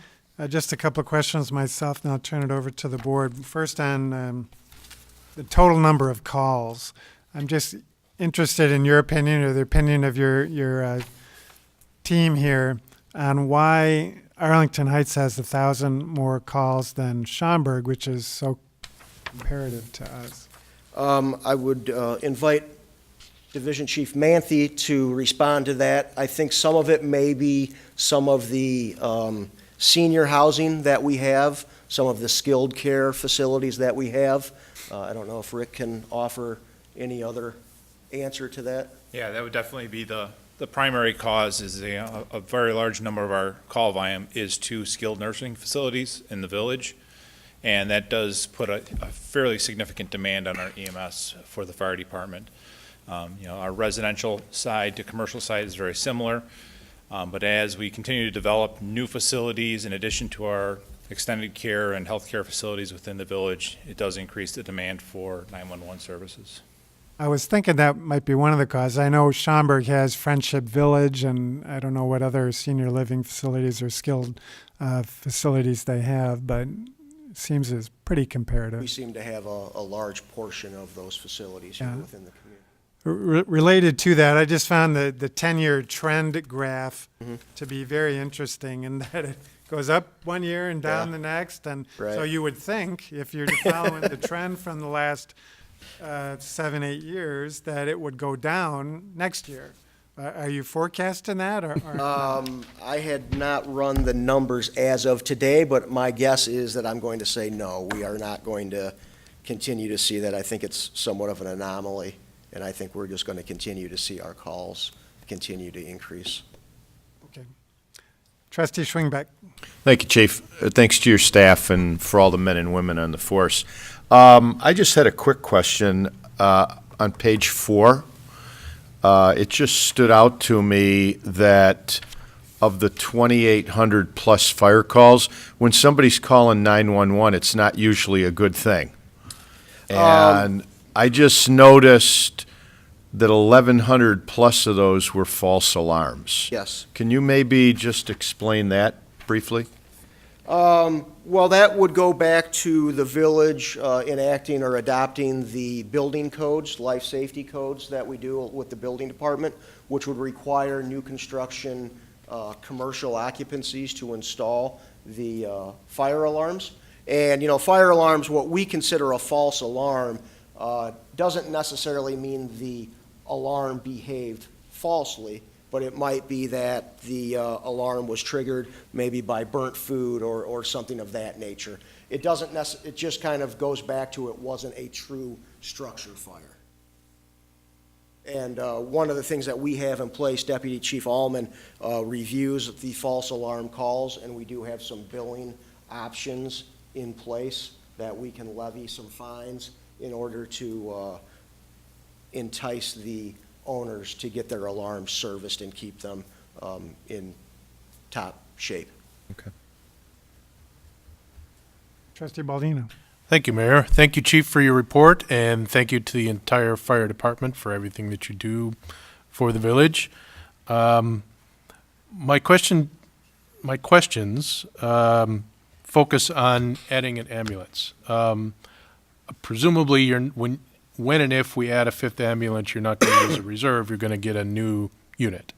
Just a couple of questions myself, and I'll turn it over to the board. First on the total number of calls. I'm just interested in your opinion or the opinion of your team here on why Arlington Heights has 1,000 more calls than Schaumburg, which is so comparative to us. I would invite Division Chief Manthe to respond to that. I think some of it may be some of the senior housing that we have, some of the skilled care facilities that we have. I don't know if Rick can offer any other answer to that. Yeah, that would definitely be the primary cause. Is a very large number of our call volume is to skilled nursing facilities in the village, and that does put a fairly significant demand on our EMS for the fire department. Our residential side to commercial side is very similar, but as we continue to develop new facilities in addition to our extended care and healthcare facilities within the village, it does increase the demand for 911 services. I was thinking that might be one of the causes. I know Schaumburg has Friendship Village, and I don't know what other senior living facilities or skilled facilities they have, but it seems it's pretty comparative. We seem to have a large portion of those facilities here within the community. Related to that, I just found the 10-year trend graph to be very interesting in that it goes up one year and down the next. And so you would think, if you're following the trend from the last 7-8 years, that it would go down next year. Are you forecasting that? Or I had not run the numbers as of today, but my guess is that I'm going to say no. We are not going to continue to see that. I think it's somewhat of an anomaly. And I think we're just going to continue to see our calls continue to increase. Okay. Trustee Schwingbeck. Thank you, Chief. Thanks to your staff and for all the men and women on the force. I just had a quick question on page 4. It just stood out to me that of the 2,800 plus fire calls, when somebody's calling 911, it's not usually a good thing. And I just noticed that 1,100 plus of those were false alarms. Yes. Can you maybe just explain that briefly? Well, that would go back to the village enacting or adopting the building codes, life safety codes that we do with the building department, which would require new construction commercial occupancies to install the fire alarms. And, fire alarms, what we consider a false alarm, doesn't necessarily mean the alarm behaved falsely, but it might be that the alarm was triggered maybe by burnt food or something of that nature. It doesn't it just kind of goes back to it wasn't a true structure fire. And one of the things that we have in place, Deputy Chief Allman reviews the false alarm calls, and we do have some billing options in place that we can levy some fines in order to entice the owners to get their alarms serviced and keep them in top shape. Okay. Trustee Baldino. Thank you, Mayor. Thank you, Chief, for your report, and thank you to the entire fire department for everything that you do for the village. My questions focus on adding an ambulance. Presumably, when and if we add a fifth ambulance, you're not going to use a reserve, you're going to get a new unit.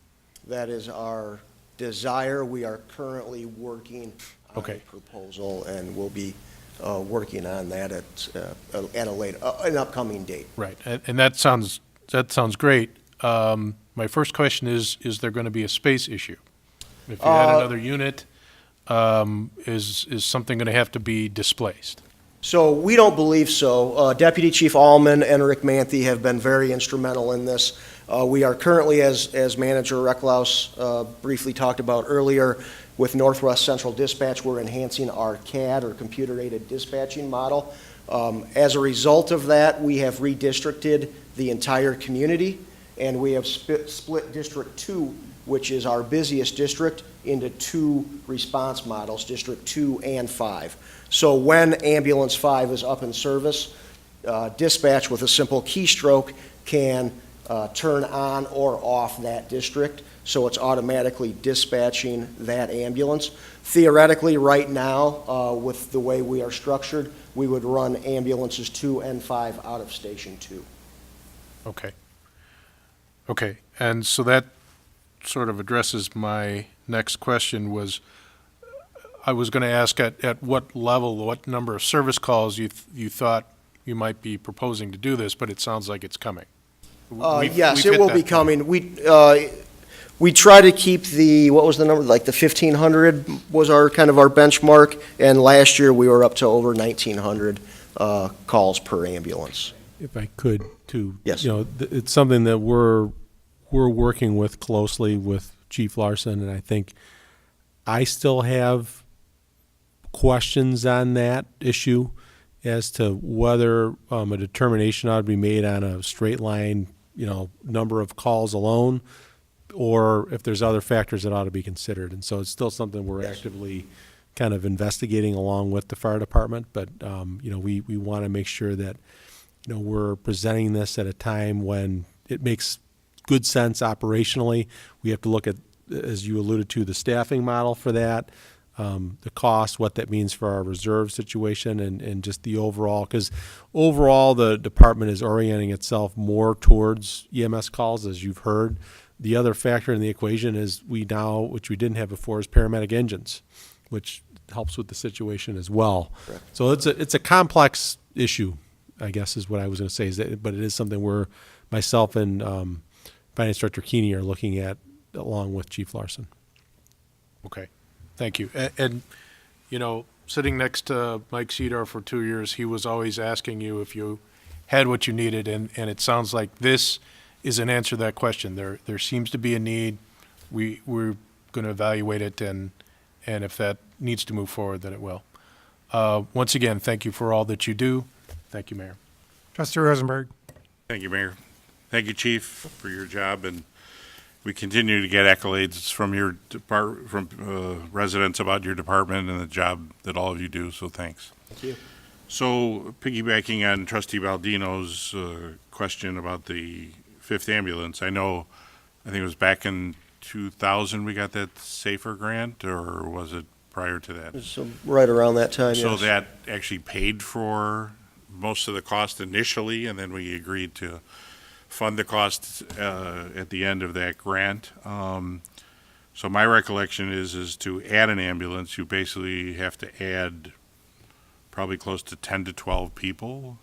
That is our desire. We are currently working on Okay. a proposal, and we'll be working on that at a later, an upcoming date. Right, and that sounds great. My first question is there going to be a space issue? If you add another unit, is something going to have to be displaced? So we don't believe so. Deputy Chief Allman and Rick Manthe have been very instrumental in this. We are currently, as Manager Recklaus briefly talked about earlier, with Northwest Central Dispatch, we're enhancing our CAD, or computer-aided dispatching model. As a result of that, we have redistricted the entire community, and we have split District 2, which is our busiest district, into two response models, District 2 and 5. So when Ambulance 5 is up in service, dispatch with a simple keystroke can turn on or off that district, so it's automatically dispatching that ambulance. Theoretically, right now, with the way we are structured, we would run ambulances 2 and 5 out of Station 2. Okay. Okay, and so that sort of addresses my next question. I was going to ask at what level, what number of service calls you thought you might be proposing to do this, but it sounds like it's coming. Yes, it will be coming. We try to keep what was the number, like the 1,500 was our benchmark, and last year we were up to over 1,900 calls per ambulance. If I could, too. Yes. It's something that we're working with closely with Chief Larson, and I think I still have questions on that issue as to whether a determination ought to be made on a straight line, number of calls alone, or if there's other factors that ought to be considered. And so it's still something we're actively kind of investigating along with the fire department. But, we want to make sure that, we're presenting this at a time when it makes good sense operationally. We have to look at, as you alluded to, the staffing model for that, the cost, what that means for our reserve situation, and just the overall, because overall the department is orienting itself more towards EMS calls, as you've heard. The other factor in the equation is which we didn't have before, is paramedic engines, which helps with the situation as well. Correct. So it's a complex issue, I guess is what I was going to say, but it is something where myself and Finance Director Keeney are looking at along with Chief Larson. Okay, thank you. And sitting next to Mike Cedar for 2 years, he was always asking you if you had what you needed, and it sounds like this is an answer to that question. There seems to be a need. We're going to evaluate it, and if that needs to move forward, then it will. Once again, thank you for all that you do. Thank you, Mayor. Trustee Rosenberg. Thank you, Mayor. Thank you, Chief, for your job, and we continue to get accolades from your residents about your department and the job that all of you do, so thanks. Thank you. So piggybacking on Trustee Baldino's question about the fifth ambulance, I think it was back in 2000 we got that SAFER grant, or was it prior to that? So right around that time, So yes. that actually paid for most of the cost initially, and then we agreed to fund the costs at the end of that grant. So my recollection is to add an ambulance, you basically have to add probably close to 10 to 12 people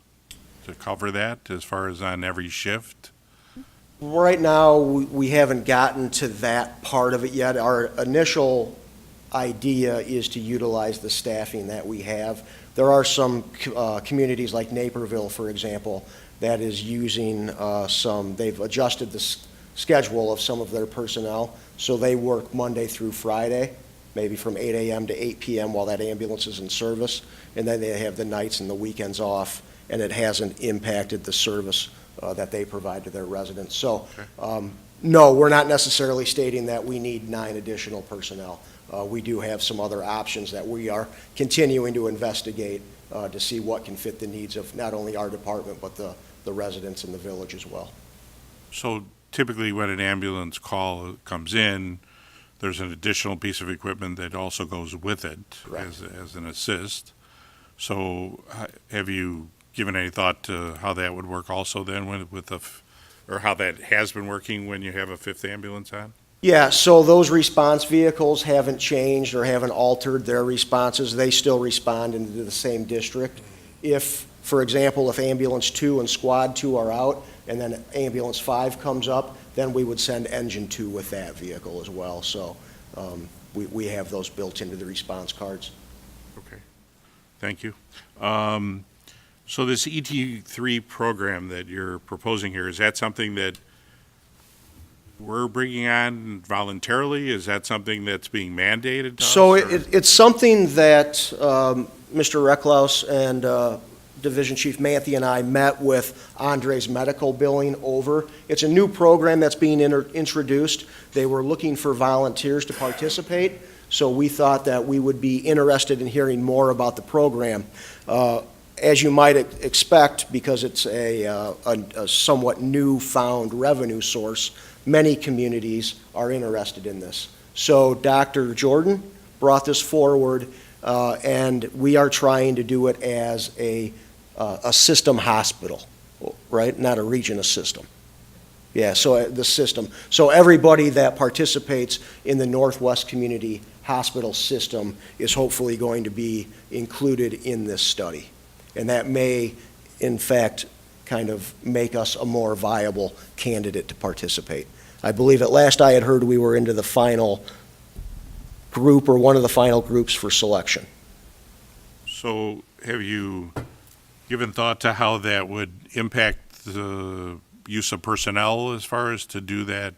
to cover that, as far as on every shift. Right now, we haven't gotten to that part of it yet. Our initial idea is to utilize the staffing that we have. There are some communities like Naperville, for example, that is using they've adjusted the schedule of some of their personnel, so they work Monday through Friday, maybe from 8 a.m. to 8 p.m. while that ambulance is in service, and then they have the nights and the weekends off, and it hasn't impacted the service that they provide to their residents. So, no, we're not necessarily stating that we need 9 additional personnel. We do have some other options that we are continuing to investigate to see what can fit the needs of not only our department, but the residents in the village as well. So typically when an ambulance call comes in, there's an additional piece of equipment that also goes with it as an assist. So have you given any thought to how that would work also then or how that has been working when you have a 5th ambulance on? Yeah, so those response vehicles haven't changed or haven't altered their responses. They still respond into the same district. If, for example, if ambulance 2 and squad 2 are out and then ambulance 5 comes up, then we would send engine 2 with that vehicle as well. So we have those built into the response cards. Okay, thank you. So this ET3 program that you're proposing here, is that something that we're bringing on voluntarily? Is that something that's being mandated to So us, it's something that Mr. Recklaus and Division Chief Manthe and I met with Andre's Medical Billing over. It's a new program that's being introduced. They were looking for volunteers to participate, so we thought that we would be interested in hearing more about the program. As you might expect, because it's a somewhat newfound revenue source, many communities are interested in this. So Dr. Jordan brought this forward, and we are trying to do it as a system hospital, right? Not a region, a system. Yeah, so the system. So everybody that participates in the Northwest Community Hospital system is hopefully going to be included in this study. And that may, in fact, kind of make us a more viable candidate to participate. I believe at last I had heard we were into the final group or one of the final groups for selection. So have you given thought to how that would impact the use of personnel as far as to do that?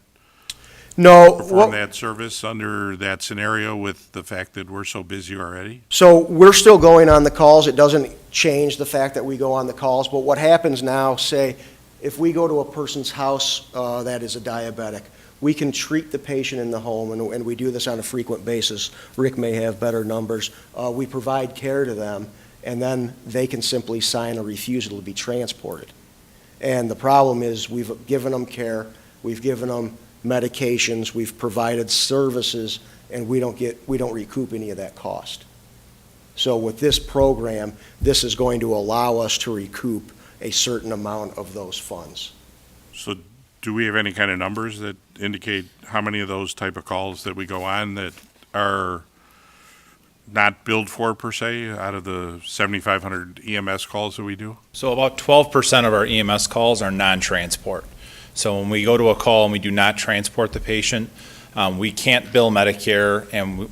No. Perform that service under that scenario with the fact that we're so busy already? So we're still going on the calls. It doesn't change the fact that we go on the calls. But what happens now, say, if we go to a person's house that is a diabetic, we can treat the patient in the home, and we do this on a frequent basis. Rick may have better numbers. We provide care to them, and then they can simply sign a refusal to be transported. And the problem is we've given them care, we've given them medications, we've provided services, and we don't recoup any of that cost. So with this program, this is going to allow us to recoup a certain amount of those funds. So do we have any kind of numbers that indicate how many of those type of calls that we go on that are not billed for per se out of the 7,500 EMS calls that we do? So about 12% of our EMS calls are non-transport. So when we go to a call and we do not transport the patient, we can't bill Medicare, and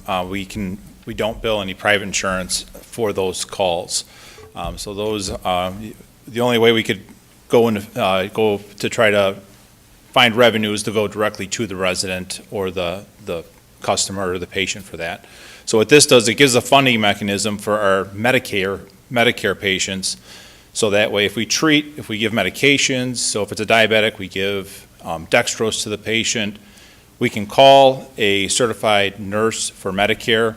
we don't bill any private insurance for those calls. So those, the only way we could go to try to find revenue is to go directly to the resident or the customer or the patient for that. So what this does, it gives a funding mechanism for our Medicare patients. So that way, if we give medications, so if it's a diabetic, we give dextrose to the patient, we can call a certified nurse for Medicare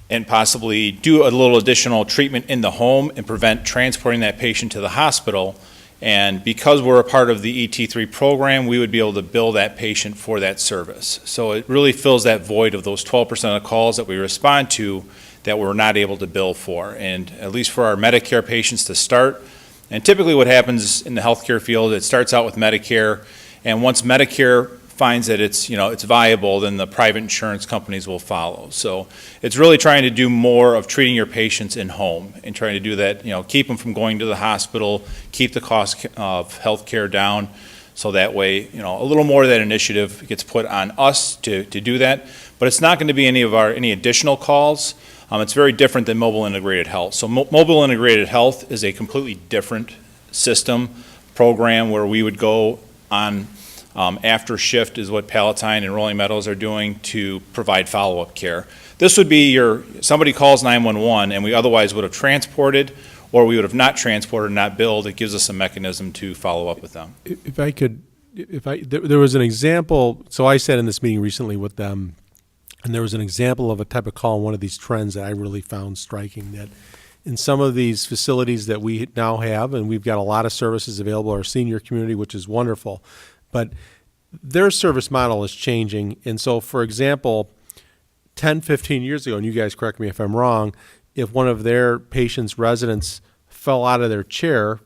and possibly do a little additional treatment in the home and prevent transporting that patient to the hospital. And because we're a part of the ET3 program, we would be able to bill that patient for that service. So it really fills that void of those 12% of calls that we respond to that we're not able to bill for. And at least for our Medicare patients to start, and typically what happens in the healthcare field, it starts out with Medicare, and once Medicare finds that it's viable, then the private insurance companies will follow. So it's really trying to do more of treating your patients in home and trying to do that, keep them from going to the hospital, keep the cost of healthcare down, so that way, a little more of that initiative gets put on us to do that. But it's not going to be any additional calls. It's very different than mobile integrated health. So mobile integrated health is a completely different system program where we would go on after shift is what Palatine and Rolling Meadows are doing to provide follow-up care. This would be somebody calls 911 and we otherwise would have transported, or we would have not transported, not billed. It gives us a mechanism to follow up with them. There was an example, so I sat in this meeting recently with them, and there was an example of a type of call in one of these trends that I really found striking, that in some of these facilities that we now have, and we've got a lot of services available, our senior community, which is wonderful, but their service model is changing. And so, for example, 10, 15 years ago, and you guys correct me if I'm wrong, if one of their patients' residents fell out of their chair,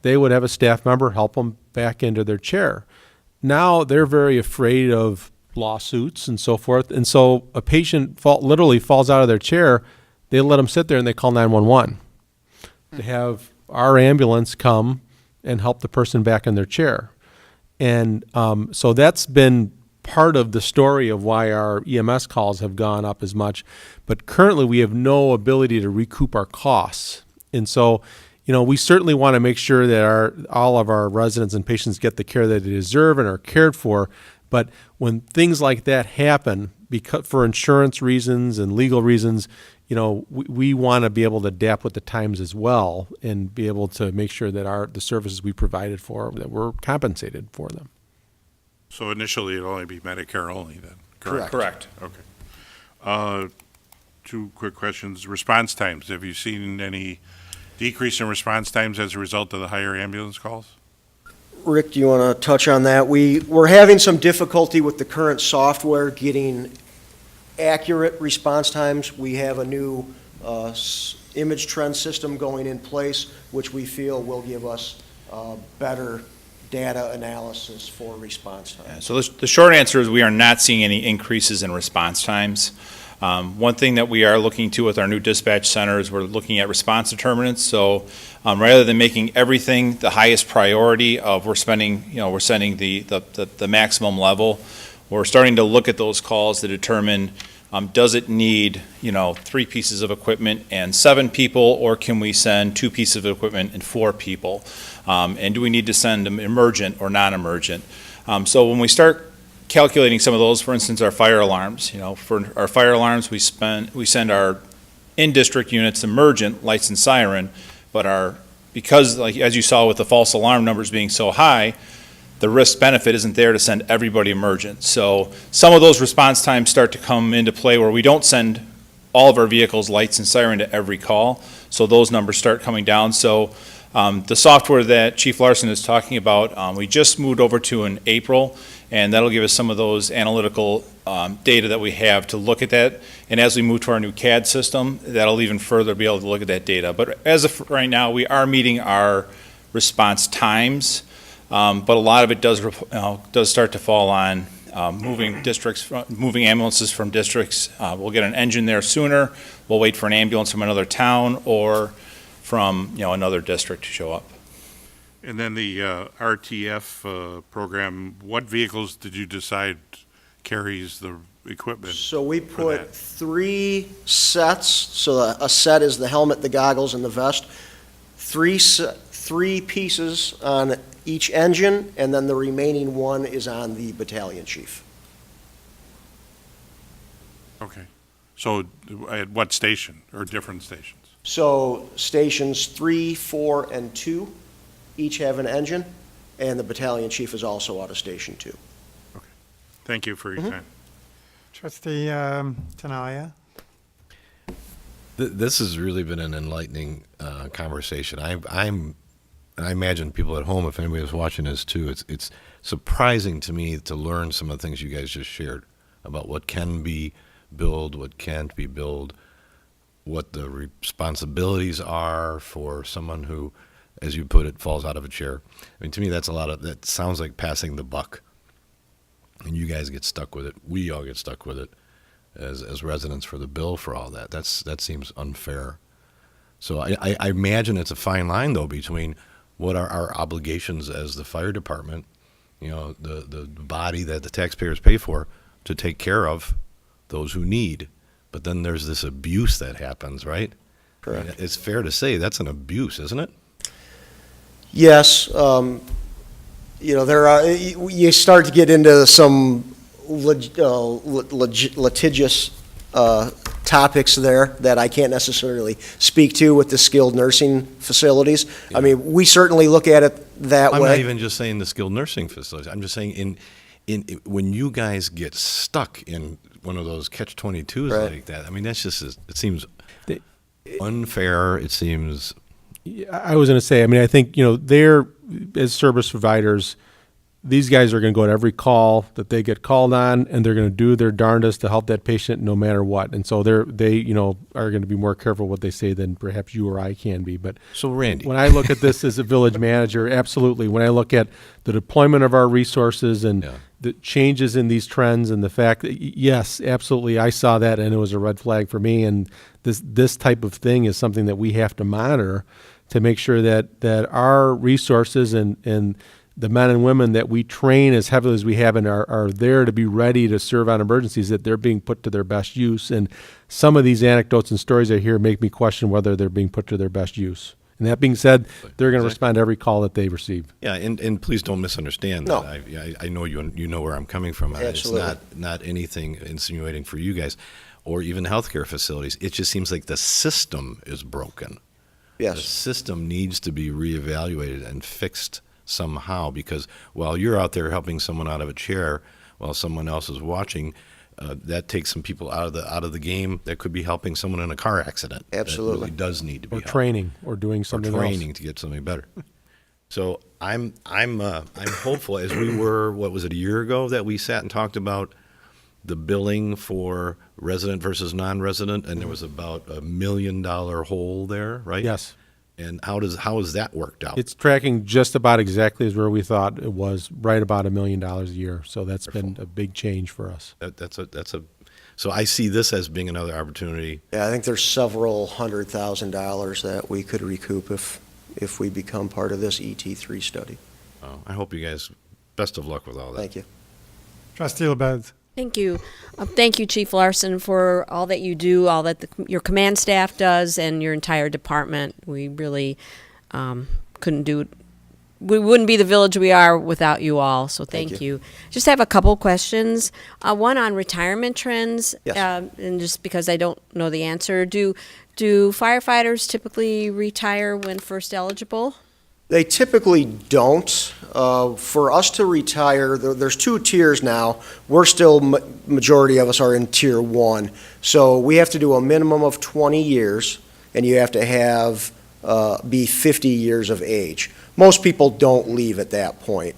they would have a staff member help them back into their chair. Now they're very afraid of lawsuits and so forth. And so a patient literally falls out of their chair, they let them sit there and they call 911. They have our ambulance come and help the person back in their chair. And so that's been part of the story of why our EMS calls have gone up as much. But currently we have no ability to recoup our costs. And so, we certainly want to make sure that all of our residents and patients get the care that they deserve and are cared for. But when things like that happen, because for insurance reasons and legal reasons, we want to be able to adapt with the times as well and be able to make sure that the services we provided for, that we're compensated for them. So initially, it'll only be Medicare only then? Correct. Okay. Two quick questions. Response times. Have you seen any decrease in response times as a result of the higher ambulance calls? Rick, do you want to touch on that? We're having some difficulty with the current software getting accurate response times. We have a new image trend system going in place, which we feel will give us better data analysis for response time. So the short answer is we are not seeing any increases in response times. One thing that we are looking to with our new dispatch center is we're looking at response determinants. So rather than making everything the highest priority of we're sending the maximum level, we're starting to look at those calls to determine does it need 3 pieces of equipment and 7 people, or can we send 2 pieces of equipment and 4 people? And do we need to send them emergent or non-emergent? So when we start calculating some of those, for instance, our fire alarms, for our fire alarms, we send our in-district units emergent, lights and siren, but because as you saw with the false alarm numbers being so high, the risk benefit isn't there to send everybody emergent. So some of those response times start to come into play where we don't send all of our vehicles, lights and siren to every call. So those numbers start coming down. So the software that Chief Larson is talking about, we just moved over to in April, and that'll give us some of those analytical data that we have to look at that. And as we move to our new CAD system, that'll even further be able to look at that data. But as of right now, we are meeting our response times, but a lot of it does start to fall on moving ambulances from districts. We'll get an engine there sooner. We'll wait for an ambulance from another town or from another district to show up. And then the RTF program, what vehicles did you decide carries the equipment? So we put 3 sets. So a set is the helmet, the goggles, and the vest. 3 pieces on each engine, and then the remaining 1 is on the battalion chief. Okay. So at what station or different stations? So stations 3, 4, and 2 each have an engine, and the battalion chief is also out of station 2. Okay. Thank you for your time. Trustee Tinaglia. This has really been an enlightening conversation. I imagine people at home, if anybody was watching this too, it's surprising to me to learn some of the things you guys just shared about what can be billed, what can't be billed, what the responsibilities are for someone who, as you put it, falls out of a chair. I mean, to me, that sounds like passing the buck. And you guys get stuck with it. We all get stuck with it as residents for the bill for all that. That seems unfair. So I imagine it's a fine line, though, between what are our obligations as the fire department, the body that the taxpayers pay for to take care of those who need. But then there's this abuse that happens, right? Correct. I mean, it's fair to say that's an abuse, isn't it? Yes, there are, you start to get into some litigious topics there that I can't necessarily speak to with the skilled nursing facilities. I mean, we certainly look at it that way. I'm not even just saying the skilled nursing facilities. I'm just saying when you guys get stuck in one of those catch-22s like that, I mean, that's just, it seems unfair. It seems. I was going to say, I mean, I think, they're, as service providers, these guys are going to go to every call that they get called on, and they're going to do their darndest to help that patient no matter what. And so they are going to be more careful what they say than perhaps you or I can be. But so, Randy, when I look at this as a village manager, absolutely. When I look at the deployment of our resources and the changes in these trends and the fact that, yes, absolutely, I saw that and it was a red flag for me. And this type of thing is something that we have to monitor to make sure that our resources and the men and women that we train as heavily as we have and are there to be ready to serve on emergencies, that they're being put to their best use. And some of these anecdotes and stories I hear make me question whether they're being put to their best use. And that being said, they're going to respond to every call that they receive. Yeah, and please don't misunderstand No. that. I know you know where I'm coming from. Absolutely. It's not anything insinuating for you guys or even healthcare facilities. It just seems like the system is broken. Yes. The system needs to be reevaluated and fixed somehow, because while you're out there helping someone out of a chair while someone else is watching, that takes some people out of the game that could be helping someone in a car accident. Absolutely. That really does need to be Or helped. training or doing something Or else. training to get something better. So I'm hopeful, as we were, what was it, a year ago that we sat and talked about the billing for resident versus non-resident, and there was about $1 million hole there, right? Yes. And how has that worked out? It's tracking just about exactly as where we thought it was, right about $1 million a year. So that's been a big change for us. So I see this as being another opportunity. Yeah, I think there's several $100,000 that we could recoup if we become part of this ET3 study. I hope you guys, best of luck with all that. Thank you. Trustee LaBedz. Thank you. Thank you, Chief Larson, for all that you do, all that your command staff does, and your entire department. We really couldn't do it. We wouldn't be the village we are without you all, so thank you. Just have a couple questions. One on retirement trends, Yes. and just because I don't know the answer, do firefighters typically retire when first eligible? They typically don't. For us to retire, there's two tiers now. We're still, majority of us are in tier 1. So we have to do a minimum of 20 years, and you have to be 50 years of age. Most people don't leave at that point.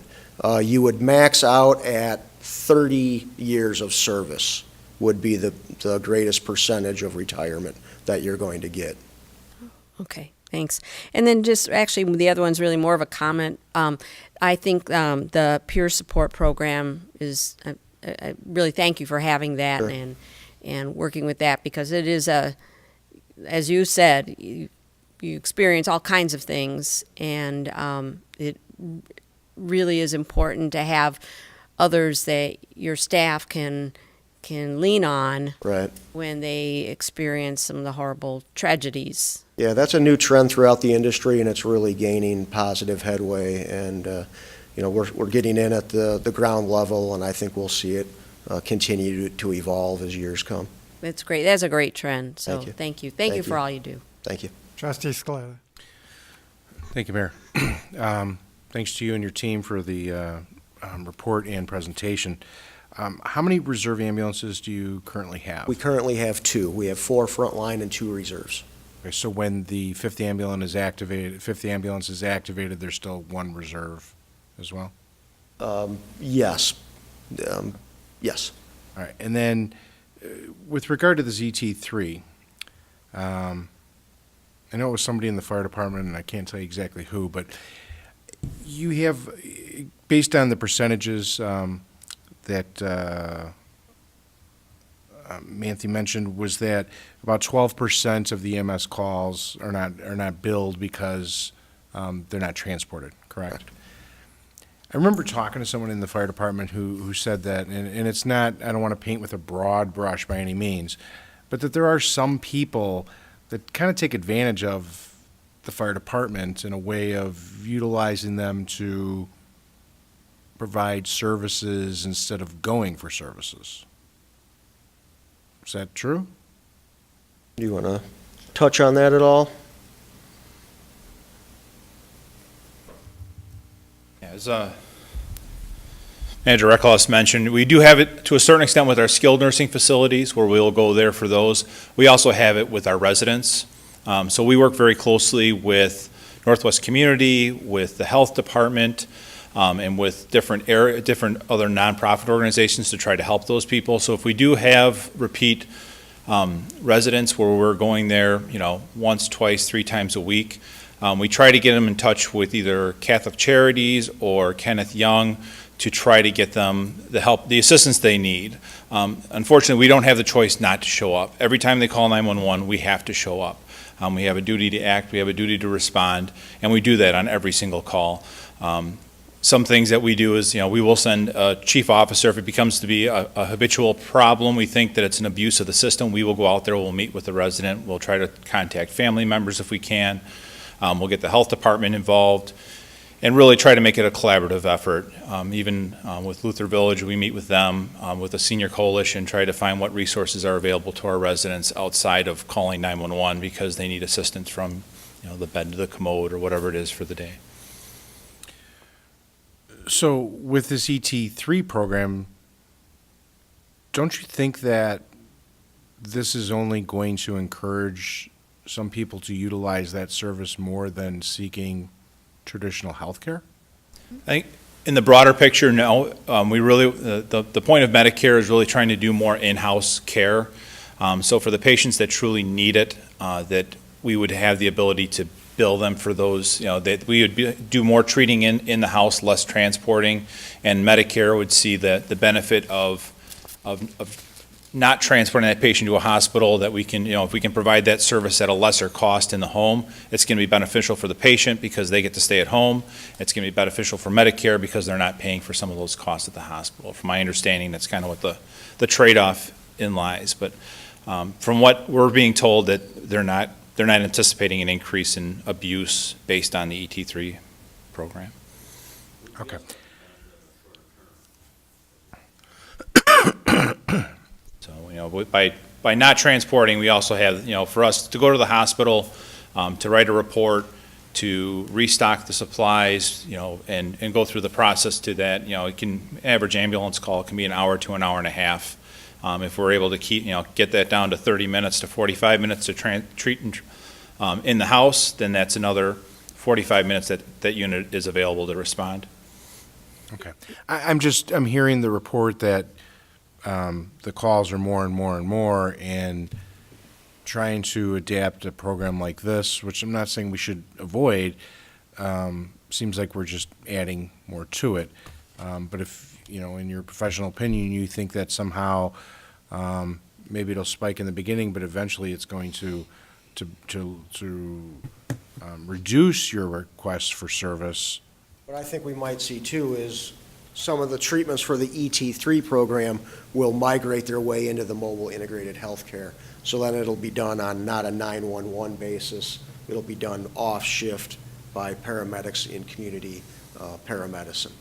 You would max out at 30 years of service would be the greatest percentage of retirement that you're going to get. Okay, thanks. And then just actually, the other one's really more of a comment. I think the peer support program is, I really thank you for having that. Sure. and working with that, because it is as you said, you experience all kinds of things, and it really is important to have others that your staff can lean on Right. when they experience some of the horrible tragedies. Yeah, that's a new trend throughout the industry, and it's really gaining positive headway. And we're getting in at the ground level, and I think we'll see it continue to evolve as years come. That's great. That's a great trend. So Thank you. thank you. Thank you for all you do. Thank you. Trustee Scaletta. Thank you, Mayor. Thanks to you and your team for the report and presentation. How many reserve ambulances do you currently have? We currently have 2. We have 4 frontline and 2 reserves. Okay, so when the fifth ambulance is activated, there's still 1 reserve as well? Yes. Yes. All right, and then with regard to the ZT3, I know it was somebody in the fire department, and I can't tell you exactly who, but you have, based on the percentages that Manthe mentioned, was that about 12% of the EMS calls are not billed because they're not transported, correct? I remember talking to someone in the fire department who said that, and it's not, I don't want to paint with a broad brush by any means, but that there are some people that kind of take advantage of the fire department in a way of utilizing them to provide services instead of going for services. Is that true? Do you want to touch on that at all? As Manager Reckles mentioned, we do have it to a certain extent with our skilled nursing facilities where we'll go there for those. We also have it with our residents. So we work very closely with Northwest Community, with the health department, and with different other nonprofit organizations to try to help those people. So if we do have repeat residents where we're going there, once, twice, 3 times a week, we try to get them in touch with either Catholic Charities or Kenneth Young to try to get them the help, the assistance they need. Unfortunately, we don't have the choice not to show up. Every time they call 911, we have to show up. We have a duty to act, we have a duty to respond, and we do that on every single call. Some things that we do is, we will send a chief officer if it becomes to be a habitual problem. We think that it's an abuse of the system. We will go out there, we'll meet with the resident, we'll try to contact family members if we can. We'll get the health department involved and really try to make it a collaborative effort. Even with Luther Village, we meet with them, with the senior coalition, try to find what resources are available to our residents outside of calling 911 because they need assistance from the bed to the commode or whatever it is for the day. So with this ET3 program, don't you think that this is only going to encourage some people to utilize that service more than seeking traditional health care? I think in the broader picture, no. We really, the point of Medicare is really trying to do more in-house care. So for the patients that truly need it, that we would have the ability to bill them for those, that we would do more treating in the house, less transporting, and Medicare would see the benefit of not transporting that patient to a hospital, that we can, if we can provide that service at a lesser cost in the home, it's going to be beneficial for the patient because they get to stay at home. It's going to be beneficial for Medicare because they're not paying for some of those costs at the hospital. From my understanding, that's kind of what the trade-off in lies. But from what we're being told, that they're not anticipating an increase in abuse based on the ET3 program. Okay. So, by not transporting, we also have, for us to go to the hospital, to write a report, to restock the supplies, and go through the process to that, it can, average ambulance call can be an hour to an hour and a half. If we're able to get that down to 30 minutes to 45 minutes to treat in the house, then that's another 45 minutes that unit is available to respond. Okay. I'm hearing the report that the calls are more and more and more, and trying to adapt a program like this, which I'm not saying we should avoid, seems like we're just adding more to it. But if, in your professional opinion, you think that somehow maybe it'll spike in the beginning, but eventually it's going to reduce your requests for service. What I think we might see too is some of the treatments for the ET3 program will migrate their way into the mobile integrated healthcare. So then it'll be done on not a 911 basis. It'll be done off shift by paramedics in community paramedicine.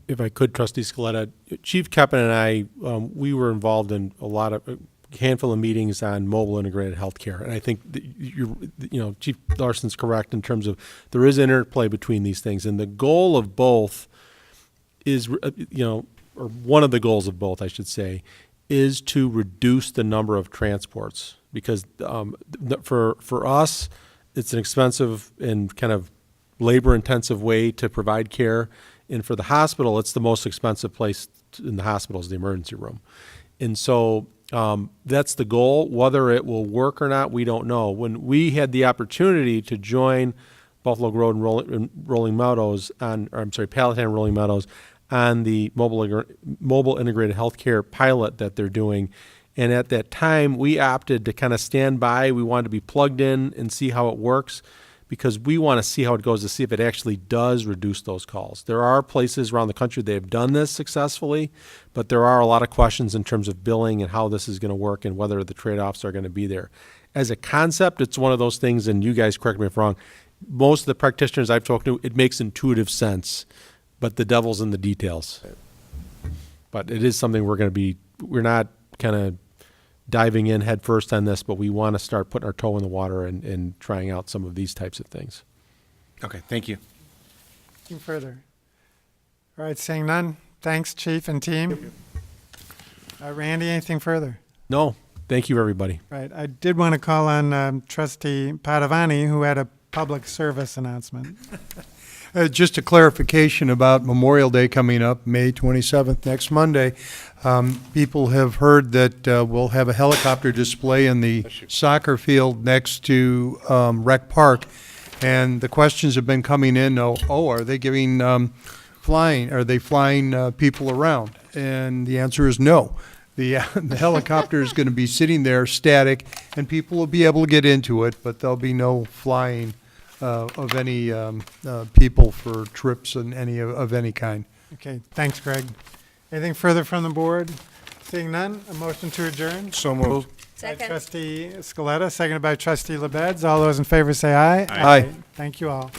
If I could, Trustee Scaletta, Chief Keppen and I, we were involved in a handful of meetings on mobile integrated healthcare, and I think that Chief Larson's correct in terms of there is interplay between these things, and the goal of both is, or one of the goals of both, I should say, is to reduce the number of transports, because for us, it's an expensive and kind of labor-intensive way to provide care. And for the hospital, it's the most expensive place in the hospital is the emergency room. And so that's the goal. Whether it will work or not, we don't know. When we had the opportunity to join Buffalo Road and Rolling Meadows Palatine and Rolling Meadows on the mobile integrated healthcare pilot that they're doing. And at that time, we opted to kind of stand by. We wanted to be plugged in and see how it works, because we want to see how it goes to see if it actually does reduce those calls. There are places around the country that have done this successfully, but there are a lot of questions in terms of billing and how this is going to work and whether the trade-offs are going to be there. As a concept, it's one of those things, and you guys correct me if I'm wrong, most of the practitioners I've talked to, it makes intuitive sense, but the devil's in the details. But it is something we're not kind of diving in head first on this, but we want to start putting our toe in the water and trying out some of these types of things. Okay, thank you. Anything further? All right, seeing none. Thanks, Chief and team. Randy, anything further? No, thank you, everybody. Right, I did want to call on Trustee Padovani, who had a public service announcement. Just a clarification about Memorial Day coming up, May 27th, next Monday. People have heard that we'll have a helicopter display in the soccer field next to Rec Park. And the questions have been coming in, are they giving are they flying people around? And the answer is no. The helicopter is going to be sitting there static, and people will be able to get into it, but there'll be no flying of any people for trips and of any kind. Okay, thanks, Greg. Anything further from the board? Seeing none, a motion to adjourn? So moved. By Trustee Scaletta, seconded by Trustee LaBedz. All those in favor say aye. Aye. Thank you all.